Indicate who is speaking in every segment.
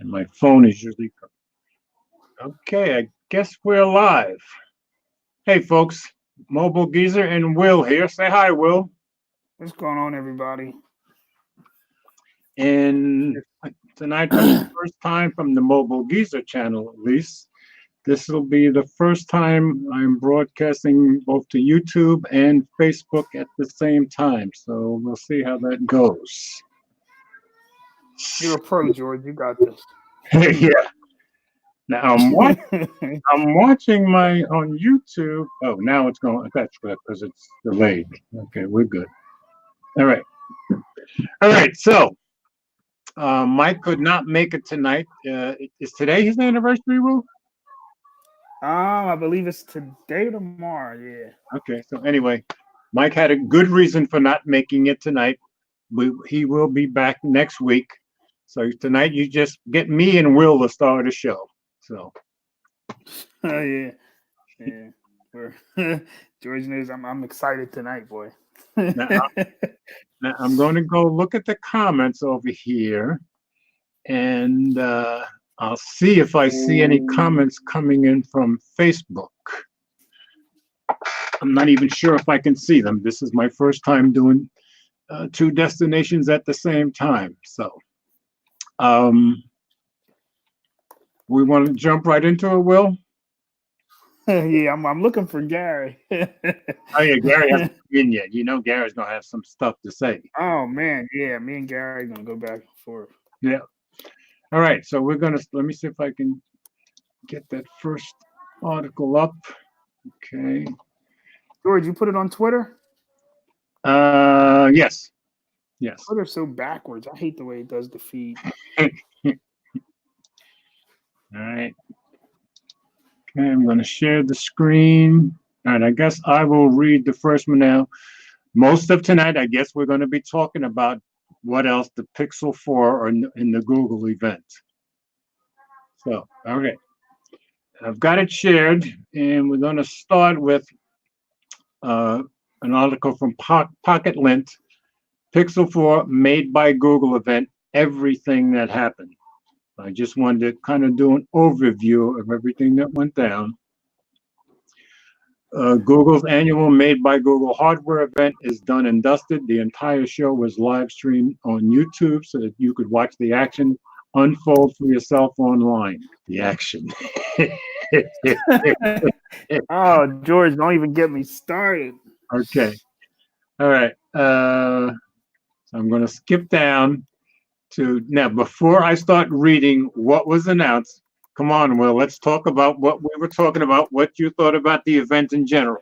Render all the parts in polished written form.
Speaker 1: And my phone is usually okay. I guess we're live. Hey, folks, Mobile Geezer and Will here. Say hi, Will.
Speaker 2: What's going on, everybody?
Speaker 1: And tonight, for the first time from the Mobile Geezer channel, at least, this will be the first time I'm broadcasting both to YouTube and Facebook at the same time. So we'll see how that goes.
Speaker 2: You're a pro, George. You got this.
Speaker 1: Yeah. Now I'm watching my on YouTube. Oh, now it's going. That's good because it's delayed. Okay, we're good. All right. All right. So Mike could not make it tonight. Is today his anniversary, Will?
Speaker 2: I believe it's today or tomorrow. Yeah.
Speaker 1: Okay. So anyway, Mike had a good reason for not making it tonight. He will be back next week. So tonight you just get me and Will to start the show. So.
Speaker 2: Oh yeah. Yeah. George knows I'm excited tonight, boy.
Speaker 1: Now I'm going to go look at the comments over here, and I'll see if I see any comments coming in from Facebook. I'm not even sure if I can see them. This is my first time doing two destinations at the same time. So we want to jump right into it, Will?
Speaker 2: Yeah, I'm looking for Gary.
Speaker 1: Oh yeah, Gary hasn't come in yet. You know Gary's gonna have some stuff to say.
Speaker 2: Oh man, yeah, me and Gary gonna go back and forth.
Speaker 1: Yeah. All right, so we're gonna let me see if I can get that first article up. Okay.
Speaker 2: George, you put it on Twitter?
Speaker 1: Yes. Yes.
Speaker 2: Twitter's so backwards. I hate the way it does the feed.
Speaker 1: All right. Okay, I'm going to share the screen. All right, I guess I will read the first one now. Most of tonight, I guess we're going to be talking about what else the Pixel 4 or in the Google event. So, okay. I've got it shared, and we're going to start with an article from Pocket Lint, Pixel 4 made by Google event, everything that happened. I just wanted to kind of do an overview of everything that went down. Google's annual Made by Google hardware event is done and dusted. The entire show was live streamed on YouTube so that you could watch the action unfold for yourself online. The action.
Speaker 2: Oh, George, don't even get me started.
Speaker 1: Okay. All right. So I'm going to skip down to now. Before I start reading what was announced, come on, Will, let's talk about what we were talking about, what you thought about the event in general.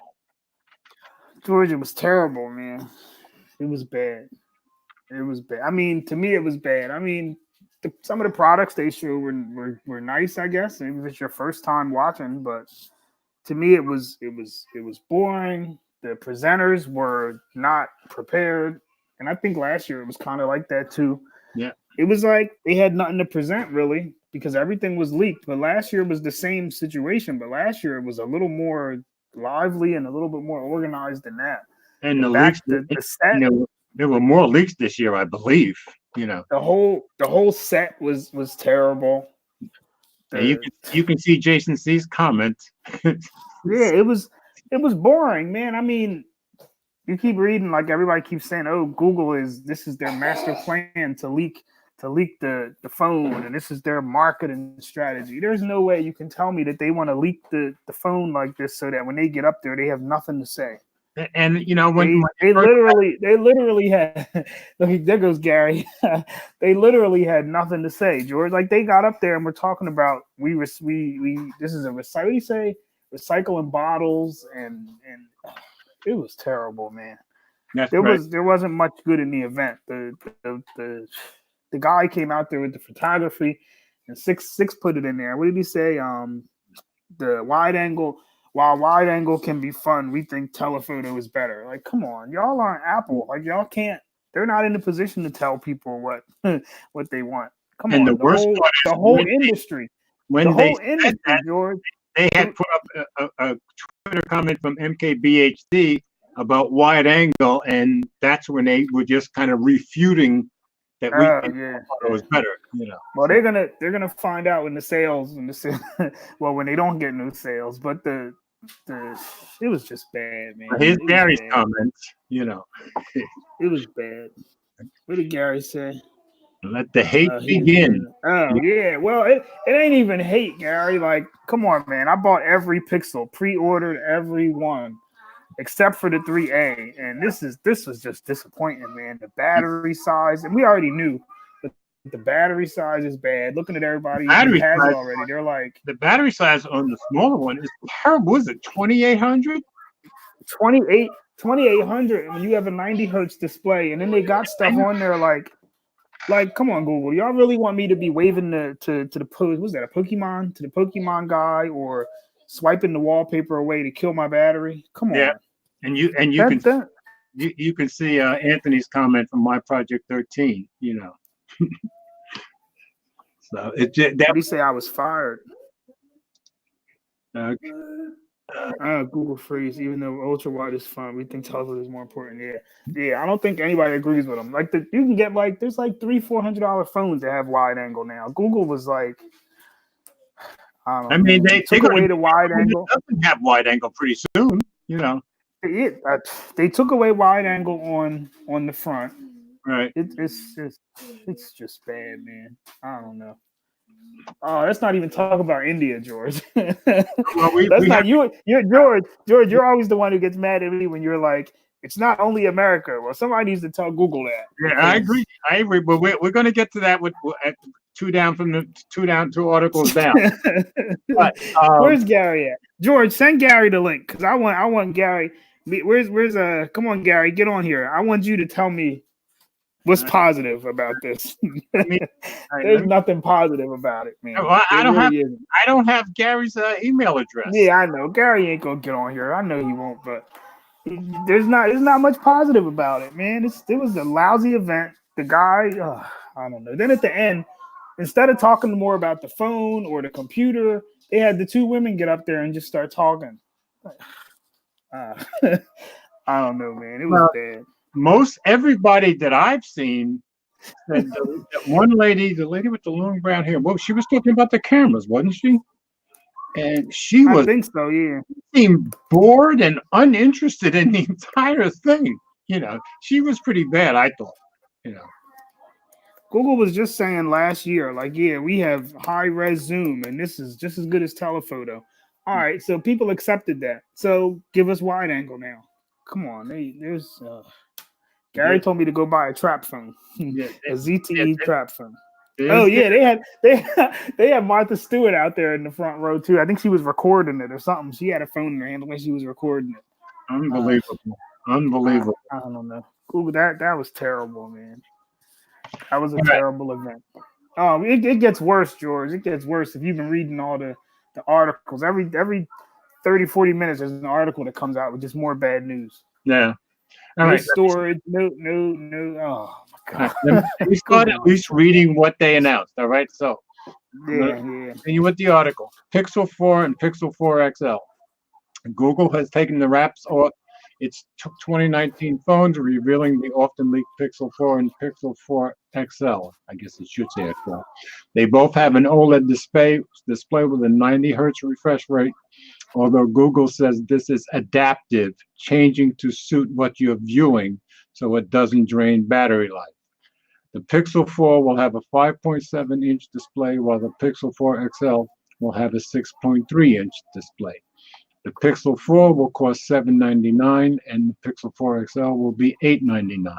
Speaker 2: George, it was terrible, man. It was bad. It was bad. I mean, to me, it was bad. I mean, some of the products they showed were nice, I guess. Maybe if it's your first time watching, but to me, it was boring. The presenters were not prepared, and I think last year it was kind of like that too.
Speaker 1: Yeah,
Speaker 2: it was like they had nothing to present really because everything was leaked. But last year was the same situation. But last year it was a little more lively and a little bit more organized than that.
Speaker 1: And the leaks,
Speaker 2: the set,
Speaker 1: there were more leaks this year, I believe. You know,
Speaker 2: the whole set was terrible.
Speaker 1: You can see Jason C's comment.
Speaker 2: Yeah, it was boring, man. I mean, you keep reading like everybody keeps saying, "Oh, Google this is their master plan to leak the phone, and this is their marketing strategy." There's no way you can tell me that they want to leak the phone like this so that when they get up there, they have nothing to say.
Speaker 1: And you know when
Speaker 2: they literally had look, there goes Gary. They literally had nothing to say, George. Like they got up there and we're talking about we this is a recycling bottles and it was terrible, man. There wasn't much good in the event. The guy came out there with the photography and six put it in there. What did he say? The wide angle. While wide angle can be fun, we think telephoto is better. Like, come on, y'all aren't Apple. Like, y'all can't. They're not in a position to tell people what they want. Come on, the whole industry, George.
Speaker 1: They had put up a Twitter comment from MKBHD about wide angle, and that's when they were just kind of refuting that we
Speaker 2: Oh
Speaker 1: think
Speaker 2: yeah.
Speaker 1: Photo is better, you know.
Speaker 2: Well, they're gonna find out when the sales well, when they don't get new sales, but the it was just bad, man.
Speaker 1: Here's
Speaker 2: It was
Speaker 1: Gary's
Speaker 2: bad.
Speaker 1: comments, you know.
Speaker 2: It was bad. What did Gary say?
Speaker 1: Let the hate
Speaker 2: He was
Speaker 1: begin.
Speaker 2: saying, oh yeah. Well, it ain't even hate, Gary. Like, come on, man. I bought every Pixel, pre-ordered every one, except for the 3A, and this was just disappointing, man. The battery size, and we already knew, but the battery size is bad. Looking at everybody who
Speaker 1: Battery
Speaker 2: has
Speaker 1: size-
Speaker 2: it already, they're like
Speaker 1: The battery size on the smaller one is terrible. Was it 2800?
Speaker 2: 2800, and when you have a 90 hertz display, and then they got stuff on there like, come on, Google. Y'all really want me to be waving to the was that a Pokemon to the Pokemon guy, or swiping the wallpaper away to kill my battery? Come on.
Speaker 1: Yeah. And you can see Anthony's comment from My Project 13, you know. So
Speaker 2: What did he say? I was fired. Google freeze. Even though ultra wide is fun, we think telephoto is more important. Yeah. I don't think anybody agrees with them. Like, you can get there's like $300-$400 phones that have wide angle now. Google was like,
Speaker 1: I mean, they
Speaker 2: took away the wide angle.
Speaker 1: Doesn't have wide angle pretty soon, you know.
Speaker 2: They took away wide angle on the front.
Speaker 1: Right.
Speaker 2: It's just bad, man. I don't know. Oh, let's not even talk about India, George. You're George. George, you're always the one who gets mad at me when you're like, it's not only America. Well, somebody needs to tell Google that.
Speaker 1: Yeah, I agree. But we're going to get to that with two articles down. But,
Speaker 2: where's Gary at? George, send Gary the link, because I want Gary. Where's come on, Gary, get on here. I want you to tell me what's positive about this. There's nothing positive about it, man.
Speaker 1: Well, I don't have Gary's email address.
Speaker 2: Yeah, I know Gary ain't gonna get on here. I know he won't, but there's not much positive about it, man. It was a lousy event. The guy, I don't know. Then at the end, instead of talking more about the phone or the computer, they had the two women get up there and just start talking. I don't know, man. It was bad.
Speaker 1: Most everybody that I've seen said that one lady, the lady with the long brown hair, well, she was talking about the cameras, wasn't she? And I
Speaker 2: think so, yeah.
Speaker 1: Seemed bored and uninterested in the entire thing. You know, she was pretty bad, I thought. You know,
Speaker 2: Google was just saying last year, like, yeah, we have high res zoom, and this is just as good as telephoto. All right, so people accepted that. So give us wide angle now. Come on, there's. Gary told me to go buy a trap phone, a ZTE trap phone. Oh yeah, they had Martha Stewart out there in the front row too. I think she was recording it or something. She had a phone in her hand when she was recording it.
Speaker 1: Unbelievable.
Speaker 2: I don't know. Google, that was terrible, man. That was a terrible event. Oh, it gets worse, George. It gets worse if you've been reading all the articles. Every 30, 40 minutes, there's an article that comes out with just more bad news.
Speaker 1: Yeah.
Speaker 2: All right. Storage. No. Oh my God.
Speaker 1: We start at least reading what they announced. All right. So continue with the article. Pixel 4 and Pixel 4 XL. Google has taken the wraps off its 2019 phones, revealing the often leaked Pixel 4 and Pixel 4 XL. I guess it should say XL. They both have an OLED display with a 90 hertz refresh rate. Although Google says this is adaptive, changing to suit what you're viewing so it doesn't drain battery life. The Pixel 4 will have a 5.7-inch display, while the Pixel 4 XL will have a 6.3-inch display. The Pixel 4 will cost $799, and the Pixel 4 XL will be $899.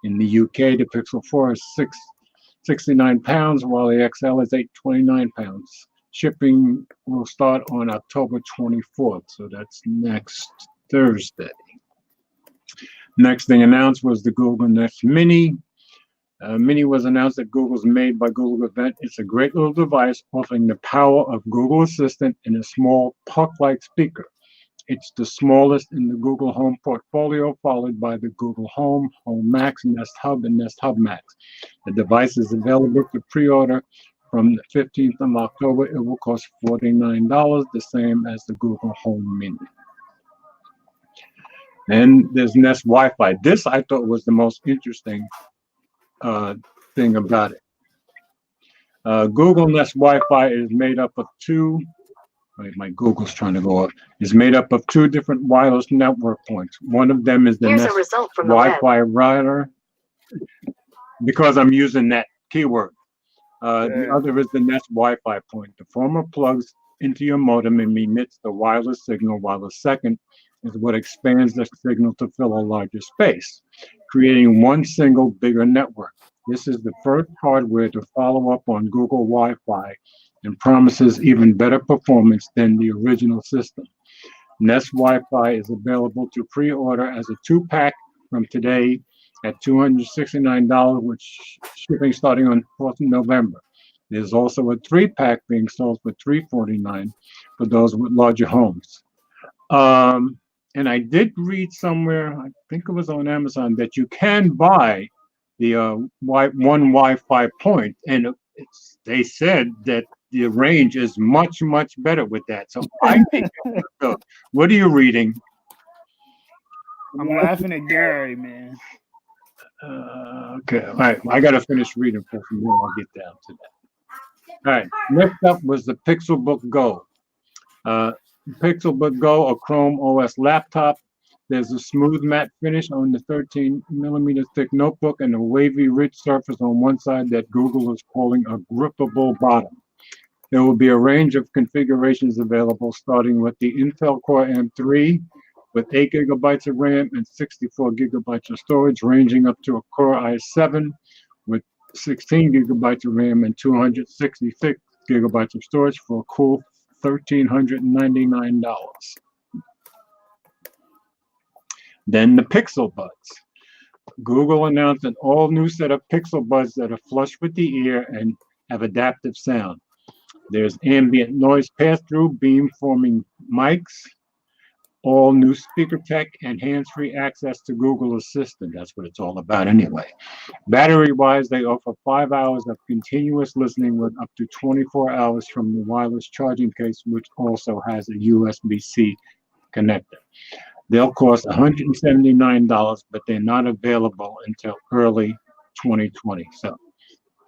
Speaker 1: In the UK, the Pixel 4 is £69, while the XL is £829. Shipping will start on October 24th, so that's next Thursday. Next thing announced was the Google Nest Mini. Mini was announced at Google's Made by Google event. It's a great little device offering the power of Google Assistant and a small puck-like speaker. It's the smallest in the Google Home portfolio, followed by the Google Home, Home Max, Nest Hub, and Nest Hub Max. The device is available for pre-order from the 15th of October. It will cost $49, the same as the Google Home Mini. And there's Nest Wi-Fi. This I thought was the most interesting thing about it. Google Nest Wi-Fi is made up of two. Wait, my Google's trying to go up. Is made up of two different wireless network points. One of them is the
Speaker 3: Here's
Speaker 1: Nest
Speaker 3: a result from the
Speaker 1: Wi-Fi router, because I'm using that keyword. The other is the Nest Wi-Fi point. The former plugs into your modem and emits the wireless signal, while the second is what expands the signal to fill a larger space, creating one single bigger network. This is the first hardware to follow up on Google Wi-Fi and promises even better performance than the original system. Nest Wi-Fi is available to pre-order as a 2-pack from today at $269, with shipping starting on 4th of November. There's also a 3-pack being sold for $349 for those with larger homes. And I did read somewhere, I think it was on Amazon, that you can buy the one Wi-Fi point, and they said that the range is much, much better with that. So I think, what are you reading?
Speaker 2: I'm laughing at Gary, man.
Speaker 1: Okay, all right. I got to finish reading for from there. I'll get down to that. All right. Next up was the Pixelbook Go. Pixelbook Go, a Chrome OS laptop. There's a smooth matte finish on the 13mm thick notebook and a wavy, rich surface on one side that Google is calling a grippable bottom. There will be a range of configurations available, starting with the Intel Core M3 with 8 gigabytes of RAM and 64 gigabytes of storage, ranging up to a Core i7 with 16 gigabytes of RAM and 266 gigabytes of storage for a cool $1,399. Then the Pixel Buds. Google announced an all-new set of Pixel Buds that are flush with the ear and have adaptive sound. There's ambient noise pass-through, beam-forming mics, all new speaker tech, and hands-free access to Google Assistant. That's what it's all about anyway. Battery-wise, they offer 5 hours of continuous listening with up to 24 hours from the wireless charging case, which also has a USB-C connector. They'll cost $179, but they're not available until early 2020. So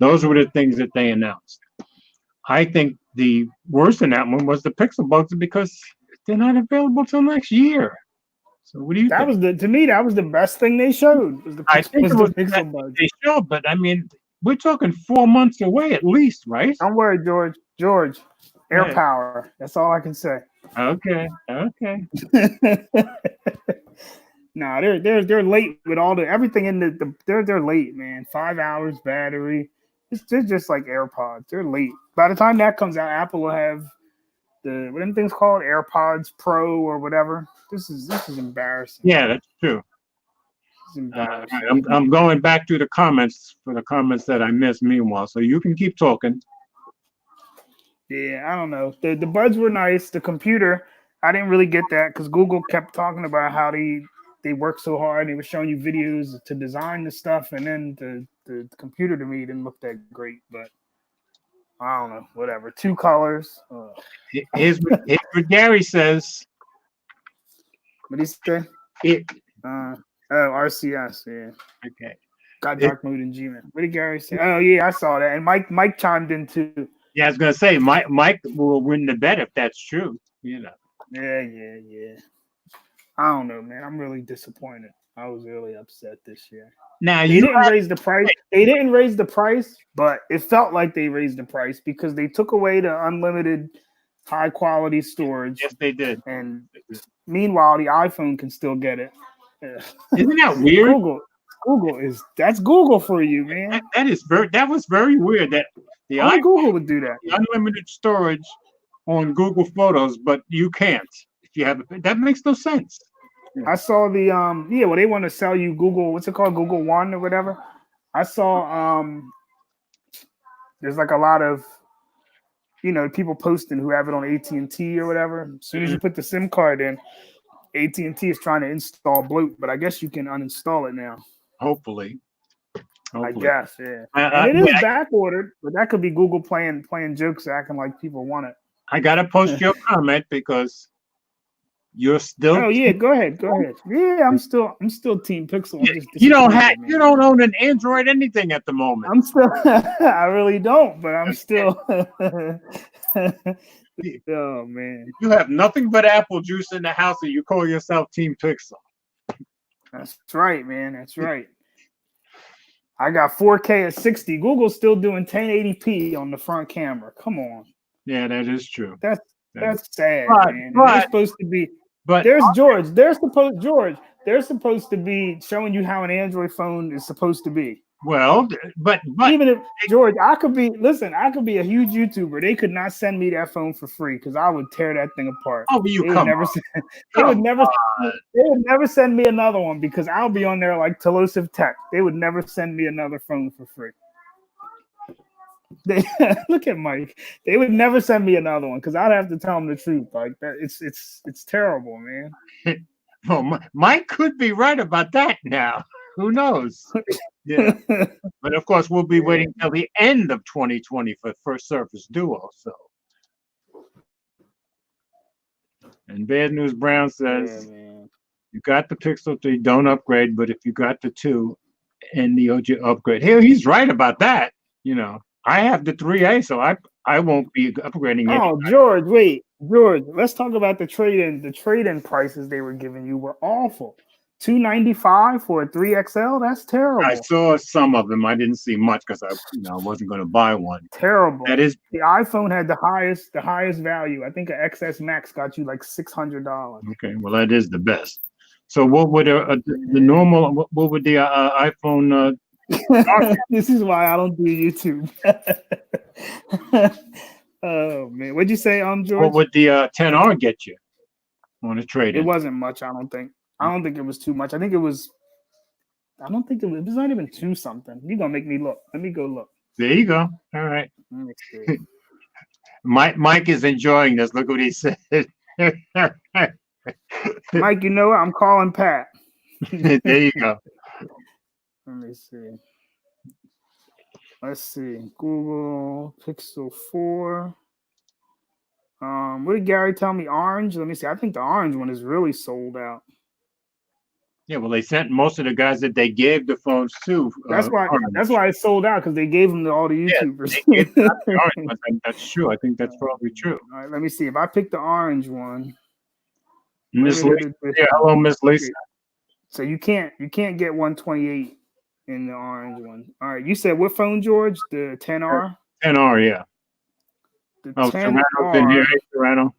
Speaker 1: those were the things that they announced. I think the worst in that one was the Pixel Buds, because they're not available till next year. So what do you think?
Speaker 2: To me, that was the best thing they showed. Was the
Speaker 1: I think it was
Speaker 2: the Pixel Buds.
Speaker 1: They showed, but I mean, we're talking 4 months away at least, right?
Speaker 2: Don't worry, George. Air
Speaker 1: Yeah.
Speaker 2: power. That's all I can say.
Speaker 1: Okay.
Speaker 2: Nah, they're late with all the everything in they're late, man. 5 hours battery. They're just like AirPods. They're late. By the time that comes out, Apple will have what them things called AirPods Pro or whatever. This is embarrassing.
Speaker 1: Yeah, that's true.
Speaker 2: It's embarrassing.
Speaker 1: I'm going back to the comments for the comments that I missed meanwhile, so you can keep talking.
Speaker 2: Yeah, I don't know. The buds were nice. The computer, I didn't really get that because Google kept talking about how they work so hard. They were showing you videos to design the stuff, and then the computer to me didn't look that great. But I don't know. Whatever. 2 colors.
Speaker 1: Here's what Gary says.
Speaker 2: What did he say? RCS. Yeah.
Speaker 1: Okay.
Speaker 2: Got dark mode in Gmail. What did Gary say? Oh yeah, I saw that. And Mike chimed in too.
Speaker 1: Yeah, I was gonna say Mike will win the bet if that's true. You know.
Speaker 2: Yeah. I don't know, man. I'm really disappointed. I was really upset this year.
Speaker 1: Now
Speaker 2: They didn't raise the price. They didn't raise the price, but it felt like they raised the price because they took away the unlimited high quality storage.
Speaker 1: Yes, they did.
Speaker 2: And meanwhile, the iPhone can still get it. Yeah.
Speaker 1: Isn't that weird?
Speaker 2: That's Google for you, man.
Speaker 1: That was very weird that the
Speaker 2: Only
Speaker 1: iPhone,
Speaker 2: Google would do that.
Speaker 1: the unlimited storage on Google Photos, but you can't if you have it. That makes no sense.
Speaker 2: I saw the they want to sell you Google, what's it called? Google One or whatever. I saw there's like a lot of people posting who have it on AT&T or whatever. As soon as you put the SIM card in, AT&T is trying to install bloat, but I guess you can uninstall it now.
Speaker 1: Hopefully.
Speaker 2: I guess, yeah. And it is back ordered, but that could be Google playing jokes, acting like people want it.
Speaker 1: I gotta post your comment because You're still.
Speaker 2: Oh yeah, go ahead. Yeah, I'm still Team Pixel. I'm just
Speaker 1: You don't
Speaker 2: disappointed, man.
Speaker 1: you don't own an Android anything at the moment.
Speaker 2: I'm still. I really don't, but I'm still. Oh man,
Speaker 1: You have nothing but apple juice in the house, and you call yourself Team Pixel.
Speaker 2: that's right, man. That's right. I got 4K at 60. Google's still doing 1080p on the front camera. Come on.
Speaker 1: Yeah, that is true.
Speaker 2: That's sad,
Speaker 1: But-
Speaker 2: man. And
Speaker 1: but-
Speaker 2: they're supposed to be.
Speaker 1: But
Speaker 2: There's George. They're supposed to be showing you how an Android phone is supposed to be.
Speaker 1: well, but
Speaker 2: Even if George, I could be a huge YouTuber. They could not send me that phone for free because I would tear that thing apart.
Speaker 1: oh, you
Speaker 2: They would
Speaker 1: come
Speaker 2: never
Speaker 1: on.
Speaker 2: send, they would never send me another one because I'll be on there like Telosive Tech. They would never send me another phone for free. They look at Mike. They would never send me another one because I'd have to tell them the truth. Like that, it's terrible, man.
Speaker 1: Well, Mike could be right about that now. Who knows? Yeah. But of course, we'll be waiting till the end of 2020 for first Surface Duo. So, and Bad News Brown says,
Speaker 2: man.
Speaker 1: you got the Pixel 3, don't upgrade. But if you got the 2 and the OG upgrade, he's right about that. You know, I have the 3A, so I won't be upgrading it.
Speaker 2: Oh, George, wait, George. Let's talk about the trade-in. The trade-in prices they were giving you were awful. $295 for a 3XL. That's terrible.
Speaker 1: I saw some of them. I didn't see much because I wasn't going to buy one.
Speaker 2: Terrible.
Speaker 1: That is
Speaker 2: The iPhone had the highest value. I think an XS Max got you like $600.
Speaker 1: okay. Well, that is the best. So, what would the normal? What would the iPhone?
Speaker 2: This is why I don't do YouTube. Oh man, what'd you say, George?
Speaker 1: What would the 10R get you on a trade?
Speaker 2: It wasn't much. I don't think it was too much. I don't think it was. It was not even 2 something. You're gonna make me look. Let me go look.
Speaker 1: There you go. All right.
Speaker 2: Let me see.
Speaker 1: Mike is enjoying this. Look what he said.
Speaker 2: Mike, you know what? I'm calling Pat.
Speaker 1: There you go.
Speaker 2: Let me see. Let's see. Google Pixel 4. What did Gary tell me? Orange? Let me see. I think the orange one is really sold out.
Speaker 1: Yeah, well, they sent most of the guys that they gave the phones to.
Speaker 2: That's why it's sold out because they gave them to all the YouTubers.
Speaker 1: That's true. I think that's probably true.
Speaker 2: All right, let me see. If I pick the orange one,
Speaker 1: Miss Lisa. Yeah, hello, Miss Lisa.
Speaker 2: So you can't get 128 in the orange one. All right, you said what phone, George? The 10R?
Speaker 1: 10R, yeah.
Speaker 2: The
Speaker 1: Serrano's in here. Hey, Serrano.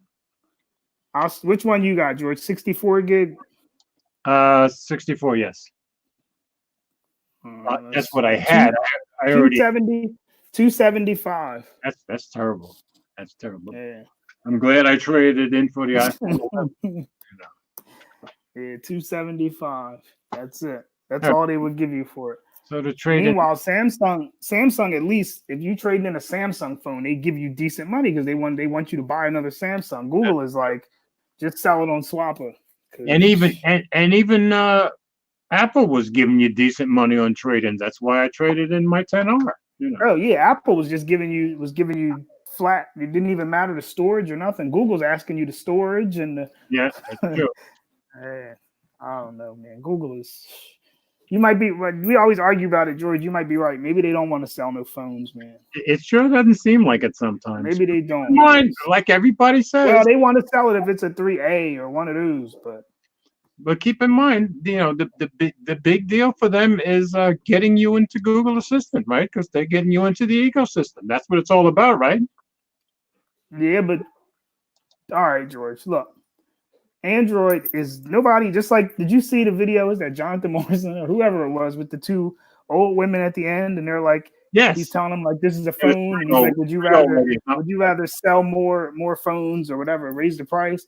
Speaker 2: Which one you got, George? 64 gig?
Speaker 1: 64, yes. That's what I had. I already
Speaker 2: 275.
Speaker 1: That's terrible. That's terrible.
Speaker 2: Yeah.
Speaker 1: I'm glad I traded in for the iPhone.
Speaker 2: Yeah, 275. That's it. That's all they would give you for it.
Speaker 1: So the trade.
Speaker 2: Meanwhile, Samsung, at least if you trade in a Samsung phone, they give you decent money because they want you to buy another Samsung. Google is like, just sell it on Swapper.
Speaker 1: And even Apple was giving you decent money on trade-ins. That's why I traded in my 10R. You know.
Speaker 2: Oh yeah, Apple was just giving you flat. It didn't even matter the storage or nothing. Google's asking you the storage and the.
Speaker 1: Yeah, that's true.
Speaker 2: I don't know, man. Google is. You might be. We always argue about it, George. You might be right. Maybe they don't want to sell no phones, man.
Speaker 1: It sure doesn't seem like it sometimes.
Speaker 2: Maybe they don't.
Speaker 1: Like everybody says.
Speaker 2: Well, they want to sell it if it's a 3A or one of those,
Speaker 1: But keep in mind, the big deal for them is getting you into Google Assistant, right? Because they're getting you into the ecosystem. That's what it's all about, right?
Speaker 2: Yeah, but all right, George. Look, Android is nobody. Just like, did you see the video? Is that Jonathan Morrison or whoever it was with the 2 old women at the end, and they're like,
Speaker 1: yes,
Speaker 2: he's telling them like, this is a phone, and he's like, would you rather sell more phones or whatever, raise the price?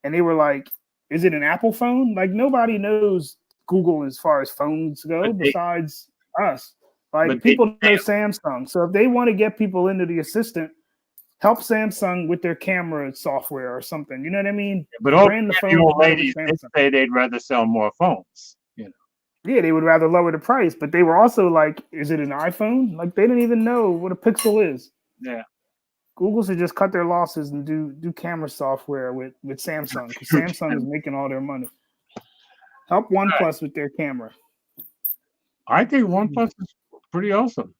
Speaker 2: And they were like, is it an Apple phone? Like, nobody knows Google as far as phones go besides us. Like, people know Samsung. So if they want to get people into the assistant, help Samsung with their camera software or something. You know what I mean?
Speaker 1: But all the old ladies say they'd rather sell more phones. You know?
Speaker 2: Yeah, they would rather lower the price. But they were also like, is it an iPhone? Like, they didn't even know what a Pixel is.
Speaker 1: Yeah.
Speaker 2: Google should just cut their losses and do camera software with Samsung, because Samsung is making all their money. Help OnePlus with their camera.
Speaker 1: I think OnePlus is pretty awesome.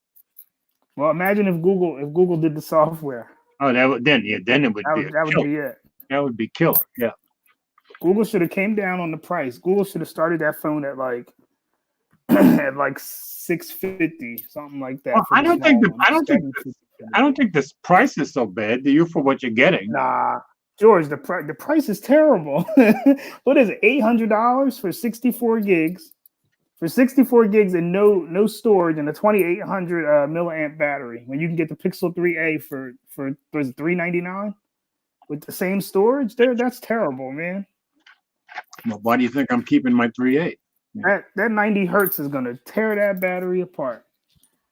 Speaker 2: Well, imagine if Google did the software.
Speaker 1: Oh, then it would
Speaker 2: That
Speaker 1: be
Speaker 2: would be it.
Speaker 1: that would be killer. Yeah.
Speaker 2: Google should have came down on the price. Google should have started that phone at like at like $650, something like that.
Speaker 1: Well, I don't think this price is so bad to you for what you're getting.
Speaker 2: Nah, George, the price is terrible. What is it? $800 for 64 gigs. For 64 gigs and no storage and a 2800 milliamp battery, when you can get the Pixel 3a for was it $399 with the same storage, that's terrible, man.
Speaker 1: Well, why do you think I'm keeping my 3.8?
Speaker 2: That 90 hertz is gonna tear that battery apart.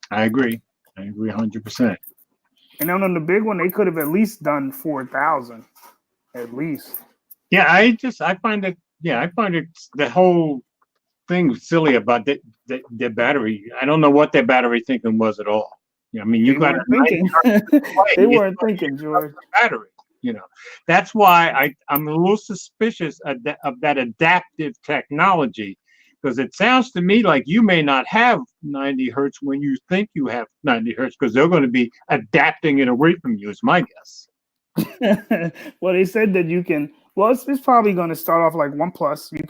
Speaker 1: I agree 100%.
Speaker 2: And then on the big one, they could have at least done 4,000, at least.
Speaker 1: Yeah, I find it the whole thing silly about the battery. I don't know what their battery thinking was at all. I mean, you got
Speaker 2: they weren't thinking, George.
Speaker 1: Battery. That's why I'm a little suspicious of that adaptive technology, because it sounds to me like you may not have 90 hertz when you think you have 90 hertz, because they're going to be adapting it away from you, is my guess.
Speaker 2: Well, they said that you can. Well, it's probably going to start off like OnePlus. You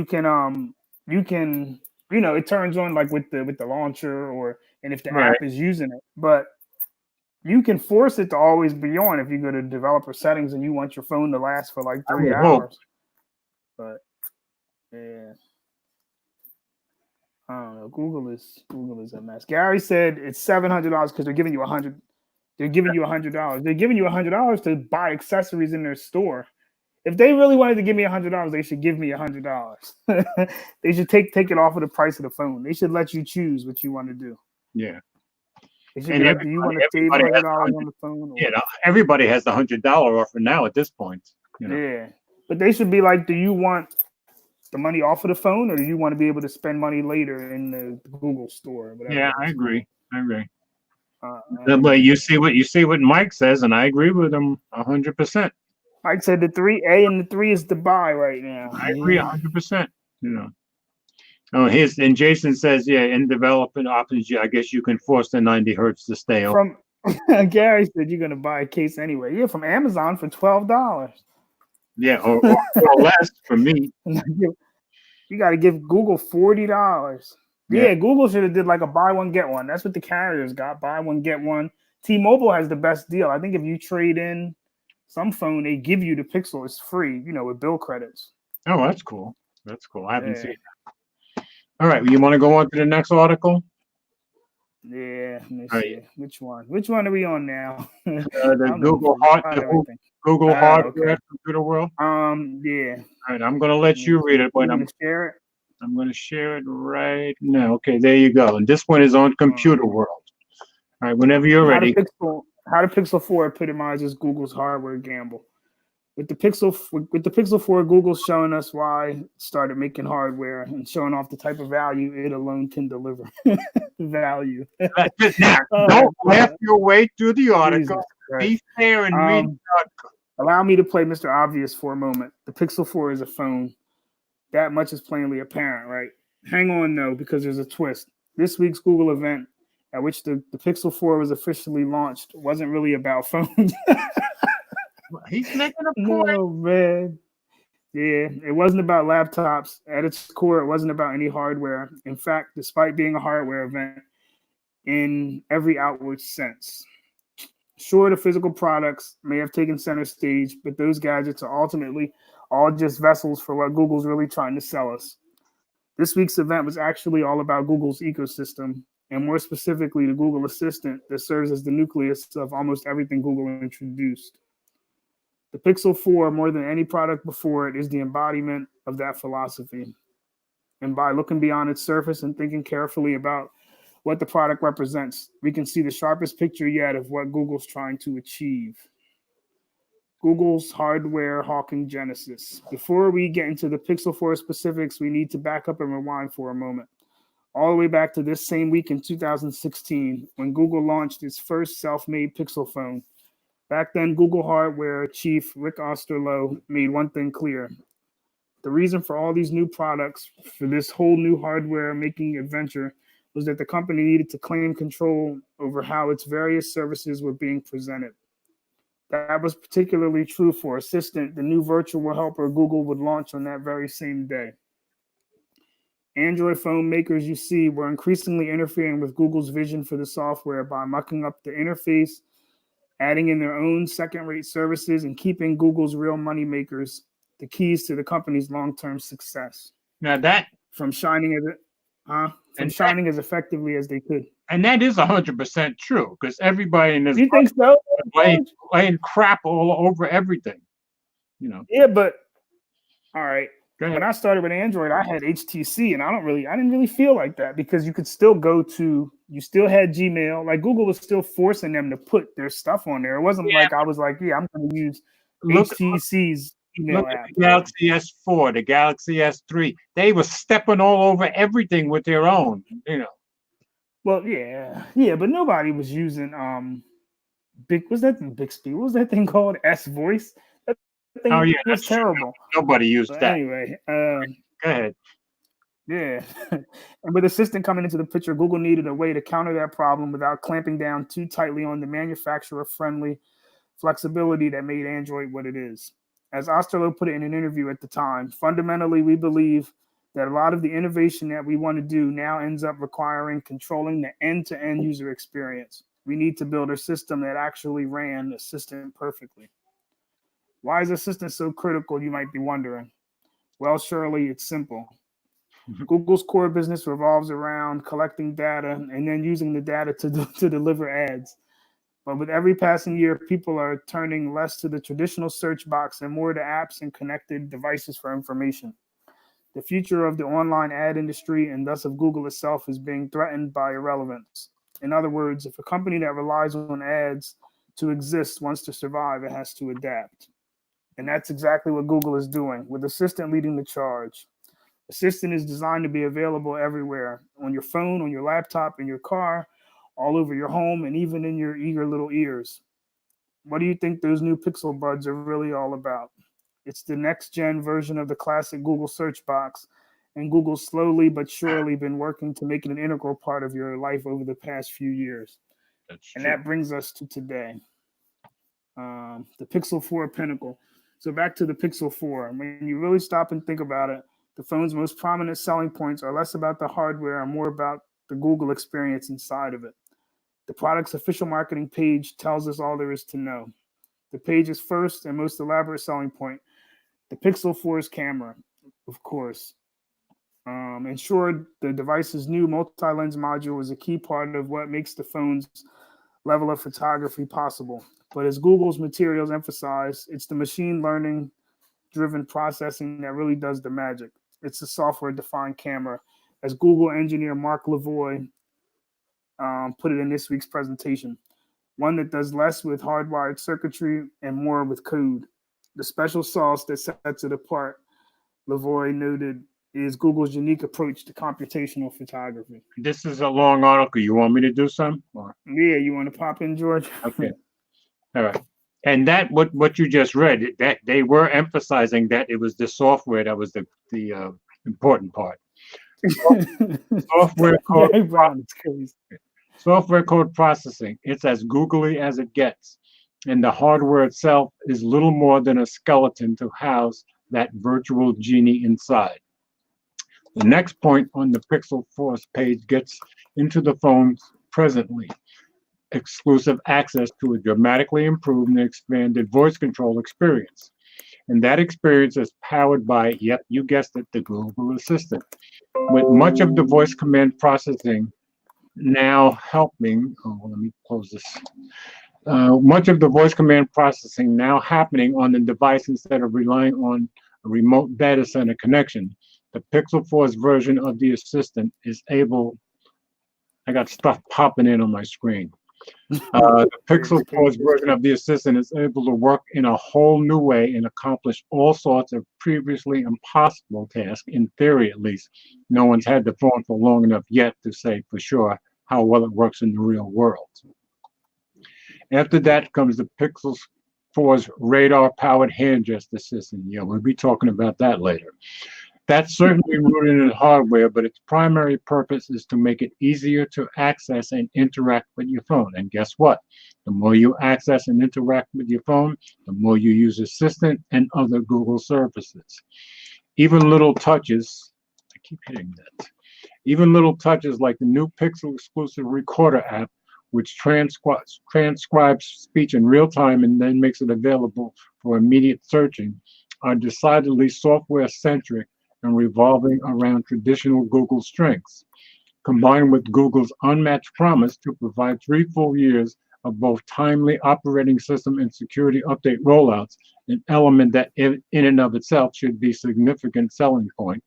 Speaker 2: can it turns on like with the launcher, and if the app is using it, but you can force it to always be on if you go to developer settings and you want your phone to last for like 3 hours. But yeah, I don't know. Google is a mess. Gary said it's $700 because they're giving you $100. They're giving you $100. They're giving you $100 to buy accessories in their store. If they really wanted to give me $100, they should give me $100. They should take it off of the price of the phone. They should let you choose what you want to do.
Speaker 1: Yeah.
Speaker 2: They should be like, do you want to save $100 on the phone? Or...
Speaker 1: Yeah, everybody has the $100 offer now at this point.
Speaker 2: Yeah, but they should be like, do you want the money off of the phone, or do you want to be able to spend money later in the Google store?
Speaker 1: Yeah, I agree. But you see what Mike says, and I agree with him 100%.
Speaker 2: Mike said the 3A and the 3 is the buy right now.
Speaker 1: I agree 100%. Oh, and Jason says, yeah, in development options, I guess you can force the 90 hertz to stay on.
Speaker 2: From Gary said you're gonna buy a case anyway. Yeah, from Amazon for $12.
Speaker 1: Yeah, or less for me.
Speaker 2: You got to give Google $40. Yeah, Google should have did like a buy one get one. That's what the carriers got. Buy one get one. T-Mobile has the best deal. I think if you trade in some phone, they give you the Pixel. It's free, with bill credits.
Speaker 1: Oh, that's cool. I haven't seen that. All right, you want to go on to the next article?
Speaker 2: Yeah, let me see. Which one? Which one are we on now?
Speaker 1: The Google Hardware Computer World.
Speaker 2: Yeah. All
Speaker 1: right, I'm going to let you read it.
Speaker 2: I'm going to share it.
Speaker 1: I'm going to share it right now. Okay, there you go. And this one is on Computer World. All right, whenever you're ready.
Speaker 2: How the Pixel 4 epitomizes Google's hardware gamble. With the Pixel 4, Google's showing us why it started making hardware and showing off the type of value it alone can deliver. Value.
Speaker 1: Now, don't laugh your way through the article. Be fair and read the article.
Speaker 2: Allow me to play Mr. Obvious for a moment. The Pixel 4 is a phone. That much is plainly apparent, right? Hang on, though, because there's a twist. This week's Google event, at which the Pixel 4 was officially launched, wasn't really about phones.
Speaker 1: He's making a point.
Speaker 2: No, man. Yeah, it wasn't about laptops. At its core, it wasn't about any hardware. In fact, despite being a hardware event in every outward sense. Sure, the physical products may have taken center stage, but those gadgets are ultimately all just vessels for what Google's really trying to sell us. This week's event was actually all about Google's ecosystem, and more specifically, the Google Assistant that serves as the nucleus of almost everything Google introduced. The Pixel 4, more than any product before it, is the embodiment of that philosophy. And by looking beyond its surface and thinking carefully about what the product represents, we can see the sharpest picture yet of what Google's trying to achieve. Google's hardware hawking genesis. Before we get into the Pixel 4 specifics, we need to back up and rewind for a moment. all the way back to this same week in 2016 when Google launched its first self-made Pixel phone. Back then, Google hardware chief Rick Osterloh made one thing clear. The reason for all these new products, for this whole new hardware making adventure, was that the company needed to claim control over how its various services were being presented. That was particularly true for Assistant, the new virtual helper Google would launch on that very same day. Android phone makers you see were increasingly interfering with Google's vision for the software by mucking up the interface, adding in their own second-rate services, and keeping Google's real money makers the keys to the company's long-term success.
Speaker 1: Now that
Speaker 2: from shining as effectively as they could.
Speaker 1: And that is 100% true because everybody in this
Speaker 2: you think so?
Speaker 1: laying crap all over everything. You know.
Speaker 2: Yeah, but all right. When I started with Android, I had HTC, and I didn't really feel like that because you could still you still had Gmail. Like Google was still forcing them to put their stuff on there. It wasn't like I was like, yeah, I'm going to use HTC's email app.
Speaker 1: The Galaxy S4, the Galaxy S3, they were stepping all over everything with their own, you know.
Speaker 2: Well, yeah, but nobody was using Bixby? What was that thing called? S Voice? Thing was terrible.
Speaker 1: Nobody used that.
Speaker 2: Anyway,
Speaker 1: go ahead.
Speaker 2: Yeah, and with Assistant coming into the picture, Google needed a way to counter that problem without clamping down too tightly on the manufacturer-friendly flexibility that made Android what it is. As Osterloh put it in an interview at the time, fundamentally, we believe that a lot of the innovation that we want to do now ends up requiring controlling the end-to-end user experience. We need to build a system that actually ran Assistant perfectly. Why is Assistant so critical, you might be wondering? Well, surely it's simple. Google's core business revolves around collecting data and then using the data to deliver ads. But with every passing year, people are turning less to the traditional search box and more to apps and connected devices for information. The future of the online ad industry and thus of Google itself is being threatened by irrelevance. In other words, if a company that relies on ads to exist wants to survive, it has to adapt. And that's exactly what Google is doing, with Assistant leading the charge. Assistant is designed to be available everywhere, on your phone, on your laptop, in your car, all over your home, and even in your eager little ears. What do you think those new Pixel Buds are really all about? It's the next-gen version of the classic Google search box, and Google's slowly but surely been working to make it an integral part of your life over the past few years.
Speaker 1: That's true.
Speaker 2: And that brings us to today. The Pixel 4 Pinnacle. So back to the Pixel 4. When you really stop and think about it, the phone's most prominent selling points are less about the hardware and more about the Google experience inside of it. The product's official marketing page tells us all there is to know. The page's first and most elaborate selling point, the Pixel 4's camera, of course. Ensured the device's new multi-lens module is a key part of what makes the phone's level of photography possible. But as Google's materials emphasize, it's the machine learning driven processing that really does the magic. It's the software-defined camera, as Google engineer Mark Lavoie put it in this week's presentation. One that does less with hardwired circuitry and more with code. The special sauce that sets it apart, Lavoie noted, is Google's unique approach to computational photography.
Speaker 1: This is a long article. You want me to do some? Or?
Speaker 2: Yeah, you want to pop in, George?
Speaker 1: Okay. All right. And that what you just read, that they were emphasizing that it was the software that was the important part. Software code processing. It's as googly as it gets. And the hardware itself is little more than a skeleton to house that virtual genie inside. The next point on the Pixel 4's page gets into the phone's presently exclusive access to a dramatically improved and expanded voice control experience. And that experience is powered by, yep, you guessed it, the Google Assistant. With much of the voice command processing now helping, let me close this. Much of the voice command processing now happening on the device instead of relying on a remote data center connection. The Pixel 4's version of the Assistant is able, I got stuff popping in on my screen. The Pixel 4's version of the assistant is able to work in a whole new way and accomplish all sorts of previously impossible tasks, in theory at least. No one's had the phone for long enough yet to say for sure how well it works in the real world. After that comes the Pixel 4's radar-powered hand gesture assistant. Yeah, we'll be talking about that later. That's certainly rooted in hardware, but its primary purpose is to make it easier to access and interact with your phone. And guess what? The more you access and interact with your phone, the more you use Assistant and other Google services. Even little touches, I keep hitting that. Even little touches like the new Pixel exclusive Recorder app, which transcribes speech in real time and then makes it available for immediate searching, are decidedly software-centric and revolving around traditional Google strengths, combined with Google's unmatched promise to provide 3 full years of both timely operating system and security update rollouts, an element that in and of itself should be a significant selling point,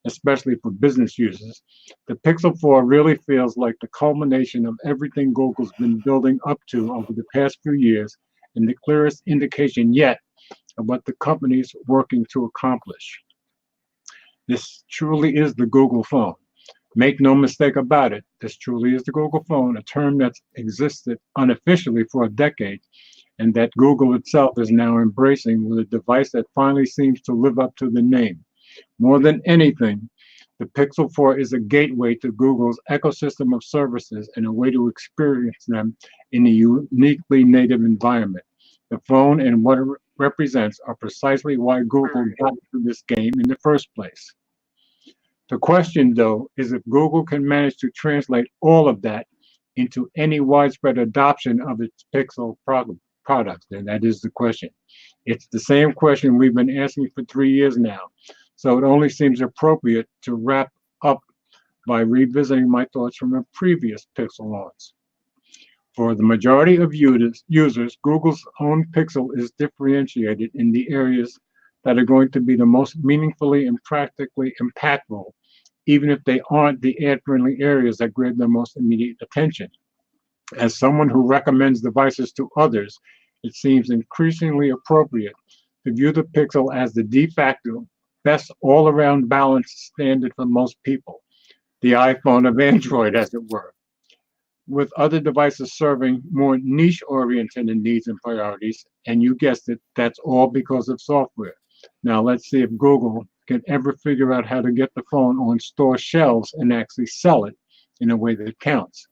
Speaker 1: especially for business users. The Pixel 4 really feels like the culmination of everything Google's been building up to over the past few years, and the clearest indication yet of what the company's working to accomplish. This truly is the Google phone. Make no mistake about it, this truly is the Google phone, a term that's existed unofficially for a decade, and that Google itself is now embracing with a device that finally seems to live up to the name. More than anything, the Pixel 4 is a gateway to Google's ecosystem of services and a way to experience them in a uniquely native environment. The phone and what it represents are precisely why Google got into this game in the first place. The question, though, is if Google can manage to translate all of that into any widespread adoption of its Pixel products, then that is the question. It's the same question we've been asking for 3 years now, so it only seems appropriate to wrap up by revisiting my thoughts from a previous Pixel launch. For the majority of users, Google's own Pixel is differentiated in the areas that are going to be the most meaningfully and practically impactful, even if they aren't the ad-friendly areas that grab the most immediate attention. As someone who recommends devices to others, it seems increasingly appropriate to view the Pixel as the de facto best all-around balanced standard for most people, the iPhone of Android, as it were, with other devices serving more niche-oriented needs and priorities, and you guessed it, that's all because of software. Now let's see if Google can ever figure out how to get the phone on store shelves and actually sell it in a way that counts.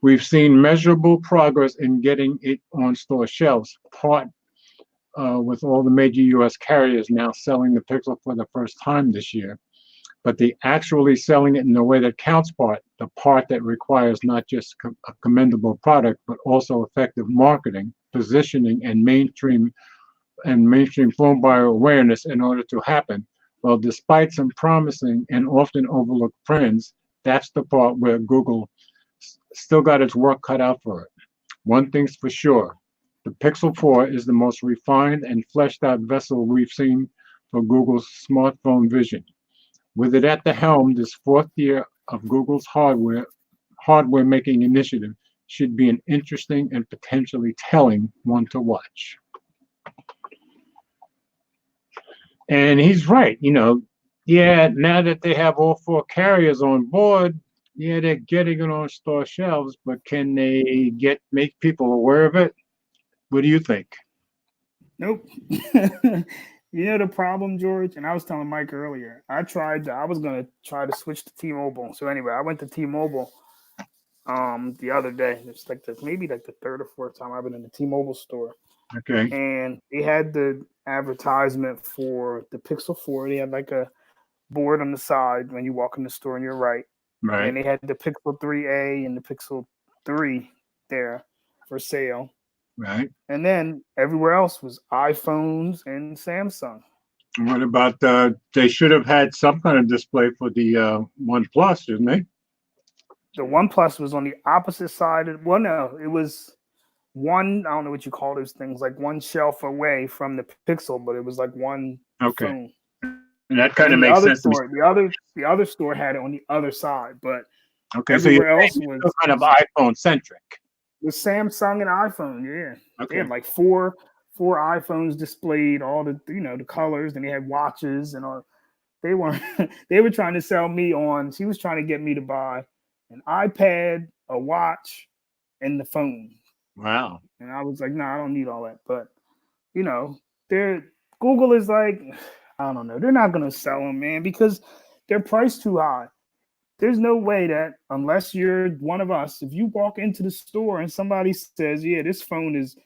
Speaker 1: We've seen measurable progress in getting it on store shelves, part with all the major US carriers now selling the Pixel for the first time this year. But the actually selling it in a way that counts part, the part that requires not just a commendable product, but also effective marketing, positioning, and mainstream phone buyer awareness in order to happen. Well, despite some promising and often overlooked trends, that's the part where Google still got its work cut out for it. One thing's for sure, the Pixel 4 is the most refined and fleshed out vessel we've seen for Google's smartphone vision. With it at the helm, this 4th year of Google's hardware making initiative should be an interesting and potentially telling one to watch. And he's right, yeah, now that they have all 4 carriers on board, yeah, they're getting it on store shelves, but can they make people aware of it? What do you think?
Speaker 2: Nope. The problem, George, and I was telling Mike earlier, I was going to try to switch to T-Mobile. So anyway, I went to T-Mobile the other day. It's maybe the 3rd or 4th time I've been in the T-Mobile store.
Speaker 1: Okay.
Speaker 2: And they had the advertisement for the Pixel 4. They had like a board on the side when you walk in the store on your right.
Speaker 1: Right.
Speaker 2: And they had the Pixel 3a and the Pixel 3 there for sale.
Speaker 1: Right.
Speaker 2: And then everywhere else was iPhones and Samsung.
Speaker 1: What about they should have had some kind of display for the OnePlus, didn't they?
Speaker 2: The OnePlus was on the opposite side. It was one, I don't know what you call those things, like one shelf away from the Pixel, but it was like one phone.
Speaker 1: And that kind of makes sense.
Speaker 2: The other store had it on the other side, but
Speaker 1: okay, so
Speaker 2: everywhere else was
Speaker 1: kind of iPhone centric.
Speaker 2: The Samsung and iPhone, yeah. They
Speaker 1: Okay.
Speaker 2: had like four iPhones displayed, all the the colors, and they had watches and all. They weren't. They were trying to sell me on. She was trying to get me to buy an iPad, a watch, and the phone.
Speaker 1: Wow.
Speaker 2: And I was like, no, I don't need all that. But they're Google is like, I don't know. They're not gonna sell them, man, because they're priced too high. There's no way that unless you're one of us, if you walk into the store and somebody says, yeah, this phone is,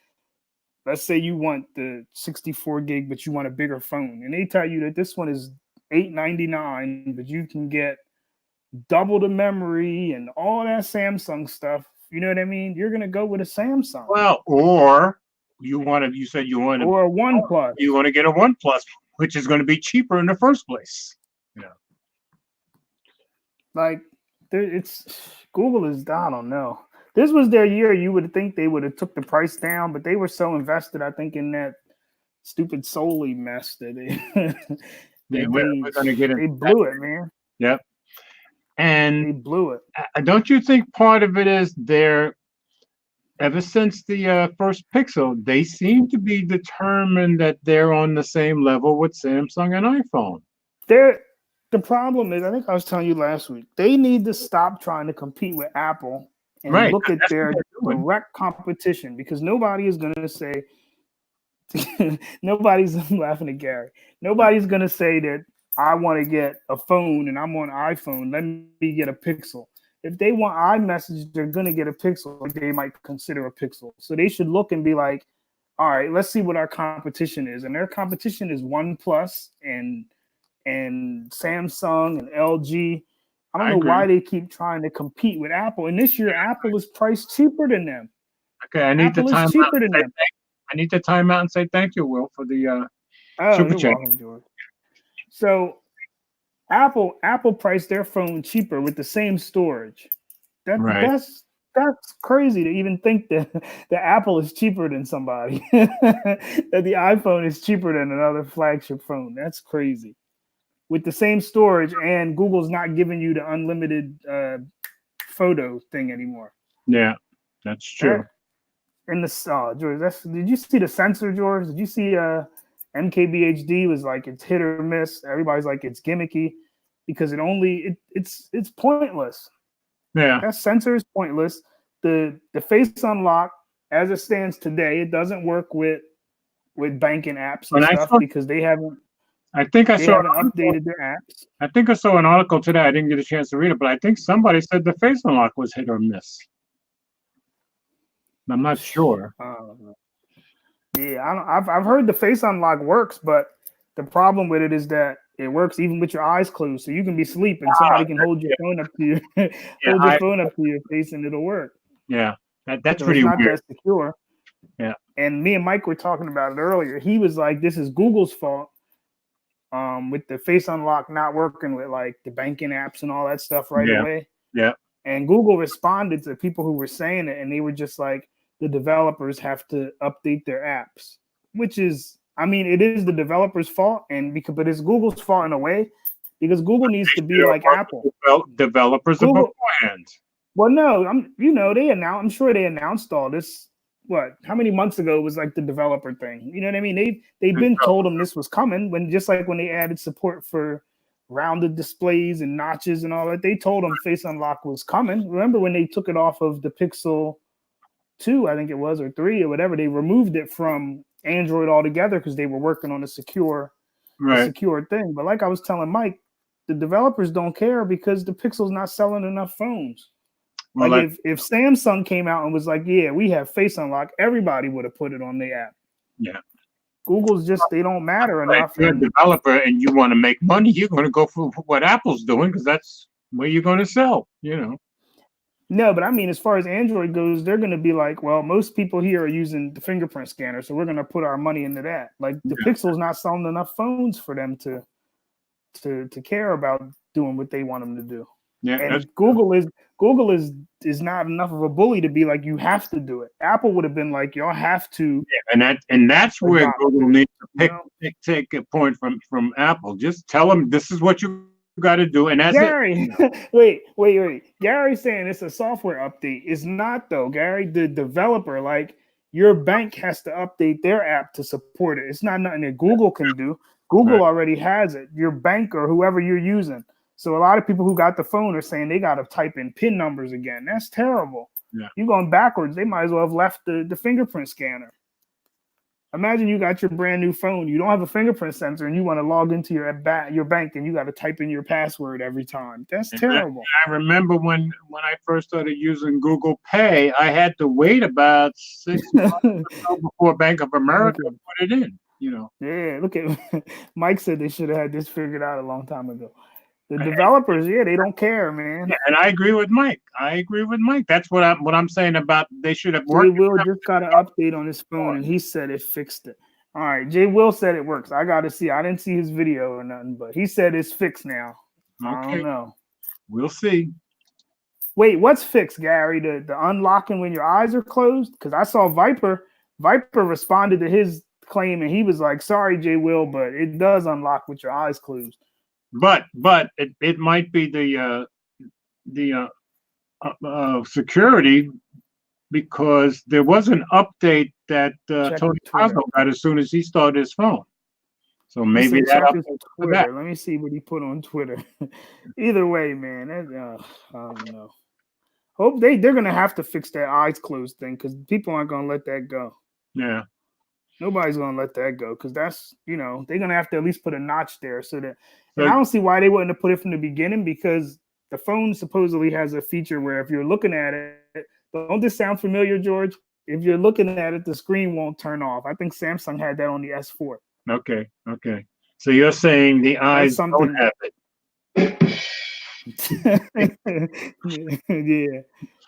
Speaker 2: let's say you want the 64 gig, but you want a bigger phone, and they tell you that this one is $899, but you can get double the memory and all that Samsung stuff. You know what I mean? You're gonna go with a Samsung.
Speaker 1: Well, or you said you want
Speaker 2: or a OnePlus.
Speaker 1: You want to get a OnePlus, which is going to be cheaper in the first place.
Speaker 2: Like it's Google is, I don't know. This was their year. You would think they would have took the price down, but they were so invested, I think, in that stupid Soli mess that
Speaker 1: we're going to get it.
Speaker 2: They blew it, man.
Speaker 1: Yep. And
Speaker 2: they blew it.
Speaker 1: Don't you think part of it is ever since the first Pixel, they seem to be determined that they're on the same level with Samsung and iPhone.
Speaker 2: The problem is, I think I was telling you last week, they need to stop trying to compete with Apple and look at their direct competition, because nobody is going to say, I'm laughing at Gary. Nobody's going to say that I want to get a phone and I'm on iPhone, let me get a Pixel. If they want iMessage, they're going to get a Pixel. Like they might consider a Pixel. So they should look and be like, all right, let's see what our competition is. And their competition is OnePlus and Samsung and LG. I don't know why they keep trying to compete with Apple. And this year, Apple is priced cheaper than them.
Speaker 1: Okay, I need to time out. I need to time out and say thank you, Will, for the super chat.
Speaker 2: Welcome, George. So Apple priced their phone cheaper with the same storage. That's crazy to even think that Apple is cheaper than somebody. That the iPhone is cheaper than another flagship phone. That's crazy. With the same storage, and Google's not giving you the unlimited photo thing anymore.
Speaker 1: Yeah, that's true.
Speaker 2: And George, did you see the sensor, George? Did you see MKBHD was like it's hit or miss? Everybody's like it's gimmicky because it's pointless.
Speaker 1: Yeah,
Speaker 2: that sensor is pointless. The face unlock as it stands today, it doesn't work with banking apps and stuff because they haven't.
Speaker 1: I think they haven't
Speaker 2: updated their apps.
Speaker 1: I think I saw an article today. I didn't get a chance to read it, but I think somebody said the face unlock was hit or miss. I'm not sure.
Speaker 2: Yeah, I've heard the face unlock works, but the problem with it is that it works even with your eyes closed. So you can be asleep and somebody can hold your phone up to your phone up to your face and it'll work.
Speaker 1: Yeah, that's pretty weird. It's not that
Speaker 2: secure.
Speaker 1: Yeah.
Speaker 2: And me and Mike were talking about it earlier. He was like, "This is Google's fault." With the face unlock not working with like the banking apps and all that stuff away.
Speaker 1: Yeah.
Speaker 2: And Google responded to people who were saying it, and they were just like, the developers have to update their apps, which is, I mean, it is the developers' fault, but it's Google's fault in a way because Google needs to be like Apple.
Speaker 1: Developers are beforehand.
Speaker 2: Well, no, I'm sure they announced all this. How many months ago was like the developer thing? You know what I mean? They've been told them this was coming when they added support for rounded displays and notches and all that. They told them face unlock was coming. Remember when they took it off of the Pixel 2, I think it was, or 3 or whatever, they removed it from Android altogether because they were working on a secure thing. But like I was telling Mike, the developers don't care because the Pixel's not selling enough phones. Well, like if Samsung came out and was like, yeah, we have face unlock, everybody would have put it on the app.
Speaker 1: Yeah.
Speaker 2: Google's just, they don't matter enough.
Speaker 1: If you're a developer and you want to make money, you're going to go for what Apple's doing because that's where you're going to sell,
Speaker 2: No, but I mean, as far as Android goes, they're going to be like, well, most people here are using the fingerprint scanner, so we're going to put our money into that. Like the Pixel's not selling enough phones for them to care about doing what they want them to do.
Speaker 1: Yeah,
Speaker 2: and Google is not enough of a bully to be like, you have to do it. Apple would have been like, y'all have to.
Speaker 1: Yeah, and that's where Google needs to take a point from Apple. Just tell them this is what you're got to do, and that's it.
Speaker 2: Gary, wait. Gary's saying it's a software update. It's not though, Gary. The developer, like your bank, has to update their app to support it. It's not nothing that Google can do. Google already has it. Your bank or whoever you're using. So a lot of people who got the phone are saying they got to type in PIN numbers again. That's terrible.
Speaker 1: Yeah.
Speaker 2: You're going backwards. They might as well have left the fingerprint scanner. Imagine you got your brand new phone. You don't have a fingerprint sensor, and you want to log into your bank, and you got to type in your password every time. That's terrible.
Speaker 1: I remember when I first started using Google Pay, I had to wait about 6 months or so before Bank of America put it in. You know.
Speaker 2: Yeah, look at Mike said they should have had this figured out a long time ago. The developers, they don't care, man.
Speaker 1: Yeah, and I agree with Mike. That's what I'm saying about they should have worked.
Speaker 2: Jay Will just got an update on his phone, and he said it fixed it. All right, Jay Will said it works. I got to see. I didn't see his video or nothing, but he said it's fixed now.
Speaker 1: Okay.
Speaker 2: I don't know.
Speaker 1: We'll see.
Speaker 2: Wait, what's fixed, Gary? The unlocking when your eyes are closed? Because I saw Viper. Viper responded to his claim, and he was like, "Sorry, Jay Will, but it does unlock with your eyes closed."
Speaker 1: But it might be the security, because there was an update that Tony Cosmo got as soon as he started his phone. So maybe that
Speaker 2: Twitter. Let me see what he put on Twitter. Either way, man, I don't know. Hope they're gonna have to fix that eyes closed thing, because people aren't gonna let that go.
Speaker 1: Yeah.
Speaker 2: Nobody's gonna let that go, because that's, they're gonna have to at least put a notch there so that. And I don't see why they wouldn't have put it from the beginning, because the phone supposedly has a feature where if you're looking at it, don't this sound familiar, George? If you're looking at it, the screen won't turn off. I think Samsung had that on the S4.
Speaker 1: Okay. So you're saying the eyes don't have it.
Speaker 2: Yeah.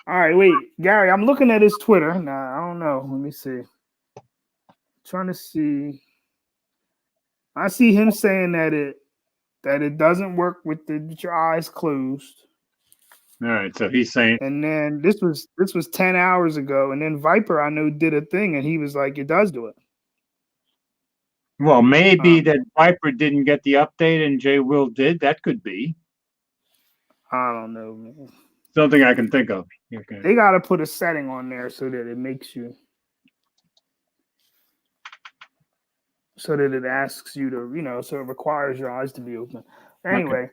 Speaker 2: All right, wait, Gary, I'm looking at his Twitter. Nah, I don't know. Let me see. Trying to see. I see him saying that it doesn't work with your eyes closed.
Speaker 1: All right, so he's saying,
Speaker 2: and then this was 10 hours ago, and then Viper, I know, did a thing, and he was like, it does do it.
Speaker 1: Well, maybe that Viper didn't get the update and Jay Will did. That could be.
Speaker 2: I don't know, man.
Speaker 1: Something I can think of. Okay.
Speaker 2: They got to put a setting on there so that it makes you, so that it asks you to, so it requires your eyes to be open. Anyway,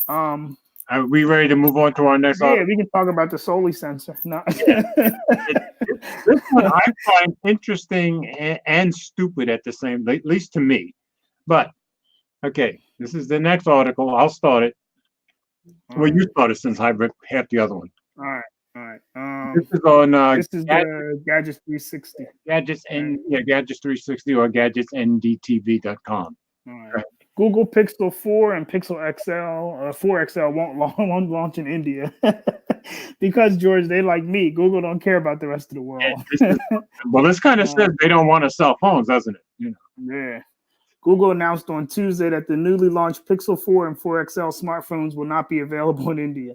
Speaker 1: okay. Are we ready to move on to our next?
Speaker 2: Yeah, we can talk about the Soli sensor. No.
Speaker 1: This one I find interesting and stupid at the same, at least to me. But okay, this is the next article. I'll start it. You started since I read half the other one.
Speaker 2: All right.
Speaker 1: This is on
Speaker 2: the Gadgets 360.
Speaker 1: Gadgets 360 or gadgetsndtv.com.
Speaker 2: All right. Google Pixel 4 and Pixel XL, 4 XL won't launch in India because, George, they like me. Google don't care about the rest of the world.
Speaker 1: Well, this kind of says they don't want to sell phones, doesn't it?
Speaker 2: Yeah. Google announced on Tuesday that the newly launched Pixel 4 and 4 XL smartphones will not be available in India.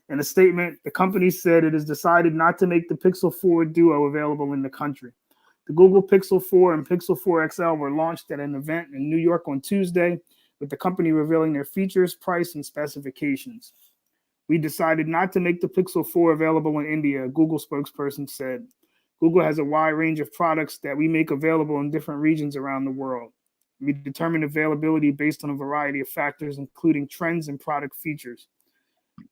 Speaker 2: In a statement, the company said it has decided not to make the Pixel 4 Duo available in the country. The Google Pixel 4 and Pixel 4 XL were launched at an event in New York on Tuesday, with the company revealing their features, price, and specifications. We decided not to make the Pixel 4 available in India, a Google spokesperson said. Google has a wide range of products that we make available in different regions around the world. We determine availability based on a variety of factors, including trends and product features.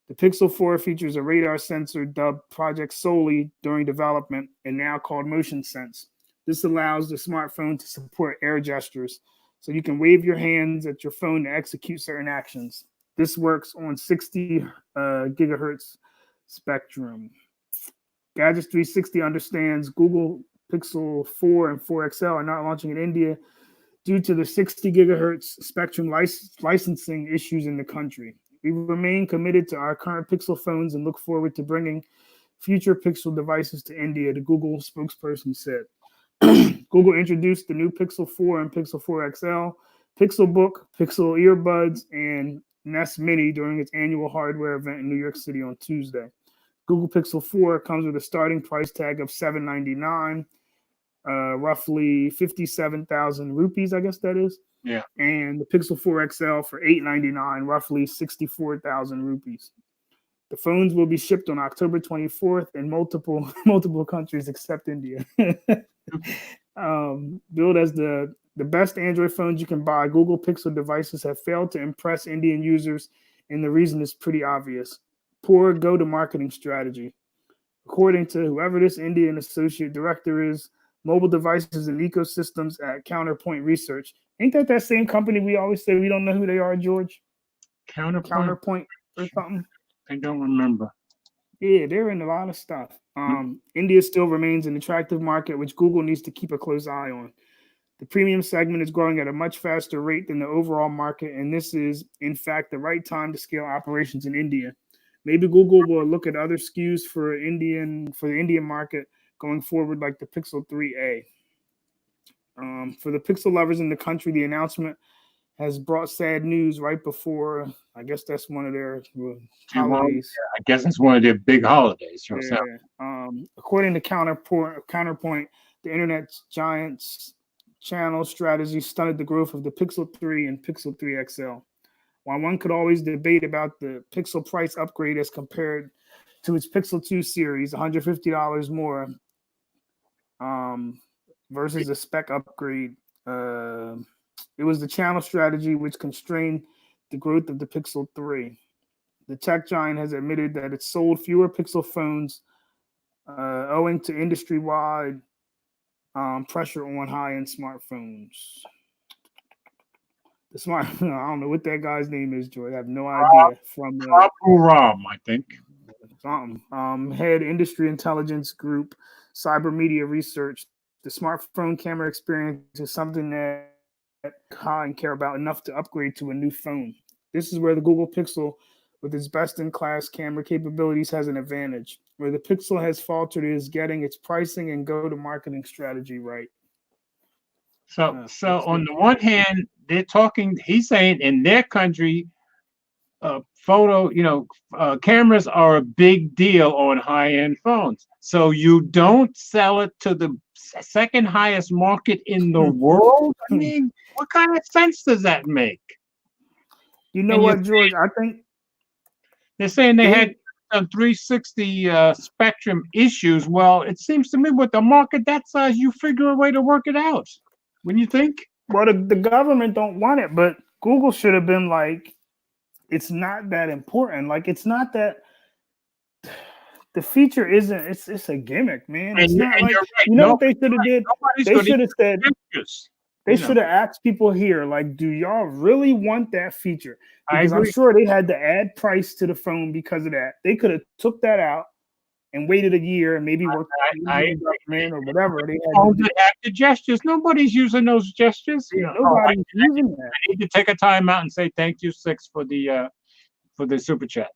Speaker 2: The Pixel 4 features a radar sensor dubbed Project Soli during development and now called Motion Sense. This allows the smartphone to support air gestures, so you can wave your hands at your phone to execute certain actions. This works on 60 gigahertz spectrum. Gadgets 360 understands Google Pixel 4 and 4 XL are not launching in India due to the 60 gigahertz spectrum licensing issues in the country. We remain committed to our current Pixel phones and look forward to bringing future Pixel devices to India, the Google spokesperson said. Google introduced the new Pixel 4 and Pixel 4 XL, Pixel Book, Pixel Earbuds, and Nest Mini during its annual hardware event in New York City on Tuesday. Google Pixel 4 comes with a starting price tag of $799 roughly 57,000 rupees, I guess that is.
Speaker 1: Yeah.
Speaker 2: And the Pixel 4 XL for $899, roughly 64,000 rupees. The phones will be shipped on October 24th in multiple countries except India. Billed as the best Android phones you can buy, Google Pixel devices have failed to impress Indian users, and the reason is pretty obvious: poor go-to-marketing strategy. According to whoever this Indian associate director is, mobile devices and ecosystems at Counterpoint Research. Ain't that same company we always say we don't know who they are, George? Counterpoint or something?
Speaker 1: I don't remember.
Speaker 2: Yeah, they're in a lot of stuff. India still remains an attractive market, which Google needs to keep a close eye on. The premium segment is growing at a much faster rate than the overall market, and this is, in fact, the right time to scale operations in India. Maybe Google will look at other SKUs for the Indian market going forward, like the Pixel 3a. For the Pixel lovers in the country, the announcement has brought sad news right before, I guess that's one of their holidays.
Speaker 1: I guess it's one of their big holidays.
Speaker 2: Yeah. According to Counterpoint, the internet giant's channel strategy stunted the growth of the Pixel 3 and Pixel 3 XL. While one could always debate about the Pixel price upgrade as compared to its Pixel 2 series, $150 more versus a spec upgrade, it was the channel strategy which constrained the growth of the Pixel 3. The tech giant has admitted that it sold fewer Pixel phones owing to industry-wide pressure on high-end smartphones. I don't know what that guy's name is, Joy. I have no idea. From
Speaker 1: Ram, I think.
Speaker 2: Something. Head Industry Intelligence Group, Cyber Media Research. The smartphone camera experience is something that high and care about enough to upgrade to a new phone. This is where the Google Pixel, with its best-in-class camera capabilities, has an advantage. Where the Pixel has faltered is getting its pricing and go-to-marketing strategy right.
Speaker 1: So on the one hand, he's saying in their country, cameras are a big deal on high-end phones. So you don't sell it to the second highest market in the world? I mean, what kind of sense does that make?
Speaker 2: You know what, George? I think
Speaker 1: they're saying they had 360 spectrum issues. Well, it seems to me with the market that size, you figure a way to work it out. When you think?
Speaker 2: Well, the government don't want it, but Google should have been like, it's not that important. Like, it's not that the feature isn't. It's a gimmick, man. It's not like, right. You know what they should have did? They should have said. They should have asked people here, like, do y'all really want that feature? Because I'm sure they had to add price to the phone because of that. They could have took that out and waited a year and maybe worked man or whatever. They had
Speaker 1: the gestures. Nobody's using those gestures.
Speaker 2: Nobody's using that.
Speaker 1: I need to take a time out and say thank you, Six, for the super chat.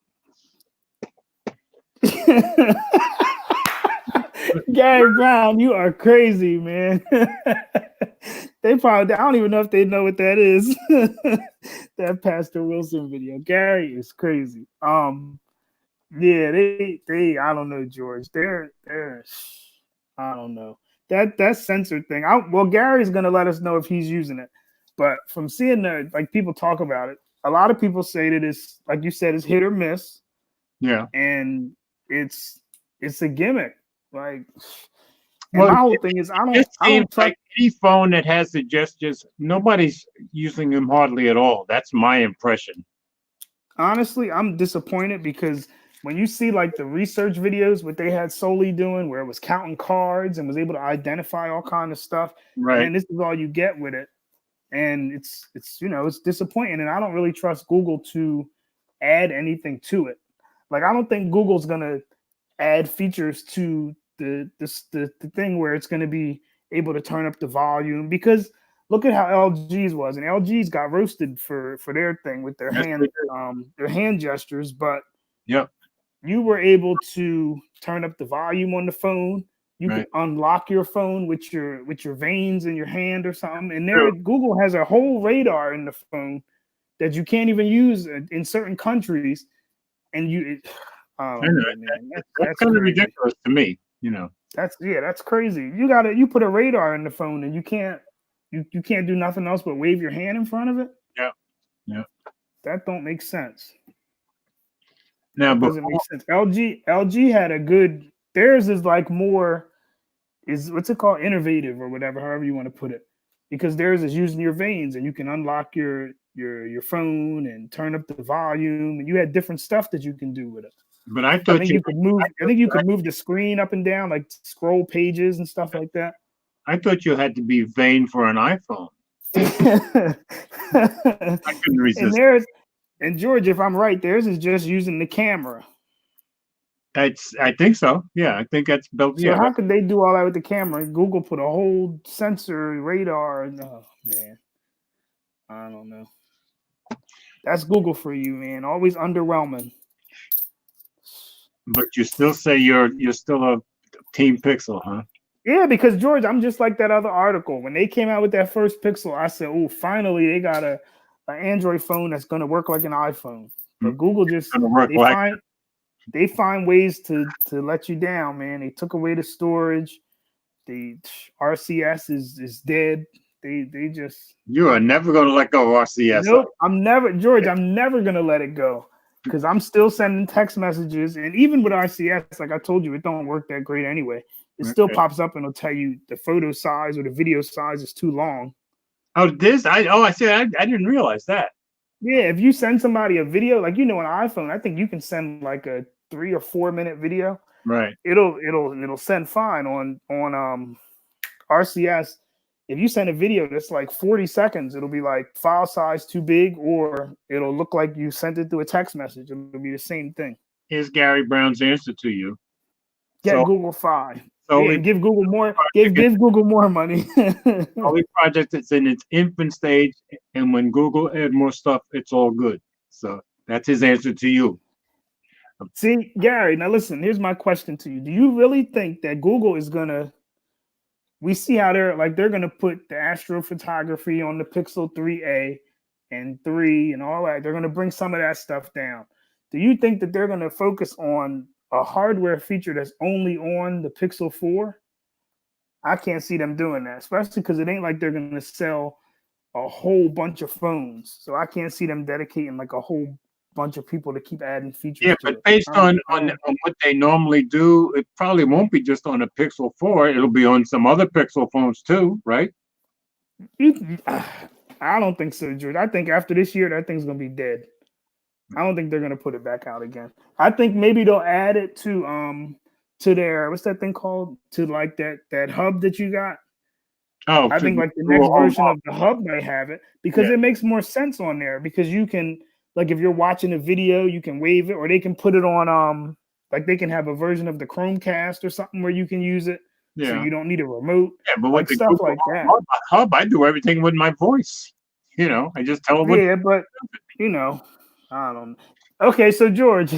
Speaker 2: Gary Brown, you are crazy, man. They probably, I don't even know if they know what that is. That Pastor Wilson video. Gary is crazy. Yeah, they I don't know, George. They're I don't know. That censored thing. Gary's gonna let us know if he's using it. But from seeing people talk about it, a lot of people say that it's, like you said, it's hit or miss.
Speaker 1: Yeah.
Speaker 2: And it's a gimmick. Like, my whole thing is I don't trust
Speaker 1: any phone that has the gestures. Nobody's using them hardly at all. That's my impression.
Speaker 2: Honestly, I'm disappointed because when you see like the research videos, what they had Soli doing, where it was counting cards and was able to identify all kind of stuff,
Speaker 1: right?
Speaker 2: And this is all you get with it, and it's disappointing. And I don't really trust Google to add anything to it. Like, I don't think Google's gonna add features to the thing where it's gonna be able to turn up the volume, because look at how LG's was, and LG's got roasted for their thing with their hand gestures, but
Speaker 1: yep,
Speaker 2: you were able to turn up the volume on the phone. You could unlock your phone with your veins in your hand or something. And Google has a whole radar in the phone that you can't even use in certain countries. And that's
Speaker 1: kind of ridiculous to me.
Speaker 2: That's crazy. You put a radar in the phone and you can't do nothing else but wave your hand in front of it.
Speaker 1: Yeah. Yeah.
Speaker 2: That don't make sense.
Speaker 1: Now,
Speaker 2: That doesn't make sense. LG had a good. Theirs is like more. Is what's it called? Innovative or whatever, however you want to put it. Because theirs is using your veins and you can unlock your phone and turn up the volume and you had different stuff that you can do with it.
Speaker 1: But I thought
Speaker 2: you could move. I think you could move the screen up and down, like scroll pages and stuff like that.
Speaker 1: I thought you had to be vain for an iPhone. I couldn't resist.
Speaker 2: And George, if I'm right, theirs is just using the camera.
Speaker 1: I think so. Yeah, I think that's built.
Speaker 2: So how could they do all that with the camera? Google put a whole sensor, radar. Oh man, I don't know. That's Google for you, man. Always underwhelming.
Speaker 1: But you still say you're still a Team Pixel, huh?
Speaker 2: Yeah, because George, I'm just like that other article. When they came out with that first Pixel, I said, "Oh, finally they got an Android phone that's going to work like an iPhone." But Google just they find ways to let you down, man. They took away the storage. The RCS is dead. They just
Speaker 1: you are never going to let go of RCS.
Speaker 2: Nope, I'm never going to let it go. Because I'm still sending text messages, and even with RCS, like I told you, it don't work that great anyway. It still pops up and it'll tell you the photo size or the video size is too long.
Speaker 1: Oh, I said I didn't realize that.
Speaker 2: Yeah, if you send somebody a video, like an iPhone, I think you can send like a 3 or 4 minute video.
Speaker 1: Right.
Speaker 2: It'll send fine on RCS. If you send a video that's like 40 seconds, it'll be like file size too big, or it'll look like you sent it through a text message. It'll be the same thing.
Speaker 1: Here's Gary Brown's answer to you.
Speaker 2: Get Google Fi. So give Google more. Give Google more money.
Speaker 1: Only project that's in its infant stage, and when Google add more stuff, it's all good. So that's his answer to you.
Speaker 2: See, Gary. Now listen. Here's my question to you. Do you really think that Google is gonna? We see how they're going to put the astrophotography on the Pixel 3a and 3 and all that. They're going to bring some of that stuff down. Do you think that they're going to focus on a hardware feature that's only on the Pixel 4? I can't see them doing that, especially because it ain't like they're going to sell a whole bunch of phones. So I can't see them dedicating like a whole bunch of people to keep adding features.
Speaker 1: Yeah, but based on what they normally do, it probably won't be just on a Pixel 4. It'll be on some other Pixel phones too, right?
Speaker 2: I don't think so, George. I think after this year, that thing's gonna be dead. I don't think they're gonna put it back out again. I think maybe they'll add it to their what's that thing called? To like that hub that you got. Oh, I think like the next version of the hub may have it because it makes more sense on there because you can. Like if you're watching a video, you can wave it, or they can put it on like they can have a version of the Chromecast or something where you can use it. Yeah. So you don't need a remote. Yeah, but like stuff like that.
Speaker 1: Hub, I do everything with my voice. I just tell them.
Speaker 2: Yeah, but I don't know. Okay, so George,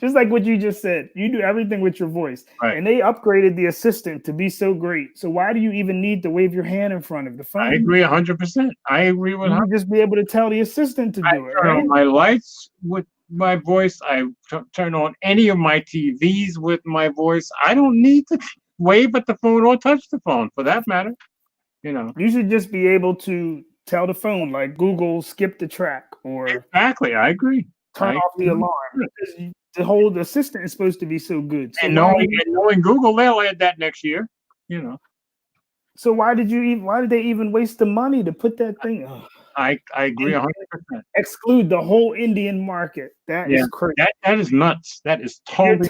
Speaker 2: just like what you just said, you do everything with your voice. Right. And they upgraded the assistant to be so great. So why do you even need to wave your hand in front of the phone?
Speaker 1: I agree 100%. I agree with
Speaker 2: you. Just be able to tell the assistant to do it.
Speaker 1: Turn on my lights with my voice. I turn on any of my TVs with my voice. I don't need to wave at the phone or touch the phone for that matter.
Speaker 2: You should just be able to tell the phone like Google skip the track or
Speaker 1: exactly. I agree.
Speaker 2: Turn off the alarm because the whole assistant is supposed to be so good. So
Speaker 1: and knowing Google, they'll add that next year.
Speaker 2: So why did they even waste the money to put that thing? Oh.
Speaker 1: I agree 100%.
Speaker 2: Exclude the whole Indian market. That is crazy.
Speaker 1: That is nuts. That is totally.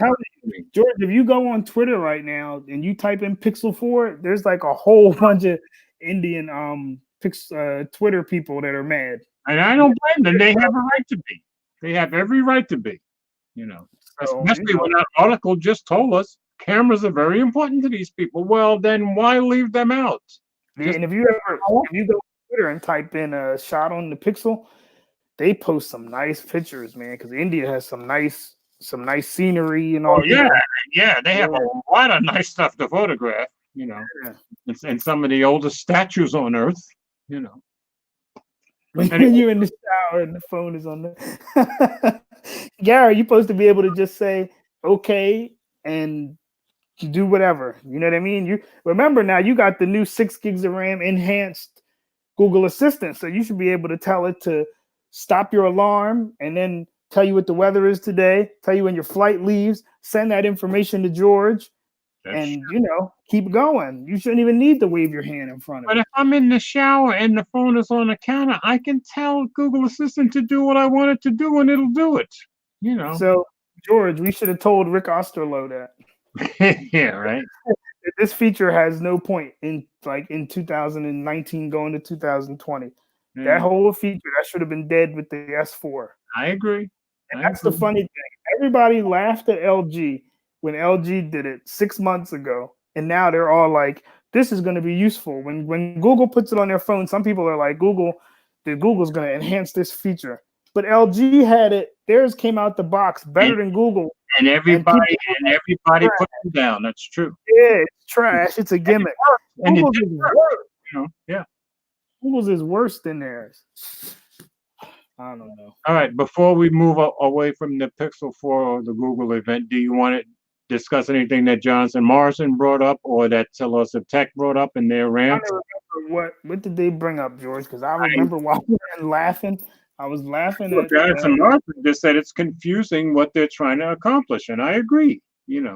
Speaker 2: George, if you go on Twitter right now and you type in Pixel 4, there's like a whole bunch of Indian Twitter people that are mad.
Speaker 1: And I don't blame them. They have a right to be. They have every right to be, especially when that article just told us cameras are very important to these people. Well, then why leave them out?
Speaker 2: Yeah, and if you go on Twitter and type in a shot on the Pixel, they post some nice pictures, man, because India has some nice scenery and all.
Speaker 1: Yeah, they have a lot of nice stuff to photograph, and some of the oldest statues on Earth,
Speaker 2: When you're in the shower and the phone is on the Gary, you're supposed to be able to just say okay and do whatever. You know what I mean? You remember now you got the new 6 gigs of RAM enhanced Google Assistant. So you should be able to tell it to stop your alarm and then tell you what the weather is today, tell you when your flight leaves, send that information to George, and keep going. You shouldn't even need to wave your hand in front of it.
Speaker 1: But if I'm in the shower and the phone is on the counter, I can tell Google Assistant to do what I want it to do, and it'll do it.
Speaker 2: So, George, we should have told Rick Osterloh that.
Speaker 1: Yeah, right.
Speaker 2: This feature has no point in 2019 going to 2020. That whole feature that should have been dead with the S4.
Speaker 1: I agree.
Speaker 2: And that's the funny thing. Everybody laughed at LG when LG did it 6 months ago, and now they're all like, "This is going to be useful." When Google puts it on their phone, some people are like, "Google's going to enhance this feature." But LG had it; theirs came out the box better than Google.
Speaker 1: And everybody put them down. That's true.
Speaker 2: Yeah, it's trash. It's a gimmick.
Speaker 1: Google's is worse. Yeah.
Speaker 2: Google's is worse than theirs. I don't know.
Speaker 1: All right. Before we move away from the Pixel 4 or the Google event, do you want to discuss anything that Johnson Morrison brought up or that Telos of Tech brought up in their rant?
Speaker 2: I don't remember what did they bring up, George? Because I remember watching and laughing. I was laughing at
Speaker 1: Johnson Morrison just said it's confusing what they're trying to accomplish, and I agree.
Speaker 2: Yeah,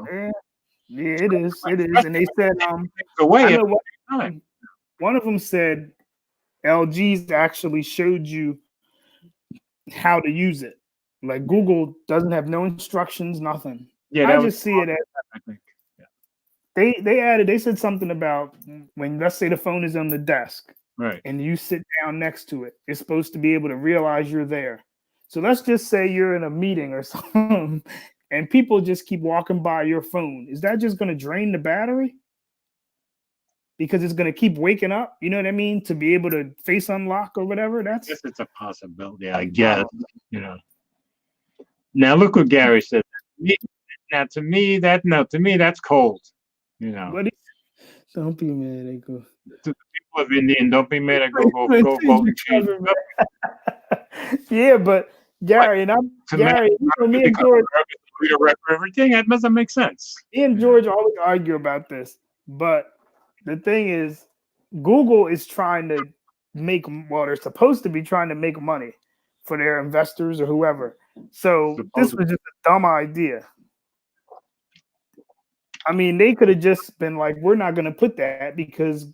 Speaker 2: it is. It is. And they said one of them said LG's actually showed you how to use it. Like Google doesn't have no instructions, nothing. Yeah, I just see it as I think. Yeah. They said something about when, let's say, the phone is on the desk,
Speaker 1: right,
Speaker 2: and you sit down next to it, it's supposed to be able to realize you're there. So let's just say you're in a meeting or something, and people just keep walking by your phone. Is that just going to drain the battery? Because it's going to keep waking up, you know what I mean? To be able to face unlock or whatever. I guess
Speaker 1: it's a possibility, I guess. Now look what Gary said. Now to me, that's cold.
Speaker 2: Don't be mad at Google.
Speaker 1: To the people of Indian, don't be mad at Google. Go vote and change.
Speaker 2: Yeah, but Gary and me and George
Speaker 1: read a record everything. That doesn't make sense.
Speaker 2: Me and George always argue about this, but the thing is, Google is trying to they're supposed to be trying to make money for their investors or whoever. So this was just a dumb idea. I mean, they could have just been like, we're not going to put that because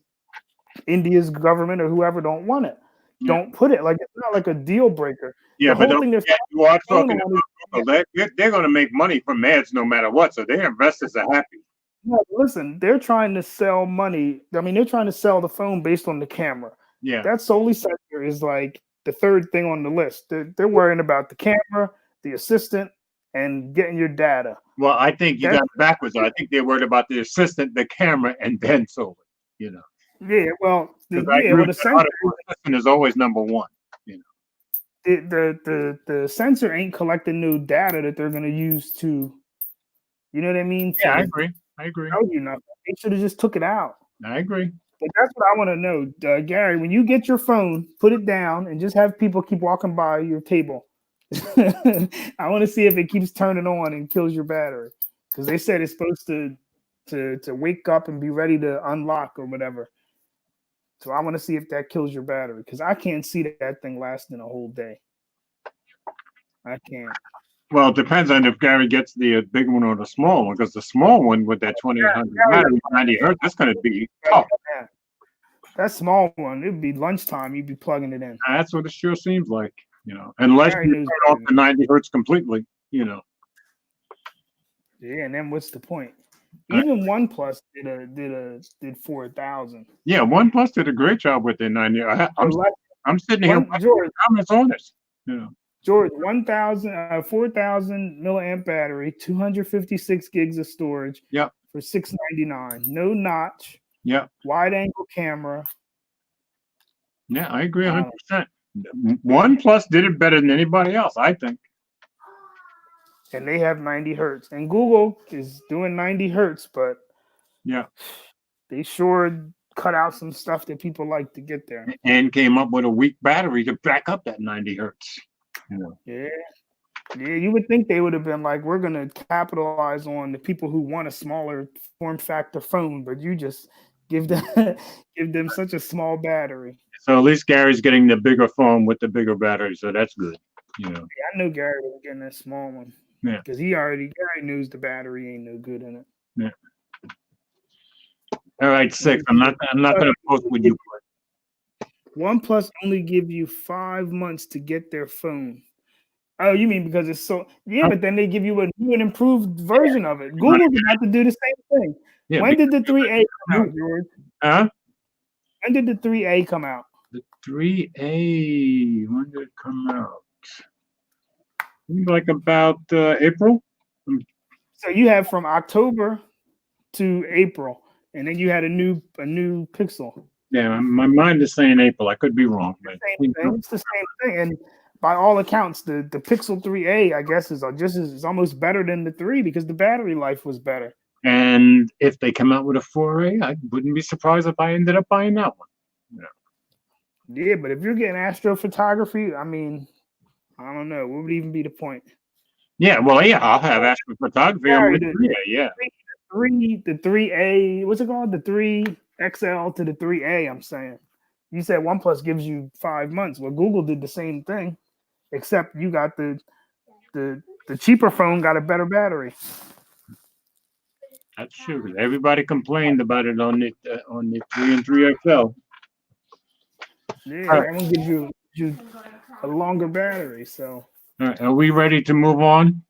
Speaker 2: India's government or whoever don't want it. Yeah. Don't put it. Like, it's not like a deal breaker.
Speaker 1: Yeah, but you are talking about Google. They're going to make money from ads no matter what, so their investors are happy.
Speaker 2: No, listen, they're trying to sell money. I mean, they're trying to sell the phone based on the camera.
Speaker 1: Yeah.
Speaker 2: That solely sector is like the third thing on the list. They're worrying about the camera, the assistant, and getting your data.
Speaker 1: Well, I think you got it backwards. I think they're worried about the assistant, the camera, and then solar. Yeah,
Speaker 2: well,
Speaker 1: the sensor is always number one.
Speaker 2: The sensor ain't collecting new data that they're going to use to, you know what I mean?
Speaker 1: Yeah, I agree.
Speaker 2: They should have just took it out.
Speaker 1: I agree.
Speaker 2: But that's what I want to know, Gary. When you get your phone, put it down and just have people keep walking by your table. I want to see if it keeps turning on and kills your battery, because they said it's supposed to wake up and be ready to unlock or whatever. So I want to see if that kills your battery, because I can't see that thing lasting a whole day. I can't.
Speaker 1: Well, it depends on if Gary gets the big one or the small one, because the small one with that 2800 90 hertz, that's going to be tough.
Speaker 2: That small one, it'd be lunchtime. You'd be plugging it in.
Speaker 1: That's what it sure seems like. Unless you turn off the 90 hertz completely, Yeah,
Speaker 2: and then what's the point? Even OnePlus did 4,000.
Speaker 1: Yeah, OnePlus did a great job with their 90. I'm sitting here
Speaker 2: George,
Speaker 1: comments on this.
Speaker 2: George, 4,000 milliamp battery, 256 gigs of storage.
Speaker 1: Yep.
Speaker 2: For $699. No notch.
Speaker 1: Yep.
Speaker 2: Wide angle camera.
Speaker 1: Yeah, I agree 100%. OnePlus did it better than anybody else, I think.
Speaker 2: And they have 90 hertz. And Google is doing 90 hertz, but they sure cut out some stuff that people like to get there.
Speaker 1: And came up with a weak battery to back up that 90 hertz.
Speaker 2: Yeah. Yeah, you would think they would have been like, we're gonna capitalize on the people who want a smaller form factor phone, but you just give them give them such a small battery.
Speaker 1: So at least Gary's getting the bigger phone with the bigger battery, so that's good. You know.
Speaker 2: Yeah, I knew Gary was getting that small one.
Speaker 1: Yeah.
Speaker 2: Because Gary knows the battery ain't no good in it.
Speaker 1: Yeah. All right, 6. I'm not gonna post what you put.
Speaker 2: OnePlus only give you 5 months to get their phone. Oh, you mean because it's so? Yeah, but then they give you a new and improved version of it. Google's about to do the same thing.
Speaker 1: Yeah,
Speaker 2: when did the 3A come out, George?
Speaker 1: Huh?
Speaker 2: When did the 3A come out?
Speaker 1: The 3A, when did it come out? Like about April.
Speaker 2: So you have from October to April, and then you had a new Pixel.
Speaker 1: Yeah, my mind is saying April. I could be wrong, but
Speaker 2: It's the same thing. And by all accounts, the Pixel 3A, I guess, is almost better than the 3 because the battery life was better.
Speaker 1: And if they come out with a 4A, I wouldn't be surprised if I ended up buying that one.
Speaker 2: Yeah, but if you're getting astrophotography, I mean, I don't know. What would even be the point?
Speaker 1: Yeah, well, yeah, I'll have astrophotography on the 3A, yeah.
Speaker 2: The 3A, what's it called? The 3XL to the 3A, I'm saying. You said OnePlus gives you 5 months. Well, Google did the same thing, except you got the cheaper phone got a better battery.
Speaker 1: That's true. Everybody complained about it on the 3 and 3XL.
Speaker 2: Yeah, that one gives you a longer battery. So,
Speaker 1: all right, are we ready to move on?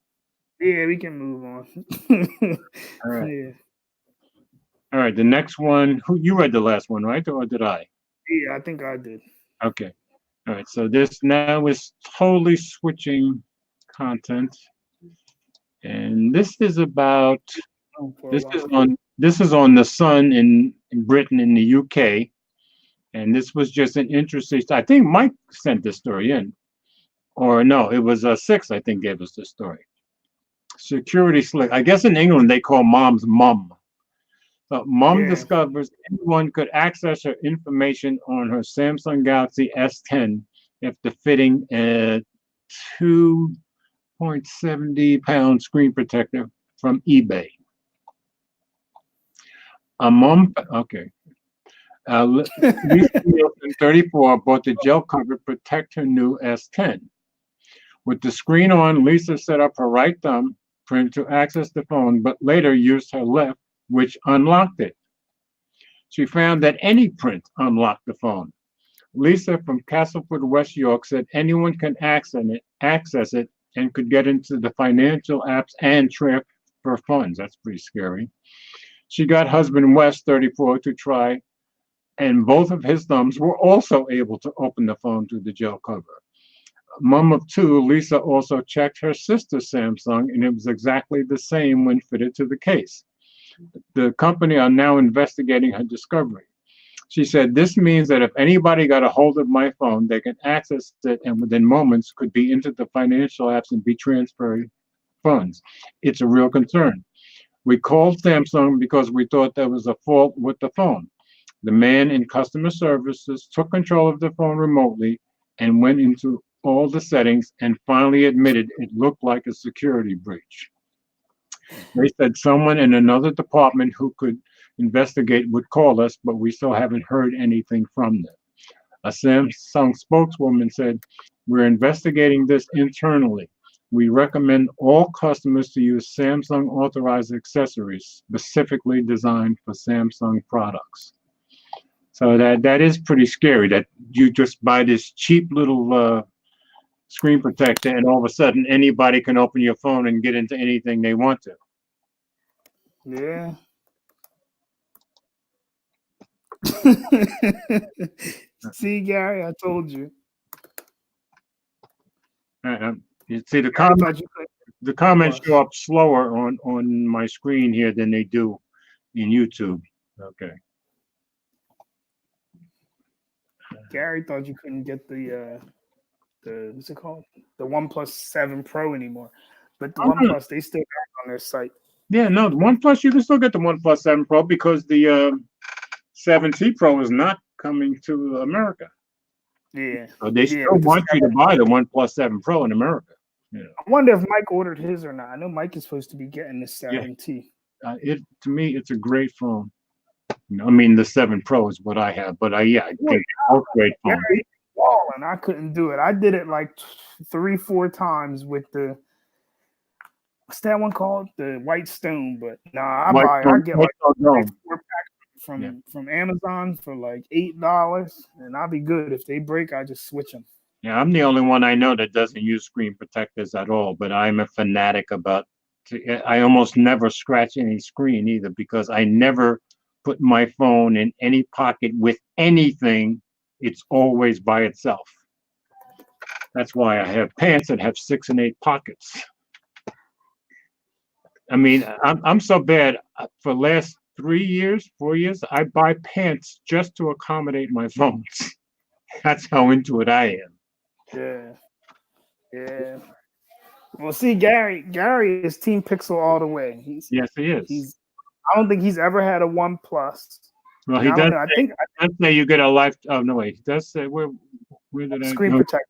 Speaker 2: Yeah, we can move on.
Speaker 1: All right.
Speaker 2: Yeah.
Speaker 1: All right. The next one. You read the last one, right? Or did I?
Speaker 2: Yeah, I think I did.
Speaker 1: Okay. All right. So this now is totally switching content, and this is about. This is on the Sun in Britain in the UK, and this was just an interesting. I think Mike sent this story in, or no, it was 6. I think gave us this story. Security slick. I guess in England they call mom's mum. So mom discovers anyone could access her information on her Samsung Galaxy S10 after fitting a 2.70-pound screen protector from eBay. A mom, okay. Lisa Nielsen, 34, bought the gel cover to protect her new S10. With the screen on, Lisa set up her right thumb print to access the phone, but later used her left, which unlocked it. She found that any print unlocked the phone. Lisa from Castleford, West York, said anyone can access it, and could get into the financial apps and transfer funds. That's pretty scary. She got husband West, 34, to try, and both of his thumbs were also able to open the phone through the gel cover. Mom of 2, Lisa also checked her sister's Samsung, and it was exactly the same when fitted to the case. The company are now investigating her discovery. She said, this means that if anybody got a hold of my phone, they can access it and within moments could be into the financial apps and be transferred funds. It's a real concern. We called Samsung because we thought there was a fault with the phone. The man in customer services took control of the phone remotely and went into all the settings and finally admitted it looked like a security breach. They said someone in another department who could investigate would call us, but we still haven't heard anything from them. A Samsung spokeswoman said, we're investigating this internally. We recommend all customers to use Samsung authorized accessories specifically designed for Samsung products. So that is pretty scary that you just buy this cheap little screen protector and all of a sudden anybody can open your phone and get into anything they want to.
Speaker 2: Yeah. See, Gary, I told you.
Speaker 1: You see the comments show up slower on my screen here than they do in YouTube. Okay.
Speaker 2: Gary thought you couldn't get the what's it called? The OnePlus 7 Pro anymore. But the OnePlus, they still got it on their site.
Speaker 1: Yeah, no, the OnePlus, you can still get the OnePlus 7 Pro because the 7T Pro is not coming to America.
Speaker 2: Yeah.
Speaker 1: So they still want you to buy the OnePlus 7 Pro in America. You know,
Speaker 2: I wonder if Mike ordered his or not. I know Mike is supposed to be getting the 7T.
Speaker 1: it to me, it's a great phone. You know, I mean, the 7 Pro is what I have, but I think they're both great
Speaker 2: Yeah,
Speaker 1: phones.
Speaker 2: balling. I couldn't do it. I did it like 3-4 times with the what's that one called? The White Stone. But nah, I get like 4 packs from Amazon for like $8, and I'll be good. If they break, I just switch them.
Speaker 1: Yeah, I'm the only one I know that doesn't use screen protectors at all, but I'm a fanatic about. I almost never scratch any screen either because I never put my phone in any pocket with anything. It's always by itself. That's why I have pants that have 6 and 8 pockets. I mean, I'm so bad. For the last 3 years, 4 years, I buy pants just to accommodate my phones. That's how into it I am.
Speaker 2: Yeah. Well, see, Gary is Team Pixel all the way.
Speaker 1: Yes, he is.
Speaker 2: I don't think he's ever had a OnePlus.
Speaker 1: Well, he does. I think say you get a life. Oh no, wait. He does say where did
Speaker 2: screen protector?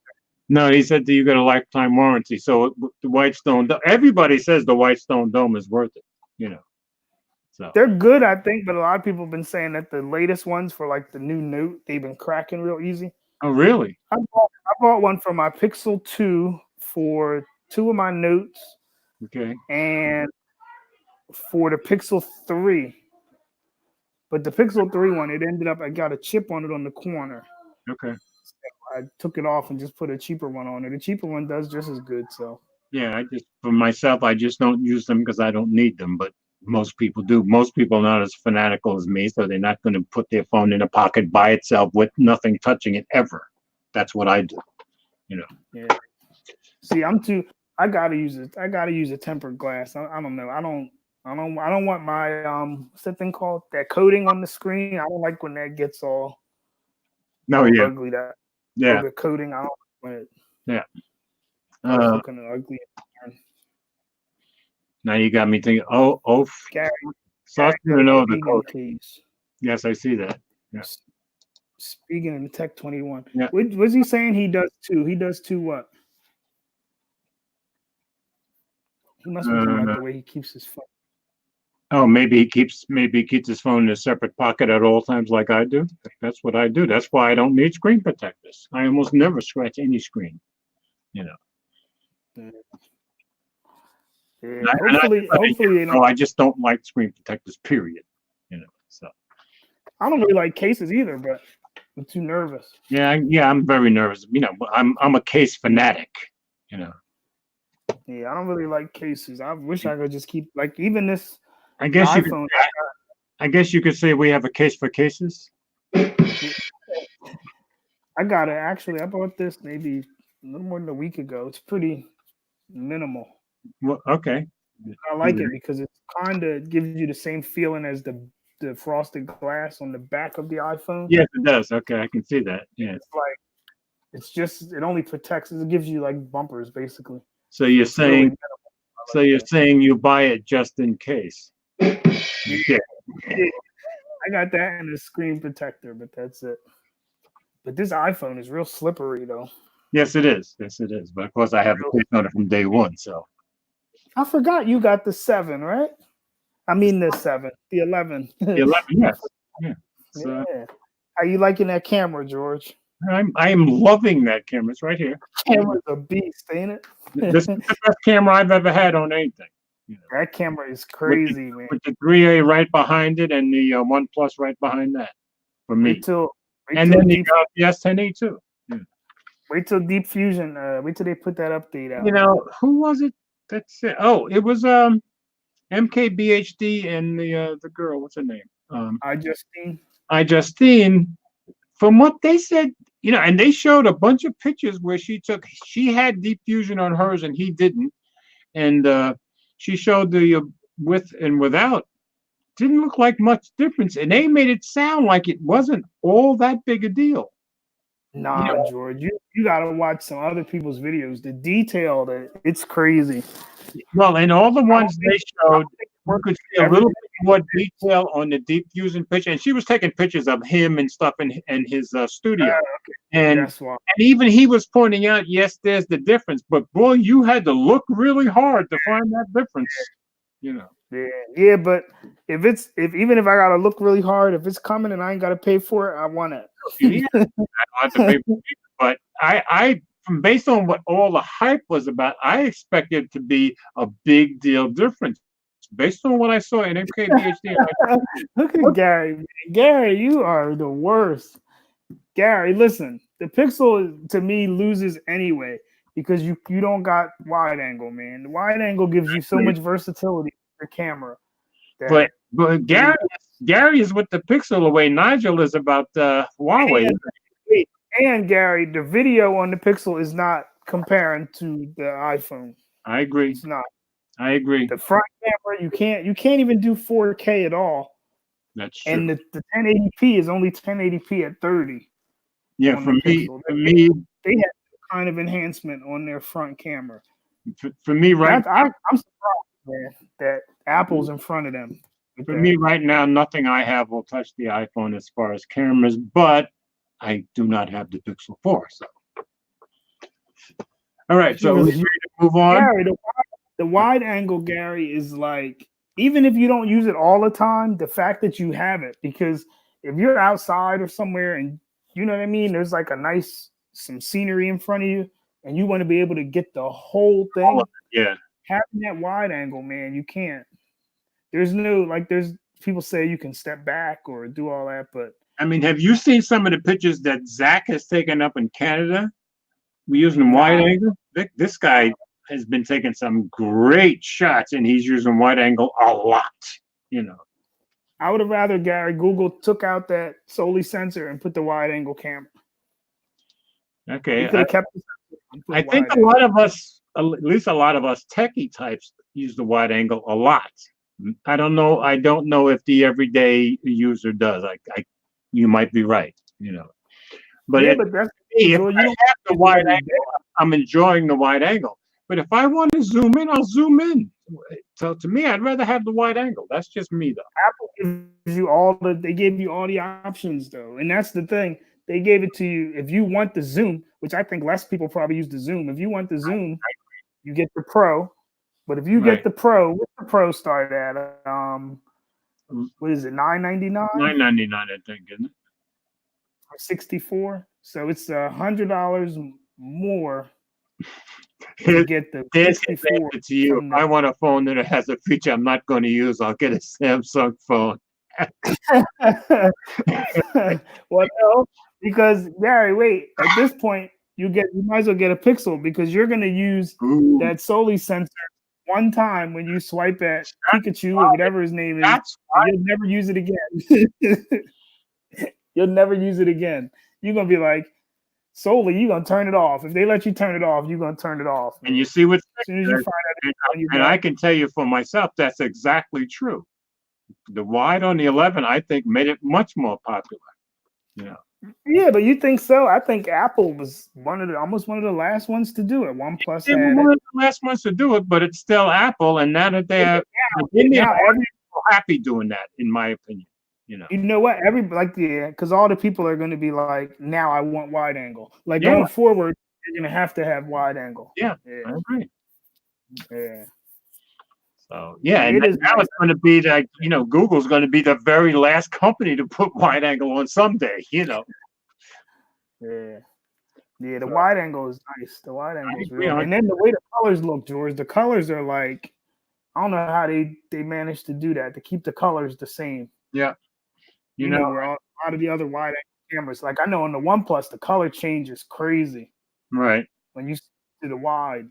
Speaker 1: No, he said that you get a lifetime warranty. So the White Stone. Everybody says the White Stone Dome is worth it. You know. So
Speaker 2: they're good, I think, but a lot of people have been saying that the latest ones for like the new Note, they've been cracking real easy.
Speaker 1: Oh, really?
Speaker 2: I bought one for my Pixel 2 for 2 of my Notes.
Speaker 1: Okay.
Speaker 2: And for the Pixel 3. But the Pixel 3 one, it ended up, I got a chip on it on the corner.
Speaker 1: Okay.
Speaker 2: So I took it off and just put a cheaper one on it. The cheaper one does just as good. So
Speaker 1: yeah, for myself, I just don't use them because I don't need them. But most people do. Most people are not as fanatical as me, so they're not going to put their phone in a pocket by itself with nothing touching it ever. That's what I do. You know.
Speaker 2: Yeah. See, I gotta use it. I gotta use a tempered glass. I don't know. I don't want my what's that thing called? That coating on the screen. I don't like when that gets all ugly. The coating. I don't want it.
Speaker 1: Yeah.
Speaker 2: Looking ugly.
Speaker 1: Now you got me thinking. Gary, the code. Yes, I see that. Yeah.
Speaker 2: Speaking of the Tech 21,
Speaker 1: yeah.
Speaker 2: What's he saying? He does 2. He does 2 what? He must be talking about the way he keeps his phone.
Speaker 1: Oh, maybe he keeps his phone in a separate pocket at all times, like I do. That's what I do. That's why I don't need screen protectors. I almost never scratch any screen. You know.
Speaker 2: Yeah. Hopefully,
Speaker 1: I just don't like screen protectors. Period. You know. So.
Speaker 2: I don't really like cases either, but I'm too nervous.
Speaker 1: Yeah, I'm very nervous. You know, I'm a case fanatic. You know.
Speaker 2: Yeah, I don't really like cases. I wish I could just keep like even this.
Speaker 1: I guess you could say we have a case for cases.
Speaker 2: I got it. Actually, I bought this maybe a little more than a week ago. It's pretty minimal.
Speaker 1: Well, okay.
Speaker 2: I like it because it kind of gives you the same feeling as the frosted glass on the back of the iPhone.
Speaker 1: Yes, it does. Okay, I can see that. Yeah.
Speaker 2: It only protects. It gives you like bumpers basically.
Speaker 1: So you're saying, you buy it just in case.
Speaker 2: Yeah. I got that and a screen protector, but that's it. But this iPhone is real slippery, though.
Speaker 1: Yes, it is. But of course, I have a case on it from day one. So
Speaker 2: I forgot you got the 7, right? I mean the 7, the 11.
Speaker 1: The 11, yes. Yeah. So,
Speaker 2: yeah. How you liking that camera, George?
Speaker 1: I'm loving that camera. It's right here.
Speaker 2: Camera's a beast, ain't it?
Speaker 1: This is the best camera I've ever had on anything.
Speaker 2: You know, that camera is crazy, man.
Speaker 1: With the 3A right behind it and the OnePlus right behind that for me. And then you got the S10e too. Yeah.
Speaker 2: Wait till Deep Fusion. Wait till they put that update out.
Speaker 1: You know, who was it? That's it. Oh, it was MKBHD and the girl. What's her name? iJustine. From what they said, you know, and they showed a bunch of pictures where she had Deep Fusion on hers and he didn't, and she showed the with and without. Didn't look like much difference, and they made it sound like it wasn't all that big a deal.
Speaker 2: Nah, you know? George, you gotta watch some other people's videos. The detail, it's crazy.
Speaker 1: Well, and all the ones they showed you could see a little bit more detail on the deep fusion picture. And she was taking pictures of him and stuff in his studio. And
Speaker 2: That's why.
Speaker 1: and even he was pointing out, yes, there's the difference, but boy, you had to look really hard to find that difference. You know.
Speaker 2: Yeah, but if even if I gotta look really hard, if it's coming and I ain't gotta pay for it, I want it.
Speaker 1: Yeah, I don't have to pay for it, but I from based on what all the hype was about, I expected it to be a big deal difference. Based on what I saw in MKBHD.
Speaker 2: Look at Gary. Man. Gary, you are the worst. Gary, listen, the Pixel to me loses anyway because you don't got wide angle, man. The wide angle gives you so much versatility for the camera.
Speaker 1: But Gary is with the Pixel away. Nigel is about Huawei.
Speaker 2: And Gary, the video on the Pixel is not comparing to the iPhone.
Speaker 1: I agree.
Speaker 2: It's not.
Speaker 1: I agree.
Speaker 2: The front camera, you can't even do 4K at all.
Speaker 1: That's true.
Speaker 2: And the 1080p is only 1080p at 30.
Speaker 1: Yeah, for me,
Speaker 2: they have kind of enhancement on their front camera.
Speaker 1: For me, right,
Speaker 2: I'm surprised, man, that Apple's in front of them.
Speaker 1: For me, right now, nothing I have will touch the iPhone as far as cameras, but I do not have the Pixel 4. So, all right, so we're ready to move on.
Speaker 2: Gary, the wide angle, Gary, is like, even if you don't use it all the time, the fact that you have it, because if you're outside or somewhere and you know what I mean, there's like some scenery in front of you and you want to be able to get the whole thing.
Speaker 1: Yeah.
Speaker 2: Having that wide angle, man, you can't. There's people say you can step back or do all that, but
Speaker 1: I mean, have you seen some of the pictures that Zach has taken up in Canada? We're using wide angle. This guy has been taking some great shots, and he's using wide angle a lot. You know,
Speaker 2: I would have rather Gary Google took out that Soli sensor and put the wide angle camera.
Speaker 1: Okay,
Speaker 2: I
Speaker 1: think a lot of us, at least a lot of us techie types, use the wide angle a lot. I don't know. I don't know if the everyday user does. You might be right. You know, but
Speaker 2: that's
Speaker 1: if I have the wide angle, I'm enjoying the wide angle. But if I want to zoom in, I'll zoom in. So to me, I'd rather have the wide angle. That's just me, though.
Speaker 2: Apple gives you they gave you all the options, though, and that's the thing. They gave it to you if you want the zoom, which I think less people probably use the zoom. If you want the zoom, you get the Pro. But if you get the Pro, what's the Pro start at? What is it? $999?
Speaker 1: $999, I think, isn't it?
Speaker 2: Or 64. So it's $100 more. To get the 64
Speaker 1: to you. If I want a phone that has a feature I'm not going to use, I'll get a Samsung phone.
Speaker 2: Well, no, because Gary, wait. At this point, you might as well get a Pixel because you're going to use that Soli sensor one time when you swipe at Pikachu or whatever his name is. You'll never use it again. You'll never use it again. You're gonna be like, Soli, you're gonna turn it off. If they let you turn it off, you're gonna turn it off.
Speaker 1: And you see what?
Speaker 2: As soon as you find out,
Speaker 1: and I can tell you for myself, that's exactly true. The wide on the 11, I think, made it much more popular. You know.
Speaker 2: Yeah, but you think so? I think Apple was almost one of the last ones to do it. OnePlus had
Speaker 1: one of the last ones to do it, but it's still Apple, and now that they are happy doing that, in my opinion. You know
Speaker 2: what? Because all the people are going to be like, now I want wide angle. Like going forward, you're going to have wide angle.
Speaker 1: Yeah, I agree.
Speaker 2: Yeah.
Speaker 1: So and now it's going to be like, Google's going to be the very last company to put wide angle on someday.
Speaker 2: Yeah. The wide angle is nice. The wide angle is real. And then the way the colors look, George, the colors are like, I don't know how they managed to do that, to keep the colors the same.
Speaker 1: Yeah.
Speaker 2: A lot of the other wide angle cameras, like I know on the OnePlus, the color change is crazy.
Speaker 1: Right.
Speaker 2: When you see the wide,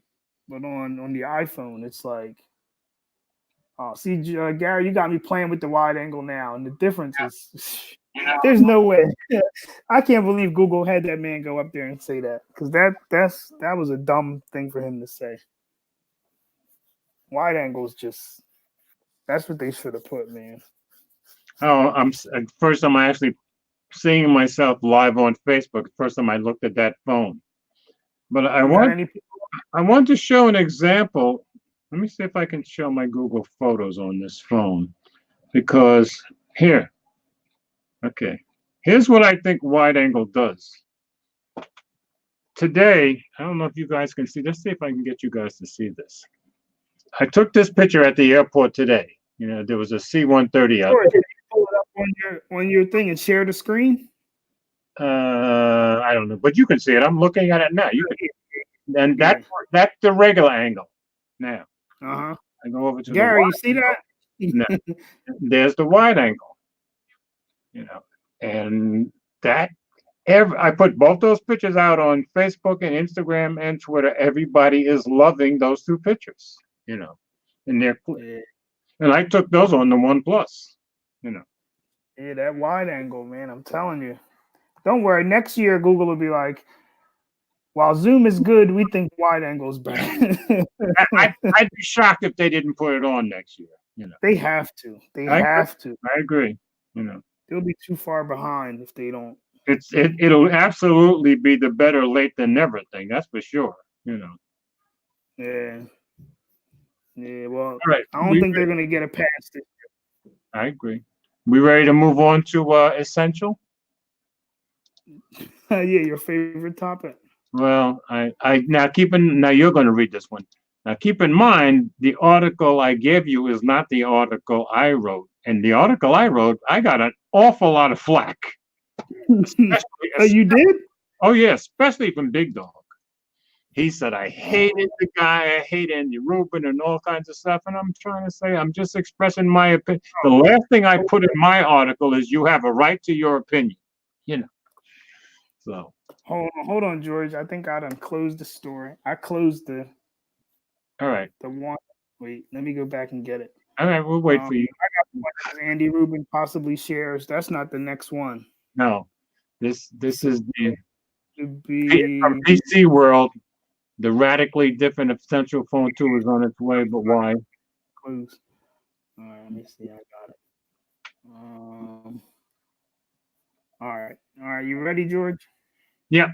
Speaker 2: but on the iPhone, it's like, Gary, you got me playing with the wide angle now, and the difference is, there's no way. I can't believe Google had that man go up there and say that, because that was a dumb thing for him to say. Wide angles that's what they should have put, man.
Speaker 1: Oh, first time I actually seeing myself live on Facebook. First time I looked at that phone, but I want to show an example Let me see if I can show my Google Photos on this phone. Because here, okay, here's what I think wide angle does. Today, I don't know if you guys can see. Let's see if I can get you guys to see this. I took this picture at the airport today. You know, there was a C-130 out
Speaker 2: Sure, can you pull it up on your thing and share the screen?
Speaker 1: there. I don't know, but you can see it. I'm looking at it now. You can, and
Speaker 2: Yeah.
Speaker 1: that's the regular angle. Now,
Speaker 2: Uh-huh.
Speaker 1: I go over to
Speaker 2: Gary,
Speaker 1: the
Speaker 2: you see that?
Speaker 1: No. There's the wide angle. You know, and that I put both those pictures out on Facebook and Instagram and Twitter. Everybody is loving those two pictures. You know, and they're
Speaker 2: Yeah.
Speaker 1: and I took those on the OnePlus. You know.
Speaker 2: Yeah, that wide angle, man. I'm telling you. Don't worry. Next year, Google will be like, while Zoom is good, we think wide angle is better.
Speaker 1: I'd be shocked if they didn't put it on next year. You know.
Speaker 2: They have to. They
Speaker 1: I
Speaker 2: have to.
Speaker 1: I agree. You know.
Speaker 2: They'll be too far behind if they don't.
Speaker 1: It'll absolutely be the better late than never thing. That's for sure. You know.
Speaker 2: Yeah. Yeah. Well,
Speaker 1: All right.
Speaker 2: I don't think they're gonna get it past it.
Speaker 1: I agree. We ready to move on to essential?
Speaker 2: Yeah, your favorite topic.
Speaker 1: Well, now you're going to read this one. Now keep in mind the article I gave you is not the article I wrote, and the article I wrote, I got an awful lot of flack.
Speaker 2: Oh, you did?
Speaker 1: Oh yeah, especially from Big Dog. He said I hated the guy, I hate Andy Rubin and all kinds of stuff. And I'm trying to say, I'm just expressing my opinion. The last thing I put in my article is you have a right to your opinion. You know. So
Speaker 2: hold on, George. I think I done closed the story. I closed the
Speaker 1: all right.
Speaker 2: The one. Wait, let me go back and get it.
Speaker 1: All right, we'll wait for you.
Speaker 2: I got one Andy Rubin possibly shares. That's not the next one.
Speaker 1: No, this is the
Speaker 2: be
Speaker 1: from PC World. The radically different Essential Phone 2 is on its way, but why?
Speaker 2: Clues. All right, let me see. I got it. All right. You ready, George?
Speaker 1: Yeah.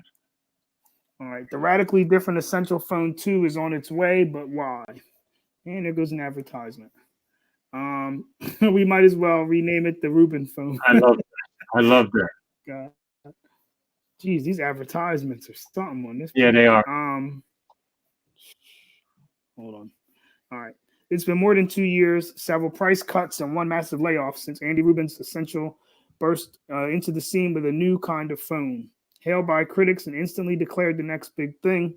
Speaker 2: All right. The radically different Essential Phone 2 is on its way, but why? And there goes an advertisement. We might as well rename it the Rubin phone.
Speaker 1: I love that.
Speaker 2: God. Geez, these advertisements are something on this.
Speaker 1: Yeah, they are.
Speaker 2: Hold on. All right. It's been more than 2 years, several price cuts, and one massive layoff since Andy Rubin's Essential burst into the scene with a new kind of phone. Hailed by critics and instantly declared the next big thing,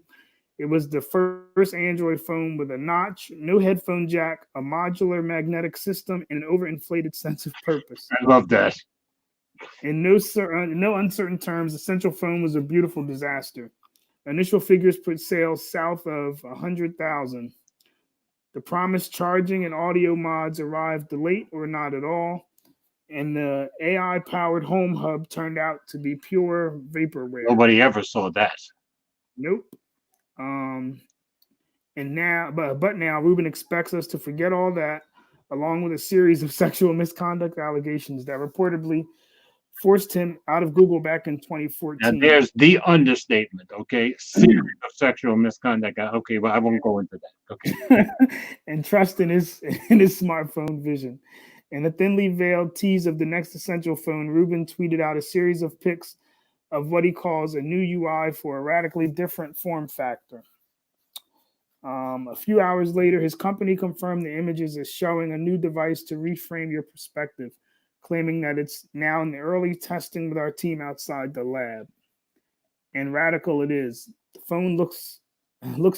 Speaker 2: it was the first Android phone with a notch, no headphone jack, a modular magnetic system, and an overinflated sense of purpose.
Speaker 1: I love that.
Speaker 2: In no uncertain terms, Essential Phone was a beautiful disaster. Initial figures put sales south of 100,000. The promised charging and audio mods arrived late or not at all, and the AI-powered Home Hub turned out to be pure vaporware.
Speaker 1: Nobody ever saw that.
Speaker 2: Nope. And now, but now Rubin expects us to forget all that, along with a series of sexual misconduct allegations that reportedly forced him out of Google back in 2014.
Speaker 1: And there's the understatement, okay? Series of sexual misconduct. Okay, but I won't go into that. Okay.
Speaker 2: And trust in his smartphone vision. In a thinly veiled tease of the next Essential Phone, Rubin tweeted out a series of pics of what he calls a new UI for a radically different form factor. A few hours later, his company confirmed the images as showing a new device to reframe your perspective, claiming that it's now in the early testing with our team outside the lab. And radical it is. The phone looks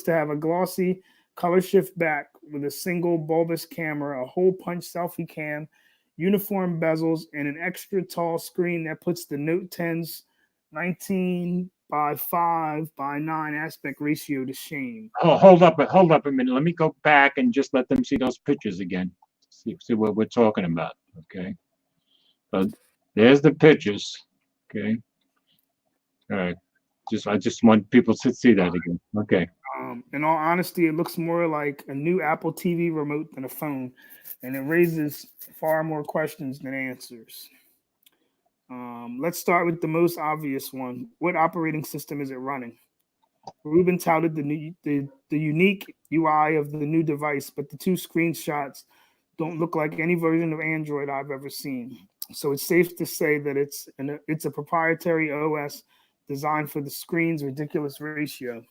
Speaker 2: to have a glossy color shift back with a single bulbous camera, a hole punch selfie cam, uniform bezels, and an extra tall screen that puts the Note 10's 19 by 5 by 9 aspect ratio to shame.
Speaker 1: Oh, hold up a minute. Let me go back and just let them see those pictures again. See what we're talking about. Okay. So there's the pictures. Okay. All right. I just want people to see that again. Okay.
Speaker 2: In all honesty, it looks more like a new Apple TV remote than a phone, and it raises far more questions than answers. Let's start with the most obvious one. What operating system is it running? Ruben touted the unique UI of the new device, but the two screenshots don't look like any version of Android I've ever seen. So it's safe to say that it's a proprietary OS designed for the screen's ridiculous ratio.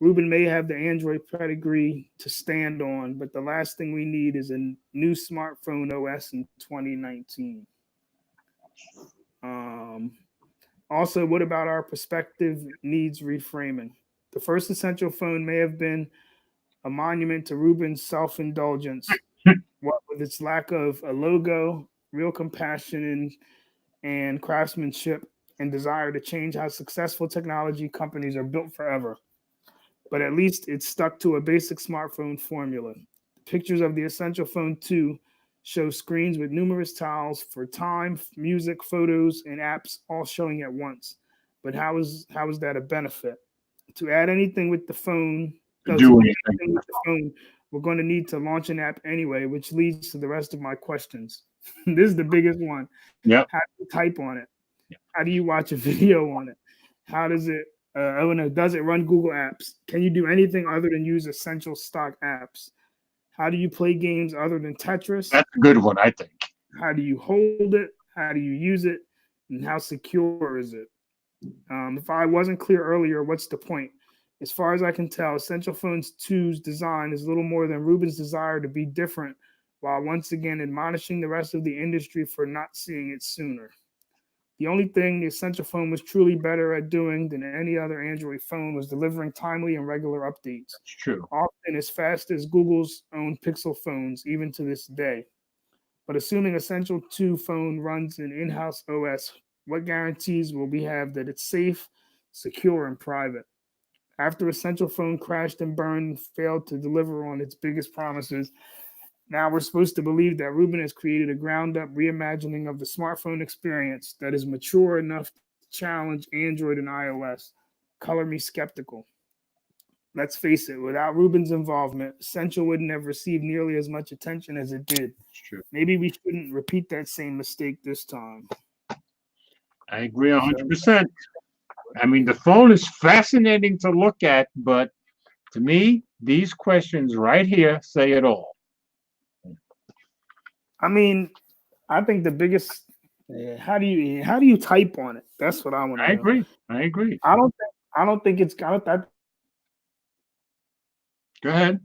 Speaker 2: Ruben may have the Android pedigree to stand on, but the last thing we need is a new smartphone OS in 2019. Also, what about our perspective needs reframing? The first essential phone may have been a monument to Ruben's self-indulgence, what with its lack of a logo, real compassion and craftsmanship, and desire to change how successful technology companies are built forever. But at least it's stuck to a basic smartphone formula. Pictures of the Essential Phone 2 show screens with numerous tiles for time, music, photos, and apps all showing at once. But how is that a benefit? To add anything with the phone, we're going to need to launch an app anyway, which leads to the rest of my questions. This is the biggest one.
Speaker 1: Yep.
Speaker 2: How do you type on it? How do you watch a video on it? How does it? Does it run Google Apps? Can you do anything other than use essential stock apps? How do you play games other than Tetris?
Speaker 1: That's a good one, I think.
Speaker 2: How do you hold it? How do you use it? And how secure is it? If I wasn't clear earlier, what's the point? As far as I can tell, Essential Phones 2's design is little more than Ruben's desire to be different, while once again admonishing the rest of the industry for not seeing it sooner. The only thing the Essential Phone was truly better at doing than any other Android phone was delivering timely and regular updates.
Speaker 1: That's true.
Speaker 2: Often as fast as Google's own Pixel phones, even to this day. But assuming Essential 2 phone runs an in-house OS, what guarantees will we have that it's safe, secure, and private? After Essential Phone crashed and burned and failed to deliver on its biggest promises, now we're supposed to believe that Ruben has created a ground-up reimagining of the smartphone experience that is mature enough to challenge Android and iOS. Color me skeptical. Let's face it, without Ruben's involvement, Essential wouldn't have received nearly as much attention as it did.
Speaker 1: True.
Speaker 2: Maybe we shouldn't repeat that same mistake this time.
Speaker 1: I agree 100%. I mean, the phone is fascinating to look at, but to me, these questions right here say it all.
Speaker 2: I mean, I think the biggest. How do you type on it? That's what I want to know.
Speaker 1: I agree.
Speaker 2: I don't think it's got that.
Speaker 1: Go ahead.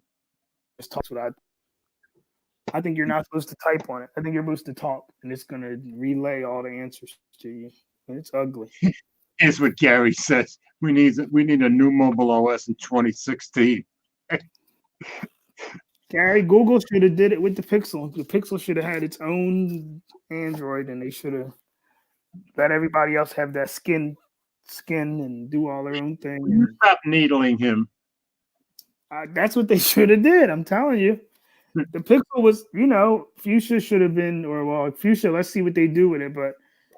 Speaker 2: Just talk what I think you're not supposed to type on it. I think you're supposed to talk, and it's gonna relay all the answers to you. And it's ugly.
Speaker 1: Here's what Gary says: we need a new mobile OS in 2016.
Speaker 2: Gary, Google should have did it with the Pixel. The Pixel should have had its own Android, and they should have let everybody else have that skin and do all their own thing.
Speaker 1: Stop needling him.
Speaker 2: That's what they should have did. I'm telling you. The Pixel was, Fuchsia should have been, Fuchsia. Let's see what they do with it. But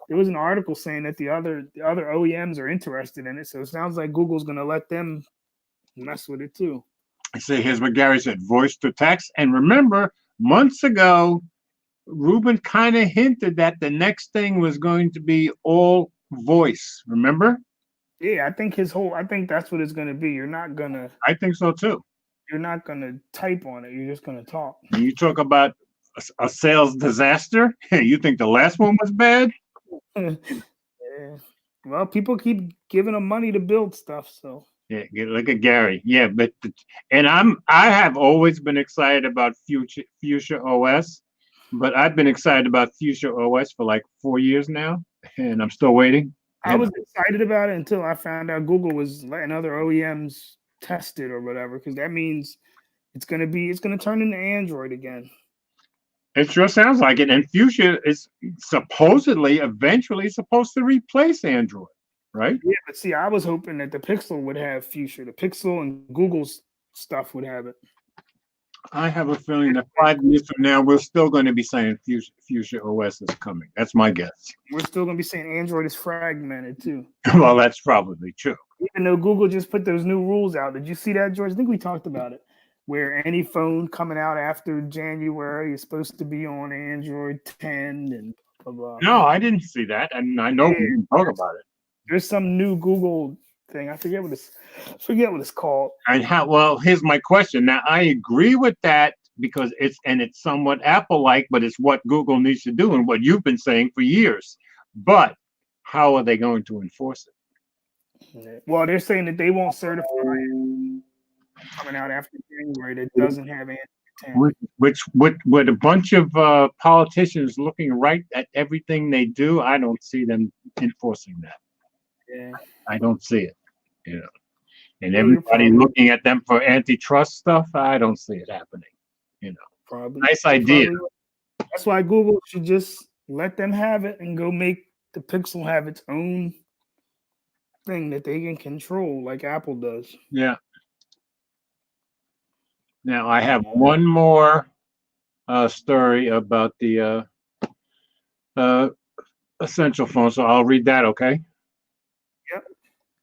Speaker 2: there was an article saying that the other OEMs are interested in it, so it sounds like Google's going to let them mess with it too.
Speaker 1: I say, here's what Gary said: voice to text. And remember, months ago, Ruben kind of hinted that the next thing was going to be all voice. Remember?
Speaker 2: Yeah, I think that's what it's going to be. You're not going to.
Speaker 1: I think so too.
Speaker 2: You're not going to type on it. You're just going to talk.
Speaker 1: And you talk about a sales disaster. You think the last one was bad?
Speaker 2: Yeah. Well, people keep giving them money to build stuff, so.
Speaker 1: Yeah, look at Gary. Yeah, but I have always been excited about Fuchsia OS, but I've been excited about Fuchsia OS for like 4 years now, and I'm still waiting.
Speaker 2: I was excited about it until I found out Google was letting other OEMs test it or whatever, because that means it's gonna turn into Android again.
Speaker 1: It sure sounds like it, and Fuchsia is supposedly eventually supposed to replace Android. Right?
Speaker 2: Yeah, but see, I was hoping that the Pixel would have Fuchsia. The Pixel and Google's stuff would have it.
Speaker 1: I have a feeling that 5 years from now, we're still going to be saying Fuchsia OS is coming. That's my guess.
Speaker 2: We're still going to be saying Android is fragmented, too.
Speaker 1: Well, that's probably true.
Speaker 2: Even though Google just put those new rules out. Did you see that, George? I think we talked about it. Where any phone coming out after January is supposed to be on Android 10 and blah, blah.
Speaker 1: No, I didn't see that. And I know we didn't talk about it.
Speaker 2: There's some new Google thing. I forget what it's called.
Speaker 1: And well, here's my question. Now, I agree with that because it's somewhat Apple-like, but it's what Google needs to do and what you've been saying for years. But how are they going to enforce
Speaker 2: it? Well, they're saying that they won't certify coming out after January that doesn't have Android
Speaker 1: 10. With a bunch of politicians looking right at everything they do, I don't see them enforcing that.
Speaker 2: Yeah,
Speaker 1: I don't see it. And everybody looking at them for antitrust stuff, I don't see it happening.
Speaker 2: Probably.
Speaker 1: Nice idea.
Speaker 2: That's why Google should just let them have it and go make the Pixel have its own thing that they can control like Apple does.
Speaker 1: Yeah. Now I have one more story about the Essential phone, so I'll read that, okay?
Speaker 2: Yep.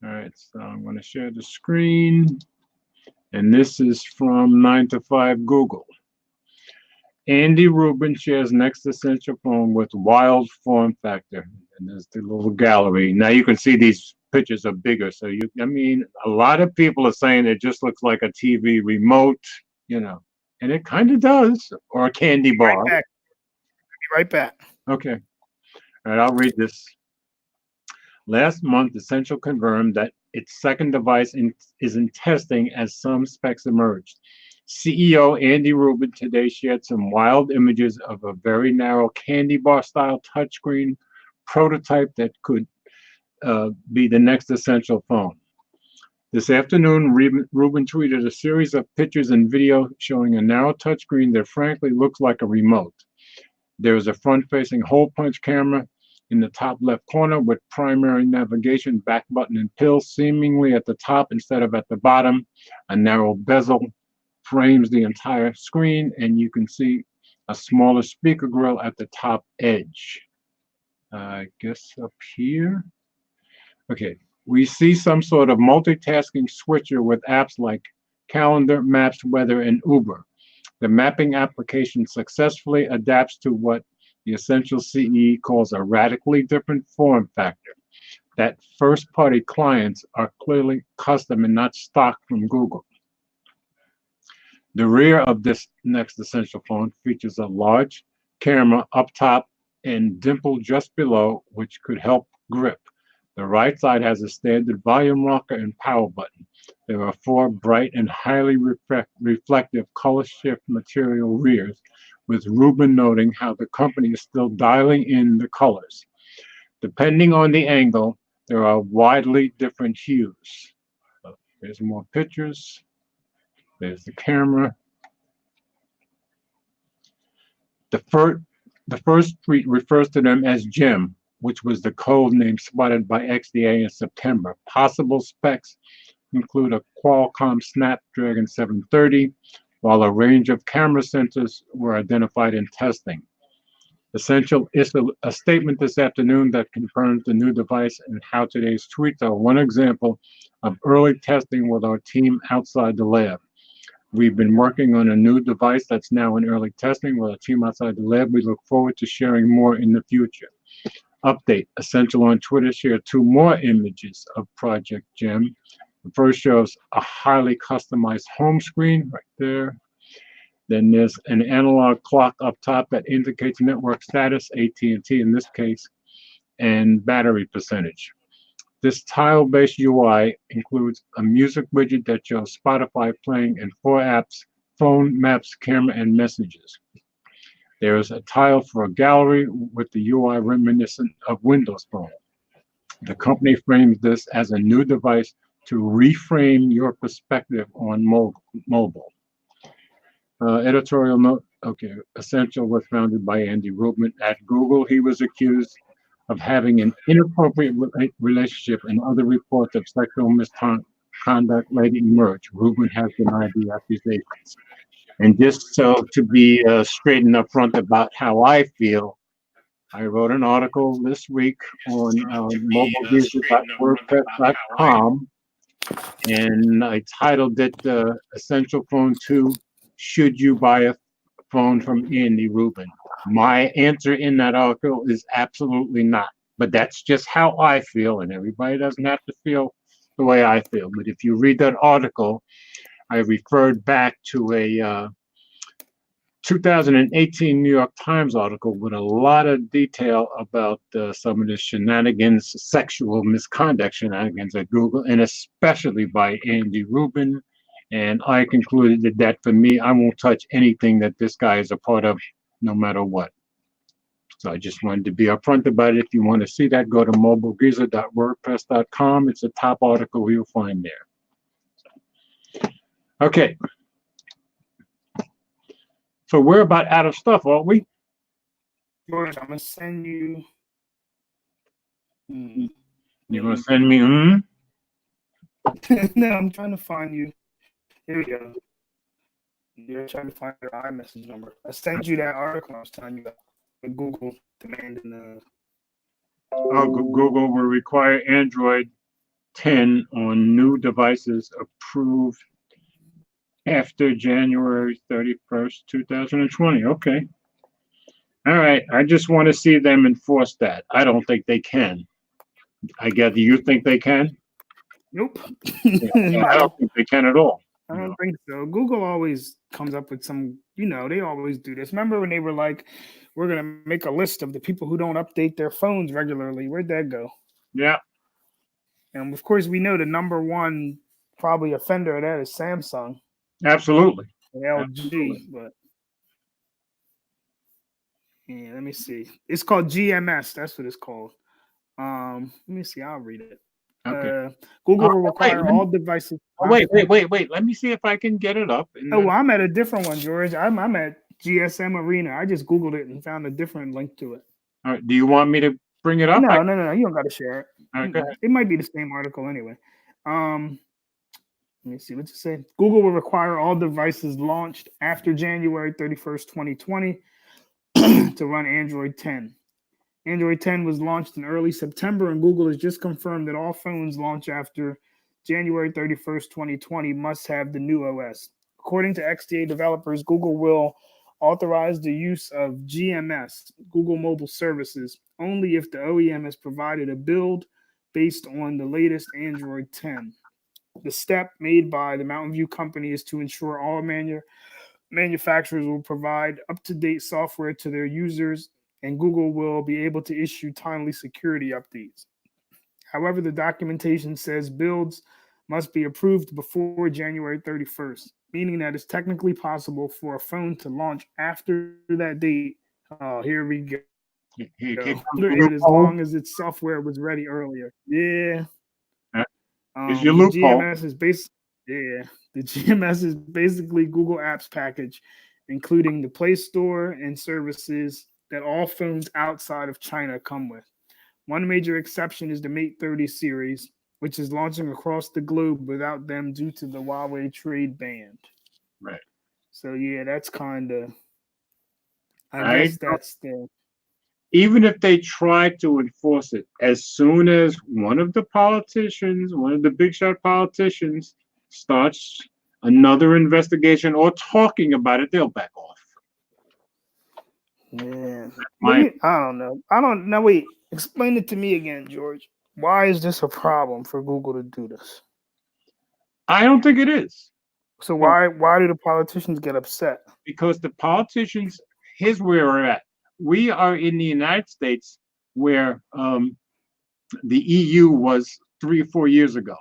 Speaker 1: All right, so I'm going to share the screen, and this is from 9 to 5 Google. Andy Rubin shares next Essential phone with wild form factor, and there's the little gallery. Now you can see these pictures are bigger, so a lot of people are saying it just looks like a TV remote, and it kind of does, or a candy bar.
Speaker 2: Be right back.
Speaker 1: Okay. All right, I'll read this. Last month, Essential confirmed that its second device is in testing as some specs emerged. CEO Andy Rubin today shared some wild images of a very narrow candy bar style touchscreen prototype that could be the next Essential phone. This afternoon, Rubin tweeted a series of pictures and video showing a narrow touchscreen that frankly looks like a remote. There is a front-facing hole punch camera in the top left corner with primary navigation, back button, and pill seemingly at the top instead of at the bottom. A narrow bezel frames the entire screen, and you can see a smaller speaker grill at the top edge. I guess up here. Okay, we see some sort of multitasking switcher with apps like Calendar, Maps, Weather, and Uber. The mapping application successfully adapts to what the Essential CE calls a radically different form factor. That first-party clients are clearly custom and not stock from Google. The rear of this next Essential phone features a large camera up top and dimple just below, which could help grip. The right side has a standard volume rocker and power button. There are 4 bright and highly reflective color shift material rears, with Rubin noting how the company is still dialing in the colors. Depending on the angle, there are widely different hues. There's more pictures. There's the camera. The first tweet refers to them as Gem, which was the code name spotted by XDA in September. Possible specs include a Qualcomm Snapdragon 730, while a range of camera sensors were identified in testing. Essential issued a statement this afternoon that confirms the new device, and how today's tweets are one example of early testing with our team outside the lab. We've been working on a new device that's now in early testing with our team outside the lab. We look forward to sharing more in the future. Update: Essential on Twitter shared 2 more images of Project Gem. The first shows a highly customized home screen right there. Then there's an analog clock up top that indicates network status, AT&T in this case, and battery percentage. This tile-based UI includes a music widget that shows Spotify playing and 4 apps: phone, maps, camera, and messages. There is a tile for a gallery with the UI reminiscent of Windows Phone. The company frames this as a new device to reframe your perspective on mobile. Editorial note, okay, Essential was founded by Andy Rubin. At Google, he was accused of having an inappropriate relationship, and other reports of sexual misconduct later emerged. Rubin has denied the accusations. And just so to be straight and upfront about how I feel, I wrote an article this week on mobilegeezer.wordpress.com, and I titled it Essential Phone 2, Should You Buy a Phone from Andy Rubin? My answer in that article is absolutely not. But that's just how I feel, and everybody doesn't have to feel the way I feel. But if you read that article, I referred back to a 2018 New York Times article with a lot of detail about some of the shenanigans, sexual misconduct shenanigans at Google, and especially by Andy Rubin. And I concluded that for me, I won't touch anything that this guy is a part of, no matter what. So I just wanted to be upfront about it. If you want to see that, go to mobilegeezer.wordpress.com. It's the top article you'll find there. Okay. So we're about out of stuff, aren't we?
Speaker 2: George, I'm gonna send you.
Speaker 1: You're gonna send me?
Speaker 2: No, I'm trying to find you. Here we go. You're trying to find your iMessage number. I sent you that article I was telling you about. The Google demanding the.
Speaker 1: Google will require Android 10 on new devices approved after January 31st, 2020. Okay. All right. I just want to see them enforce that. I don't think they can. I gather you think they can?
Speaker 2: Nope.
Speaker 1: Yeah, I don't think they can at all.
Speaker 2: I don't think so. Google always comes up with some, they always do this. Remember when they were like, we're going to make a list of the people who don't update their phones regularly? Where'd that go?
Speaker 1: Yeah.
Speaker 2: And of course, we know the number one probably offender of that is Samsung.
Speaker 1: Absolutely.
Speaker 2: And LG. Absolutely. But yeah, let me see. It's called GMS. That's what it's called. Let me see. I'll read it.
Speaker 1: Okay.
Speaker 2: Google will require all devices.
Speaker 1: Wait. Let me see if I can get it up.
Speaker 2: Well, I'm at a different one, George. I'm at GSM Arena. I just Googled it and found a different link to it.
Speaker 1: All right. Do you want me to bring it up?
Speaker 2: No. You don't got to share it.
Speaker 1: All right, go ahead.
Speaker 2: It might be the same article anyway. Let me see. What's it say? Google will require all devices launched after January 31st, 2020 to run Android 10. Android 10 was launched in early September, and Google has just confirmed that all phones launched after January 31st, 2020 must have the new OS. According to XDA developers, Google will authorize the use of GMS, Google Mobile Services, only if the OEM has provided a build based on the latest Android 10. The step made by the Mountain View company is to ensure all manufacturers will provide up-to-date software to their users, and Google will be able to issue timely security updates. However, the documentation says builds must be approved before January 31st, meaning that it's technically possible for a phone to launch after that date. Oh, here we go. As long as its software was ready earlier. Yeah.
Speaker 1: Is your loophole.
Speaker 2: The GMS is basically Google Apps package, including the Play Store and services that all phones outside of China come with. One major exception is the Mate 30 series, which is launching across the globe without them due to the Huawei trade ban.
Speaker 1: Right.
Speaker 2: So yeah, that's kind of. I guess that's the.
Speaker 1: Even if they try to enforce it, as soon as one of the big shot politicians, starts another investigation or talking about it, they'll back off.
Speaker 2: Yeah. I don't know. Wait, explain it to me again, George. Why is this a problem for Google to do this?
Speaker 1: I don't think it is.
Speaker 2: So why do the politicians get upset?
Speaker 1: Because the politicians, here's where we're at. We are in the United States where the EU was 3 or 4 years ago.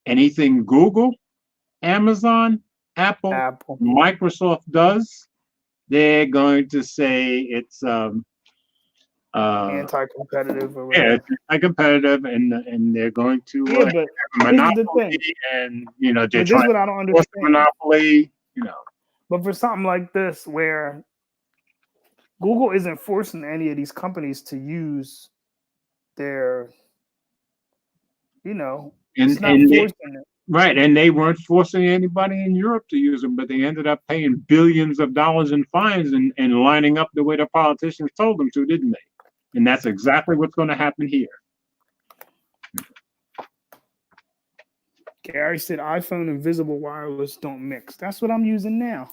Speaker 1: Anything Google, Amazon, Apple, Microsoft does, they're going to say it's
Speaker 2: anti-competitive or whatever.
Speaker 1: Yeah, it's anti-competitive, and they're going to
Speaker 2: but
Speaker 1: monopoly, and they're
Speaker 2: this is what I don't understand.
Speaker 1: Monopoly,
Speaker 2: But for something like this, where Google isn't forcing any of these companies to use their, it's not forcing it.
Speaker 1: Right, and they weren't forcing anybody in Europe to use them, but they ended up paying billions of dollars in fines and lining up the way the politicians told them to, didn't they? And that's exactly what's going to happen here.
Speaker 2: Gary said iPhone and visible wireless don't mix. That's what I'm using now.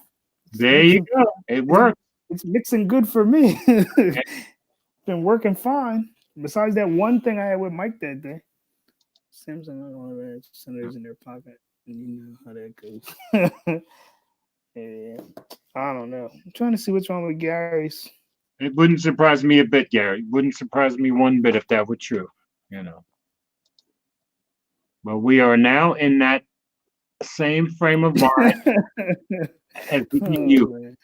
Speaker 1: There you go. It works.
Speaker 2: It's mixing good for me. It's been working fine. Besides that one thing I had with Mike that day. Samsung on centers in their pocket, and you know how that goes. Yeah, I don't know. I'm trying to see what's wrong with Gary's.
Speaker 1: It wouldn't surprise me a bit, Gary. It wouldn't surprise me one bit if that were true, you know. But we are now in that same frame of mind as the EU.
Speaker 2: Man.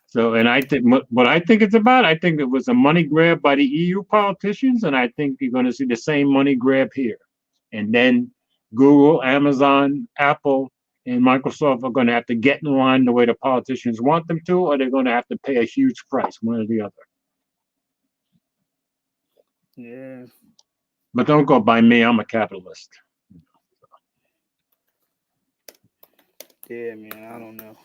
Speaker 1: So, and I think what I think it's about, I think it was a money grab by the EU politicians, and I think you're going to see the same money grab here. And then Google, Amazon, Apple, and Microsoft are going to have to get in line the way the politicians want them to, or they're going to have to pay a huge price, one or the other.
Speaker 2: Yeah.
Speaker 1: But don't go by me. I'm a capitalist.
Speaker 2: Yeah, man. I don't know.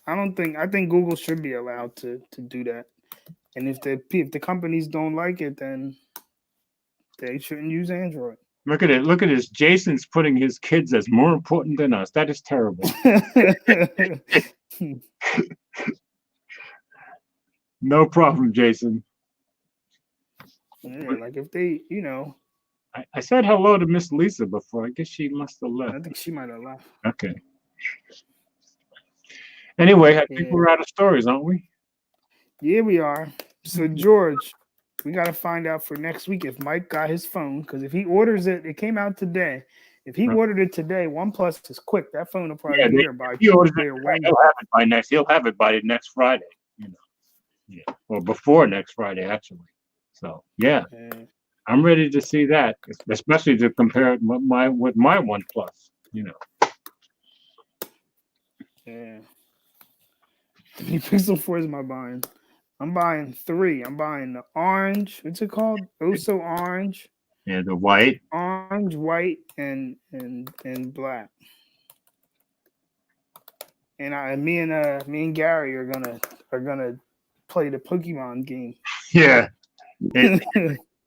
Speaker 2: I think Google should be allowed to do that. And if the companies don't like it, then they shouldn't use Android.
Speaker 1: Look at it. Look at this. Jason's putting his kids as more important than us. That is terrible. No problem, Jason.
Speaker 2: Yeah, like if they, you know.
Speaker 1: I said hello to Miss Lisa before. I guess she must have left.
Speaker 2: I think she might have left.
Speaker 1: Okay. Anyway, I think we're out of stories, aren't we?
Speaker 2: Yeah, we are. So, George, we got to find out for next week if Mike got his phone, because if he orders it, it came out today. If he ordered it today, OnePlus is quick. That phone will probably be here by Tuesday or Wednesday.
Speaker 1: He'll have it by next. He'll have it by the next Friday. You know, yeah, or before next Friday, actually. So, yeah, I'm ready to see that, especially to compare it with my OnePlus. You know.
Speaker 2: Yeah. How many Pixel 4s am I buying? I'm buying 3. I'm buying the orange. What's it called? Also orange.
Speaker 1: Yeah, the white.
Speaker 2: Orange, white, and black. And me and Gary are gonna play the Pokemon game.
Speaker 1: Yeah.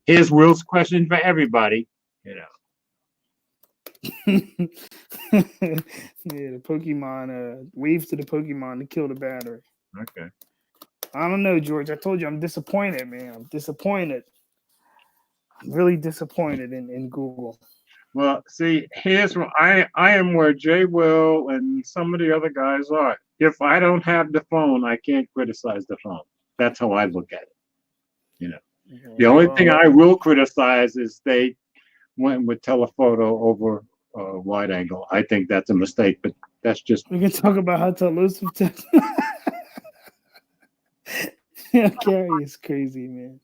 Speaker 1: Here's Will's question for everybody. You know.
Speaker 2: Yeah, the Pokemon wave to the Pokemon to kill the battery.
Speaker 1: Okay.
Speaker 2: I don't know, George. I told you I'm disappointed, man. I'm disappointed. I'm really disappointed in Google.
Speaker 1: Well, see, here's where I am where Jay Will and some of the other guys are. If I don't have the phone, I can't criticize the phone. That's how I look at it. You know, the only thing I will criticize is they went with telephoto over wide angle. I think that's a mistake, but that's just.
Speaker 2: We can talk about how to lose some text. Yeah, Gary is crazy, man.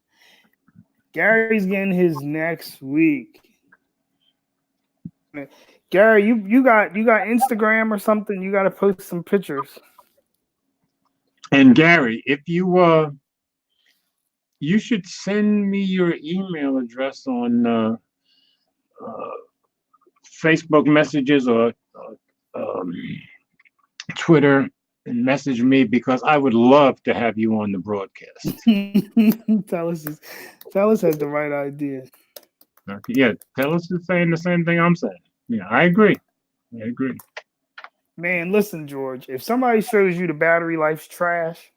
Speaker 2: Gary's getting his next week. Gary, you got Instagram or something? You got to post some pictures.
Speaker 1: And Gary, if you should send me your email address on Facebook messages or Twitter and message me, because I would love to have you on the broadcast.
Speaker 2: Talis has the right idea.
Speaker 1: Okay. Yeah, Talis is saying the same thing I'm saying. Yeah, I agree.
Speaker 2: Man, listen, George, if somebody shows you the battery life's trash,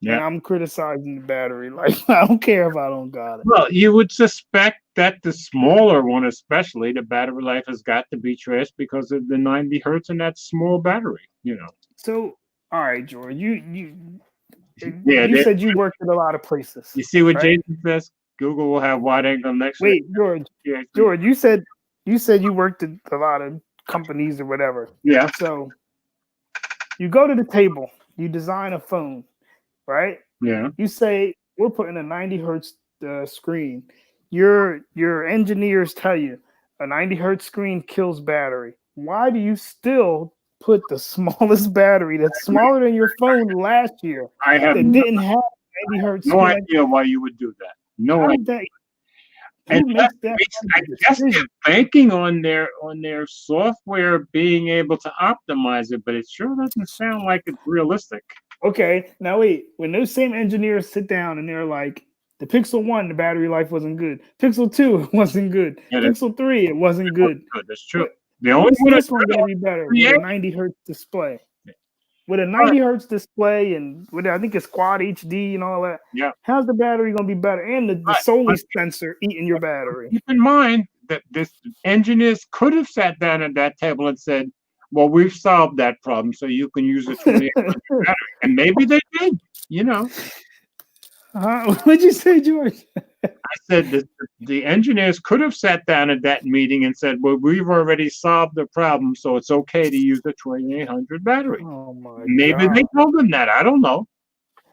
Speaker 2: and I'm criticizing the battery life, I don't care if I don't got it.
Speaker 1: Well, you would suspect that the smaller one, especially, the battery life has got to be trash because of the 90 hertz and that small battery, you know.
Speaker 2: So, all right, George, you said you worked at a lot of places.
Speaker 1: You see what Jason says? Google will have wide angle next
Speaker 2: week. Wait, George, you said you worked at a lot of companies or whatever.
Speaker 1: Yeah.
Speaker 2: So you go to the table, you design a phone, right?
Speaker 1: Yeah.
Speaker 2: You say we're putting a 90 hertz screen. Your engineers tell you a 90 hertz screen kills battery. Why do you still put the smallest battery that's smaller than your phone last year didn't have 90 hertz?
Speaker 1: No idea why you would do that. No idea. I guess they're banking on their software being able to optimize it, but it sure doesn't sound like it's realistic.
Speaker 2: Okay, now wait. When those same engineers sit down and they're like, the Pixel 1, the battery life wasn't good. Pixel 2, it wasn't good. Yeah, Pixel 3, it wasn't good.
Speaker 1: That's true. The only one
Speaker 2: this one gonna be better with a 90 hertz display. With a 90 hertz display and with I think it's Quad HD and all that.
Speaker 1: Yeah.
Speaker 2: How's the battery gonna be better? And the Soli sensor eating your battery.
Speaker 1: Keep in mind, that this engineers could have sat down at that table and said, well, we've solved that problem, so you can use a 2800 battery. And maybe they did, you know.
Speaker 2: What'd you say, George?
Speaker 1: I said that the engineers could have sat down at that meeting and said, well, we've already solved the problem, so it's okay to use the 2800 battery.
Speaker 2: Oh my
Speaker 1: Maybe
Speaker 2: God.
Speaker 1: they told them that. I don't know.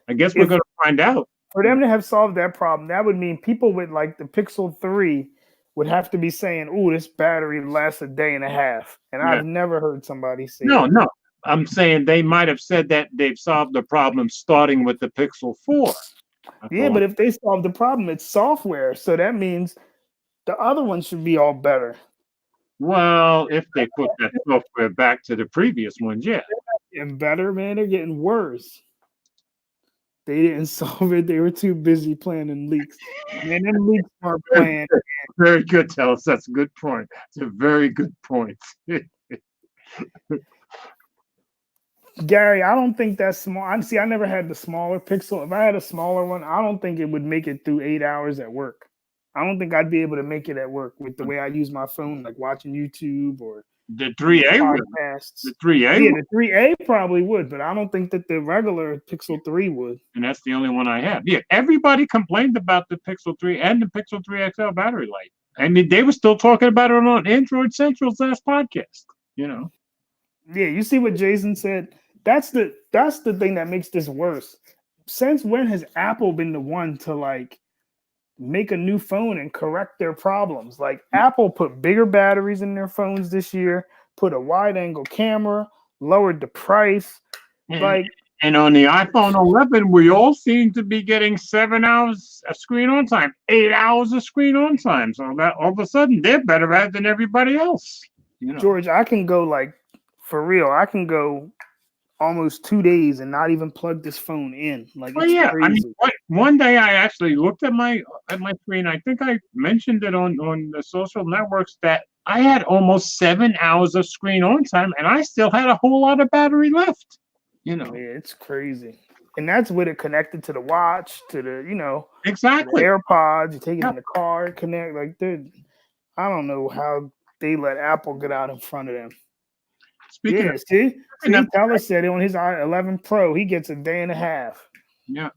Speaker 1: I guess we're going to find out.
Speaker 2: For them to have solved that problem, that would mean people with like the Pixel 3 would have to be saying, "Ooh, this battery lasts a day and a half." And
Speaker 1: Yeah.
Speaker 2: I've never heard somebody say
Speaker 1: No,
Speaker 2: that.
Speaker 1: no. I'm saying they might have said that they've solved the problem starting with the Pixel 4.
Speaker 2: Yeah, but if they solve the problem, it's software. So that means the other one should be all better.
Speaker 1: Well, if they put that software back to the previous ones, yeah.
Speaker 2: And better, man, they're getting worse. They didn't solve it. They were too busy planning leaks. Man, them leaks weren't planned.
Speaker 1: Very good, Telus. That's a good point. It's a very good point.
Speaker 2: Gary, I don't think that's small. I never had the smaller Pixel. If I had a smaller one, I don't think it would make it through 8 hours at work. I don't think I'd be able to make it at work with the way I use my phone, like watching YouTube or
Speaker 1: The 3A would.
Speaker 2: podcasts.
Speaker 1: The 3A
Speaker 2: Yeah,
Speaker 1: would.
Speaker 2: the 3A probably would, but I don't think that the regular Pixel 3 would.
Speaker 1: And that's the only one I have. Yeah, everybody complained about the Pixel 3 and the Pixel 3 XL battery life. I mean, they were still talking about it on Android Central's last podcast, you know.
Speaker 2: Yeah, you see what Jason said? That's the thing that makes this worse. Since when has Apple been the one to like make a new phone and correct their problems? Like Apple put bigger batteries in their phones this year, put a wide angle camera, lowered the price.
Speaker 1: And on the iPhone 11, we all seem to be getting 7 hours of screen on time, 8 hours of screen on time. So that all of a sudden they're better at it than everybody else. You know?
Speaker 2: George, I can go like for real. I can go almost 2 days and not even plug this phone in. Like,
Speaker 1: well,
Speaker 2: it's
Speaker 1: yeah.
Speaker 2: crazy.
Speaker 1: I mean, one day I actually looked at my screen. I think I mentioned it on the social networks that I had almost 7 hours of screen on time, and I still had a whole lot of battery left. You know,
Speaker 2: yeah, it's crazy. And that's with it connected to the watch, to the, you know,
Speaker 1: exactly.
Speaker 2: the AirPods. You take it in the car, connect. Like, dude, I don't know how they let Apple get out in front of them.
Speaker 1: Speaking
Speaker 2: yeah,
Speaker 1: of,
Speaker 2: see, Tyler said it on his i11 Pro, he gets a day and a half.
Speaker 1: Yeah.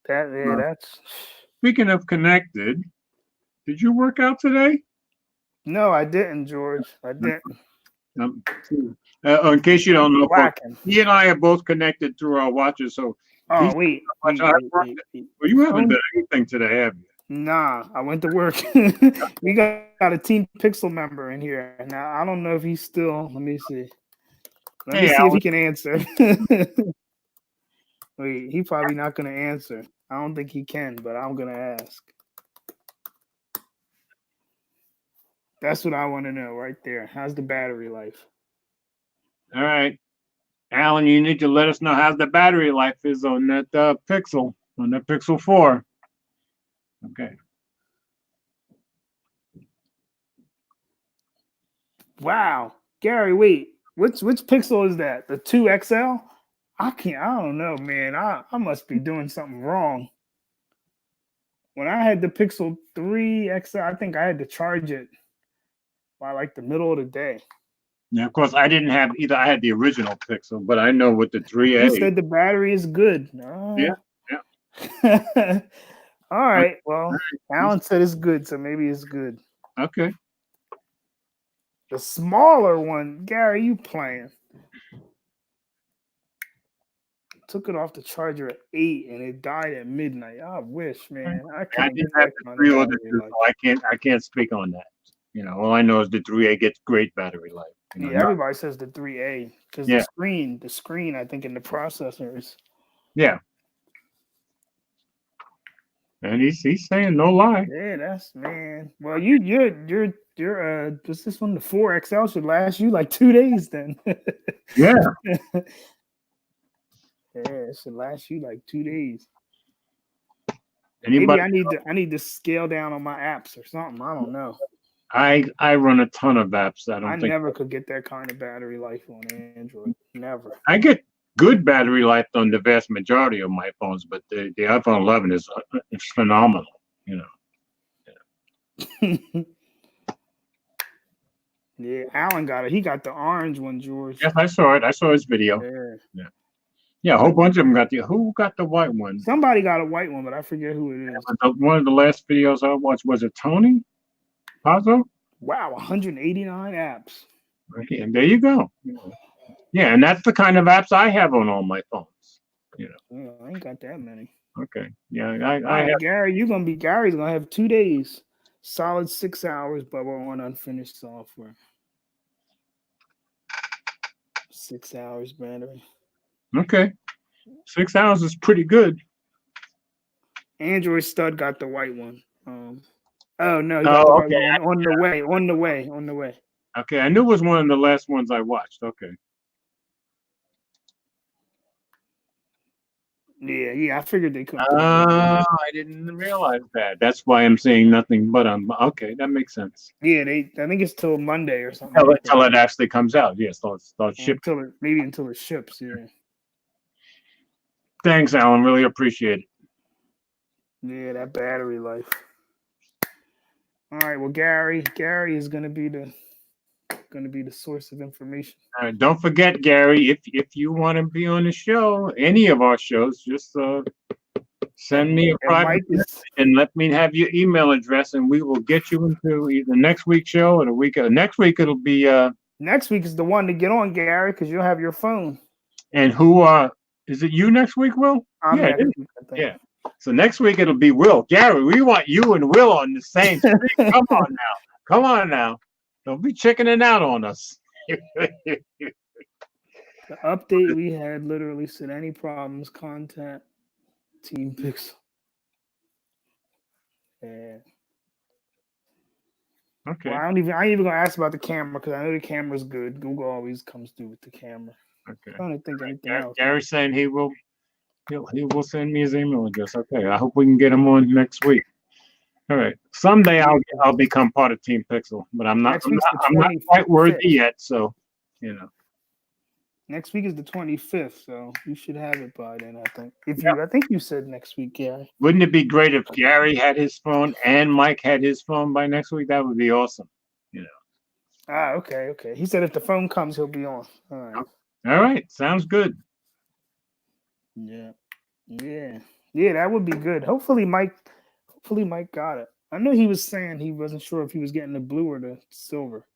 Speaker 2: That's.
Speaker 1: Speaking of connected, did you work out today?
Speaker 2: No, I didn't, George. I didn't.
Speaker 1: In case you don't know,
Speaker 2: Whacking.
Speaker 1: he and I are both connected through our watches. So,
Speaker 2: wait.
Speaker 1: Well, you haven't done anything today, have you?
Speaker 2: Nah, I went to work. We got a Team Pixel member in here. Now, I don't know if he's still. Let me see. Let me see if he can answer. Wait, he's probably not going to answer. I don't think he can, but I'm going to ask. That's what I want to know right there. How's the battery life?
Speaker 1: All right. Alan, you need to let us know how the battery life is on that Pixel, on that Pixel 4. Okay.
Speaker 2: Wow. Gary, wait. Which Pixel is that? The 2 XL? I don't know, man. I must be doing something wrong. When I had the Pixel 3 XL, I think I had to charge it by like the middle of the day.
Speaker 1: Yeah, of course, I didn't have either. I had the original Pixel, but I know with the 3A.
Speaker 2: He said the battery is good.
Speaker 1: Yeah.
Speaker 2: All right. Well, Alan said it's good, so maybe it's good.
Speaker 1: Okay.
Speaker 2: The smaller one, Gary, you playing? Took it off the charger at 8 and it died at midnight. I wish, man. I
Speaker 1: didn't have the 3 or the 2, so I can't speak on that. You know, all I know is the 3A gets great battery life. You know,
Speaker 2: yeah, everybody says the 3A because the screen, I think, in the processor is.
Speaker 1: Yeah. And he's saying no lie.
Speaker 2: Yeah, that's man. Well, you're what's this one? The 4 XL should last you like 2 days then.
Speaker 1: Yeah.
Speaker 2: Yeah, it should last you like 2 days.
Speaker 1: Anybody?
Speaker 2: Maybe I need to scale down on my apps or something. I don't know.
Speaker 1: I run a ton of apps. I
Speaker 2: never could get that kind of battery life on Android. Never.
Speaker 1: I get good battery life on the vast majority of my phones, but the iPhone 11 is phenomenal. You know.
Speaker 2: Yeah, Alan got it. He got the orange one, George.
Speaker 1: Yes, I saw it. I saw his video.
Speaker 2: Yeah.
Speaker 1: Yeah, a whole bunch of them got the. Who got the white one?
Speaker 2: Somebody got a white one, but I forget who it is.
Speaker 1: One of the last videos I watched, was it Tony Pazzo?
Speaker 2: Wow, 189 apps.
Speaker 1: Okay, and there you go. Yeah, and that's the kind of apps I have on all my phones.
Speaker 2: Yeah, I ain't got that many.
Speaker 1: Okay. Yeah,
Speaker 2: All
Speaker 1: I
Speaker 2: right,
Speaker 1: have.
Speaker 2: Gary's gonna have 2 days, solid 6 hours, but we're on unfinished software. 6 hours battery.
Speaker 1: Okay. 6 hours is pretty good.
Speaker 2: Android Stud got the white one. Oh no, he
Speaker 1: Oh,
Speaker 2: got the white
Speaker 1: okay.
Speaker 2: one on the way.
Speaker 1: Okay, I knew it was one of the last ones I watched. Okay.
Speaker 2: Yeah, I figured they couldn't.
Speaker 1: I didn't realize that. That's why I'm saying nothing but okay, that makes sense.
Speaker 2: Yeah, I think it's till Monday or something.
Speaker 1: Until it actually comes out. Yeah, start shipping.
Speaker 2: Until it ships, yeah.
Speaker 1: Thanks, Alan. Really appreciate it.
Speaker 2: Yeah, that battery life. All right, well, Gary is gonna be the source of information.
Speaker 1: All right, don't forget, Gary, if you want to be on the show, any of our shows, just send me a private message and let me have your email address, and we will get you into either next week's show or the week. Next week it'll be.
Speaker 2: Next week is the one to get on, Gary, because you'll have your phone.
Speaker 1: And who is it? You next week, Will? Yeah. So next week it'll be Will. Gary, we want you and Will on the same stream. Come on now. Don't be chickening out on us.
Speaker 2: The update we had literally said, any problems, contact Team Pixel. Yeah.
Speaker 1: Okay.
Speaker 2: Well, I ain't even gonna ask about the camera because I know the camera's good. Google always comes through with the camera.
Speaker 1: Okay.
Speaker 2: I don't think anything else.
Speaker 1: Gary's saying he will send me his email address. Okay. I hope we can get him on next week. All right. Someday I'll become part of Team Pixel, but I'm not quite worthy yet. So,
Speaker 2: Next week is the 25th, so you should have it by then. I think. I think you said next week, Gary.
Speaker 1: Wouldn't it be great if Gary had his phone and Mike had his phone by next week? That would be awesome.
Speaker 2: Okay. He said if the phone comes, he'll be on. All right.
Speaker 1: All right. Sounds good.
Speaker 2: Yeah. That would be good. Hopefully Mike got it. I know he was saying he wasn't sure if he was getting the blue or the silver.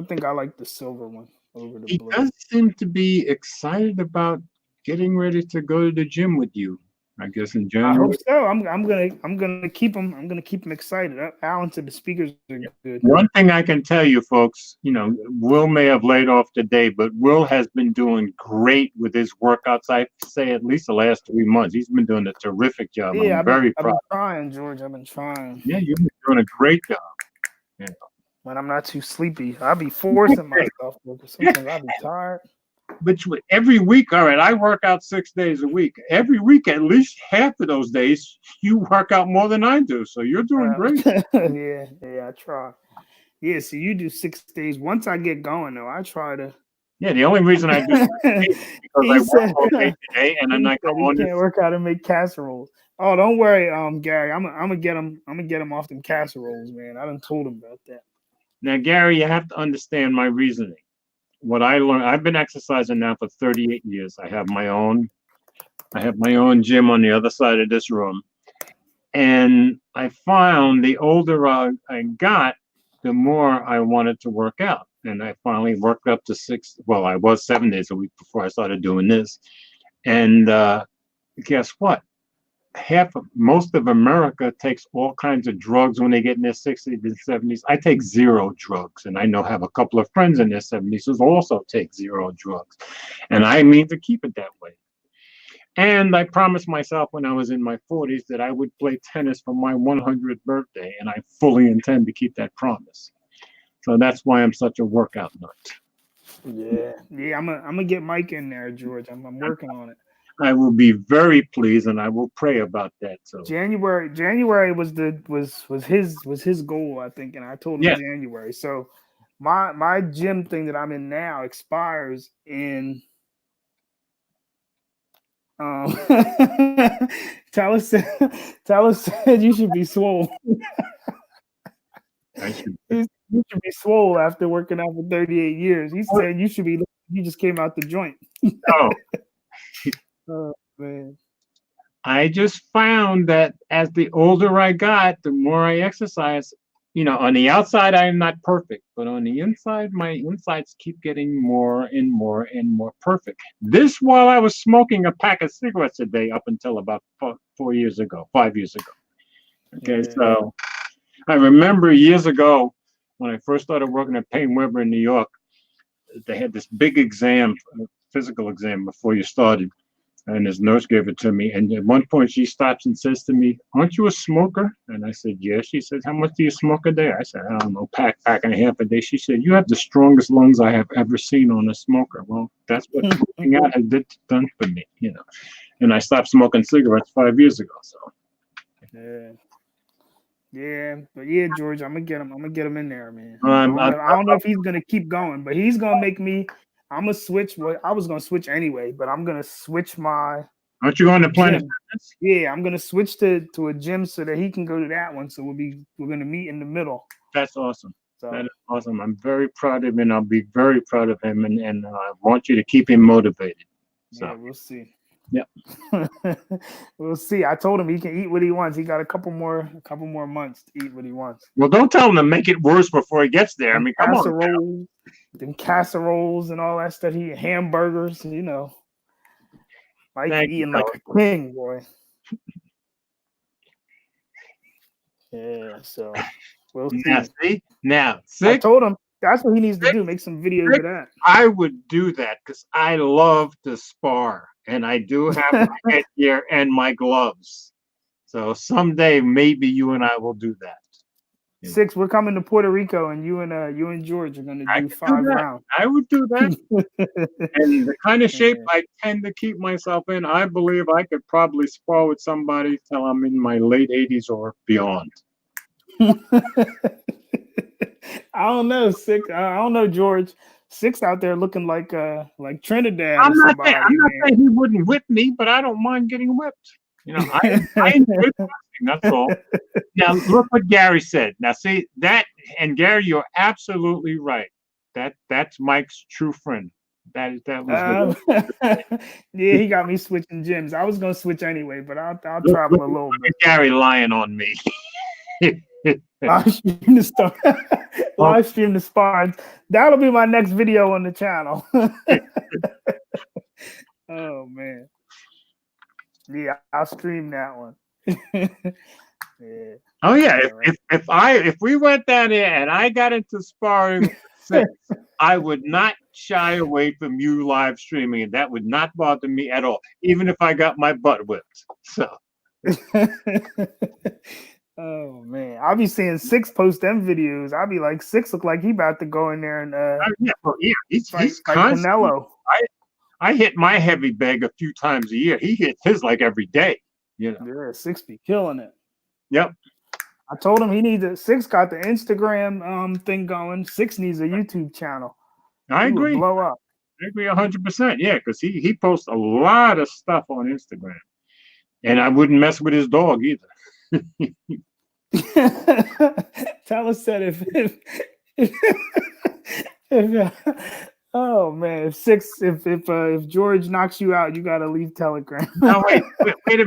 Speaker 2: I think I like the silver one over the blue. He
Speaker 1: does seem to be excited about getting ready to go to the gym with you. I guess in January.
Speaker 2: I hope so. I'm gonna keep him. I'm gonna keep him excited. Alan said the speakers are good.
Speaker 1: One thing I can tell you, folks, Will may have laid off today, but Will has been doing great with his workouts. I say at least the last 3 months. He's been doing a terrific job.
Speaker 2: Yeah,
Speaker 1: I'm very proud.
Speaker 2: I've been trying, George. I've been trying.
Speaker 1: Yeah, you've been doing a great job. Yeah.
Speaker 2: When I'm not too sleepy, I'll be forcing myself because sometimes I'll be tired.
Speaker 1: But every week, all right, I work out 6 days a week. Every week, at least half of those days, you work out more than I do. So you're doing great.
Speaker 2: Yeah, I try. Yeah, so you do 6 days. Once I get going, though, I try to.
Speaker 1: Yeah, the only reason I do is because I work all day today, and then I come on.
Speaker 2: You can't work out and make casseroles. Oh, don't worry, Gary. I'm gonna get him off them casseroles, man. I done told him about that.
Speaker 1: Now, Gary, you have to understand my reasoning. What I learned, I've been exercising now for 38 years. I have my own gym on the other side of this room. And I found the older I got, the more I wanted to work out. And I finally worked up to I was 7 days a week before I started doing this. And guess what? Most of America takes all kinds of drugs when they get in their 60s and 70s. I take 0 drugs, and I have a couple of friends in their 70s who also take 0 drugs, and I mean to keep it that way. And I promised myself when I was in my 40s that I would play tennis for my 100th birthday, and I fully intend to keep that promise. So that's why I'm such a workout nut.
Speaker 2: Yeah, I'm gonna get Mike in there, George. I'm working on it.
Speaker 1: I will be very pleased, and I will pray about that. So
Speaker 2: January was his goal, I think, and I told him January. So my gym thing that I'm in now expires in. Tyler said you should be swole.
Speaker 1: I should.
Speaker 2: You should be swole after working out for 38 years. He said you should be. You just came out the joint.
Speaker 1: Oh,
Speaker 2: Oh man.
Speaker 1: I just found that as the older I got, the more I exercise. On the outside, I am not perfect, but on the inside, my insides keep getting more and more and more perfect. This while I was smoking a pack of cigarettes a day up until about 5 years ago. Okay,
Speaker 2: Yeah.
Speaker 1: so I remember years ago when I first started working at Payne Weber in New York, they had this big exam, physical exam before you started. And his nurse gave it to me. And at one point she stops and says to me, "Aren't you a smoker?" And I said, "Yes." She says, "How much do you smoke a day?" I said, "I don't know, pack and a half a day." She said, "You have the strongest lungs I have ever seen on a smoker." Well, that's what smoking out has done for me, And I stopped smoking cigarettes 5 years ago. So
Speaker 2: Yeah, but yeah, George, I'm gonna get him. I'm gonna get him in there, man.
Speaker 1: I
Speaker 2: I don't know if he's gonna keep going, but he's gonna make me. I'm gonna switch. What I was gonna switch anyway, but I'm gonna switch my.
Speaker 1: Aren't you going to Planet
Speaker 2: gym.
Speaker 1: Fitness?
Speaker 2: Yeah, I'm gonna switch to a gym so that he can go to that one. So we're gonna meet in the middle.
Speaker 1: That's awesome.
Speaker 2: So
Speaker 1: That is awesome. I'm very proud of him, and I'll be very proud of him, and I want you to keep him motivated. So
Speaker 2: yeah, we'll see.
Speaker 1: Yeah.
Speaker 2: We'll see. I told him he can eat what he wants. He got a couple more months to eat what he wants.
Speaker 1: Well, don't tell him to make it worse before he gets there. I mean, come
Speaker 2: on. Them casseroles and all that stuff. He hamburgers, Like eating like a king, boy. Yeah, so we'll see.
Speaker 1: Now,
Speaker 2: I told him that's what he needs to do. Make some videos of that.
Speaker 1: I would do that because I love to spar, and I do have my headgear and my gloves. So someday, maybe you and I will do that.
Speaker 2: Six, we're coming to Puerto Rico, and you and George are going to do 5 rounds.
Speaker 1: I would do that. And the kind of shape I tend to keep myself in, I believe I could probably spar with somebody till I'm in my late 80s or beyond.
Speaker 2: I don't know, Six. I don't know, George. Six out there looking like Trinidad.
Speaker 1: I'm not saying he wouldn't whip me, but I don't mind getting whipped. I enjoy boxing, that's all. Now, look what Gary said. Now, see, that, and Gary, you're absolutely right. That's Mike's true friend. That was
Speaker 2: yeah, he got me switching gyms. I was going to switch anyway, but I'll travel a little bit.
Speaker 1: Gary lying on me.
Speaker 2: Live stream the sparring. That'll be my next video on the channel. Oh, man. Yeah, I'll stream that one. Yeah.
Speaker 1: Oh yeah, if we went down there and I got into sparring, I would not shy away from you live streaming, and that would not bother me at all, even if I got my butt whipped. So.
Speaker 2: Oh man, I'll be seeing Six post them videos. I'll be like, Six look like he about to go in there and
Speaker 1: he's
Speaker 2: fight Canelo.
Speaker 1: I hit my heavy bag a few times a year. He hits his like every day.
Speaker 2: Yeah, Six be killing it.
Speaker 1: Yep.
Speaker 2: I told him Six got the Instagram thing going. Six needs a YouTube channel.
Speaker 1: I agree.
Speaker 2: Blow up.
Speaker 1: I agree 100%. Yeah, because he posts a lot of stuff on Instagram, and I wouldn't mess with his dog either.
Speaker 2: Talis said oh man, if George knocks you out, you gotta leave Telegram.
Speaker 1: No, wait a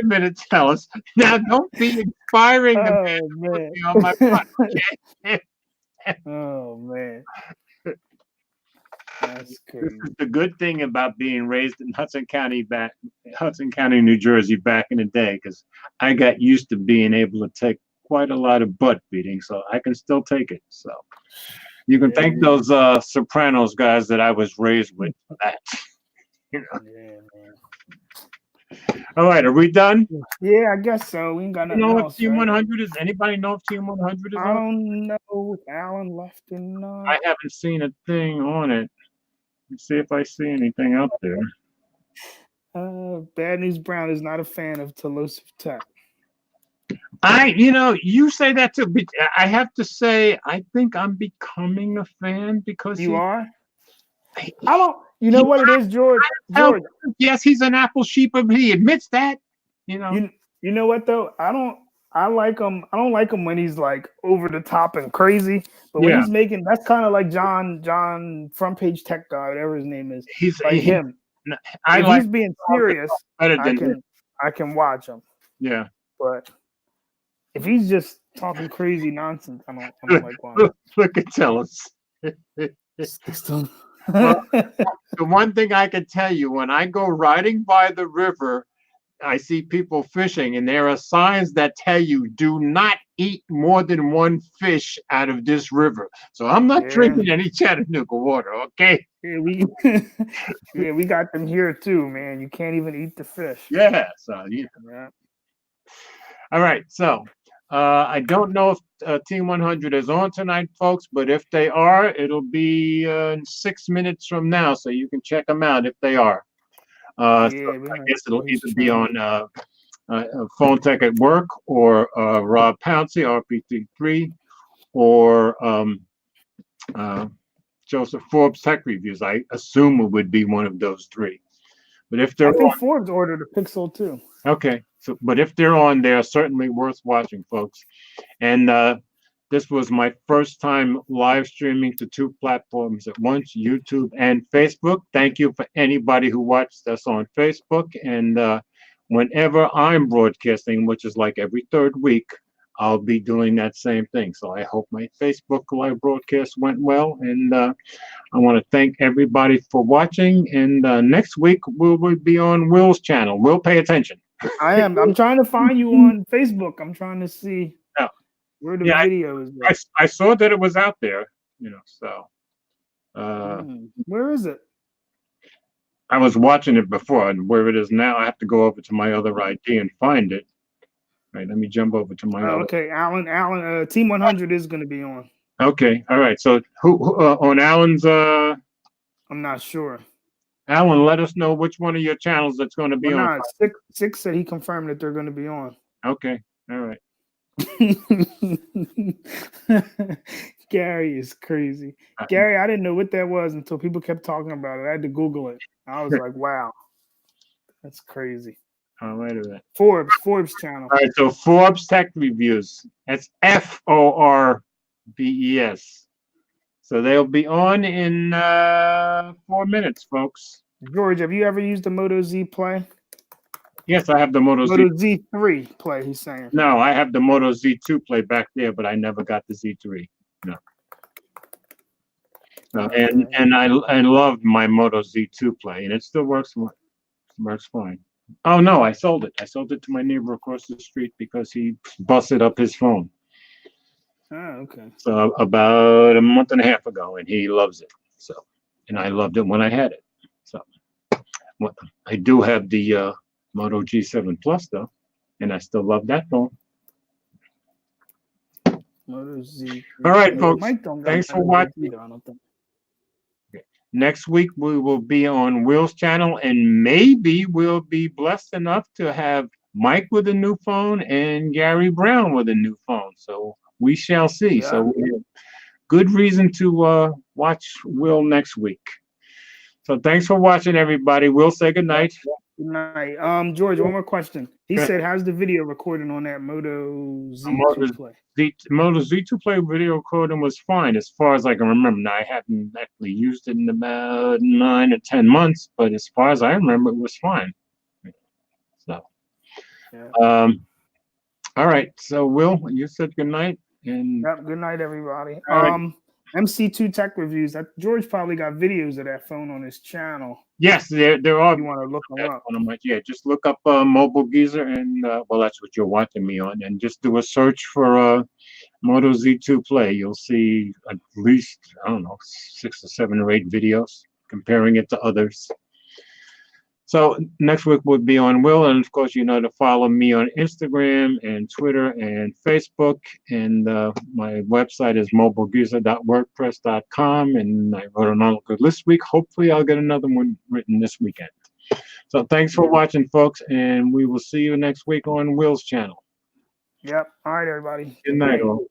Speaker 1: minute, Talis. Now don't be inspiring
Speaker 2: oh man.
Speaker 1: On my butt, okay?
Speaker 2: Oh man. That's crazy.
Speaker 1: This is the good thing about being raised in Hudson County, New Jersey back in the day, because I got used to being able to take quite a lot of butt beating, so I can still take it. So you can thank those Sopranos guys that I was raised with for that. Yeah, man. All right, are we done?
Speaker 2: Yeah, I guess so. We ain't got nothing else.
Speaker 1: Team 100 is? Anybody know if Team 100 is?
Speaker 2: I don't know if Alan left or not.
Speaker 1: I haven't seen a thing on it. Let's see if I see anything out there.
Speaker 2: Bad News Brown is not a fan of Telosive Tech.
Speaker 1: You say that too, but I have to say, I think I'm becoming a fan because
Speaker 2: you are. I don't. You know what it is, George?
Speaker 1: Yes, he's an apple sheep, but he admits that.
Speaker 2: You know what though? I don't. I like him. I don't like him when he's like over the top and crazy. But when
Speaker 1: Yeah.
Speaker 2: he's making, that's kind of like John front page tech guy, whatever his name is.
Speaker 1: He's
Speaker 2: Like him.
Speaker 1: I
Speaker 2: If
Speaker 1: like
Speaker 2: he's being serious,
Speaker 1: better
Speaker 2: I
Speaker 1: than him.
Speaker 2: can watch him.
Speaker 1: Yeah.
Speaker 2: But if he's just talking crazy nonsense, I don't like watching.
Speaker 1: Look at Tellus. Well, the one thing I can tell you, when I go riding by the river, I see people fishing, and there are signs that tell you do not eat more than one fish out of this river. So I'm not drinking any Chattanooga water, okay?
Speaker 2: Yeah, we got them here too, man. You can't even eat the fish.
Speaker 1: Yeah. So yeah. All right. So I don't know if Team 100 is on tonight, folks, but if they are, it'll be 6 minutes from now, so you can check them out if they are. So I guess it'll either be on Phone Tech at Work or Rob Pouncey, RP33, or Joseph Forbes Tech Reviews. I assume it would be one of those three. But if they're
Speaker 2: I think Forbes ordered a Pixel too.
Speaker 1: Okay. So, but if they're on, they're certainly worth watching, folks. And this was my first time live streaming to two platforms at once, YouTube and Facebook. Thank you for anybody who watched us on Facebook. And whenever I'm broadcasting, which is like every third week, I'll be doing that same thing. So I hope my Facebook live broadcast went well. And I want to thank everybody for watching. And next week, we'll be on Will's channel. Will, pay attention.
Speaker 2: I am. I'm trying to find you on Facebook. I'm trying to see where the video is.
Speaker 1: I saw that it was out there, so.
Speaker 2: Where is it?
Speaker 1: I was watching it before, and where it is now, I have to go over to my other ID and find it. All right, let me jump over to my other.
Speaker 2: Okay, Alan, Team 100 is going to be on.
Speaker 1: Okay, all right. So who on Alan's?
Speaker 2: I'm not sure.
Speaker 1: Alan, let us know which one of your channels that's going to be on.
Speaker 2: Six said he confirmed that they're going to be on.
Speaker 1: Okay, all right.
Speaker 2: Gary is crazy. Gary, I didn't know what that was until people kept talking about it. I had to Google it. I was like, wow, that's crazy.
Speaker 1: Oh, wait a minute.
Speaker 2: Forbes channel.
Speaker 1: All right, so Forbes Tech Reviews. That's Forbes. So they'll be on in 4 minutes, folks.
Speaker 2: George, have you ever used the Moto Z Play?
Speaker 1: Yes, I have the Moto
Speaker 2: Z3 Play, he's saying.
Speaker 1: No, I have the Moto Z2 Play back there, but I never got the Z3. No. And I love my Moto Z2 Play, and it still works fine. Oh, no, I sold it. I sold it to my neighbor across the street because he busted up his phone.
Speaker 2: Oh, okay.
Speaker 1: So about a month and a half ago, and he loves it. So, and I loved it when I had it. So, I do have the Moto G7 Plus though, and I still love that phone.
Speaker 2: Moto Z.
Speaker 1: All right, folks. Thanks for watching. Next week we will be on Will's channel, and maybe we'll be blessed enough to have Mike with a new phone and Gary Brown with a new phone. So we shall see. Yeah. So we have good reason to watch Will next week. So thanks for watching, everybody. We'll say good night.
Speaker 2: Good night. George, one more question. He said, how's the video recording on that Moto Z2 Play? The
Speaker 1: Moto Z2 Play video recording was fine as far as I can remember. Now, I haven't actually used it in about 9 or 10 months, but as far as I remember, it was fine. So, all right. So, Will, you said good night. And
Speaker 2: good night, everybody. MC2 Tech Reviews. George probably got videos of that phone on his channel.
Speaker 1: Yes, there are.
Speaker 2: You want to look them up?
Speaker 1: Yeah, just look up Mobile Geezer, and well, that's what you're watching me on, and just do a search for Moto Z2 Play. You'll see at least, I don't know, 6 or 7 or 8 videos comparing it to others. So next week we'll be on Will, and of course, to follow me on Instagram and Twitter and Facebook, and my website is mobilegeezer.wordpress.com, and I wrote an article this week. Hopefully I'll get another one written this weekend. So thanks for watching, folks, and we will see you next week on Will's channel.
Speaker 2: Yep. All right, everybody.
Speaker 1: Good night, all.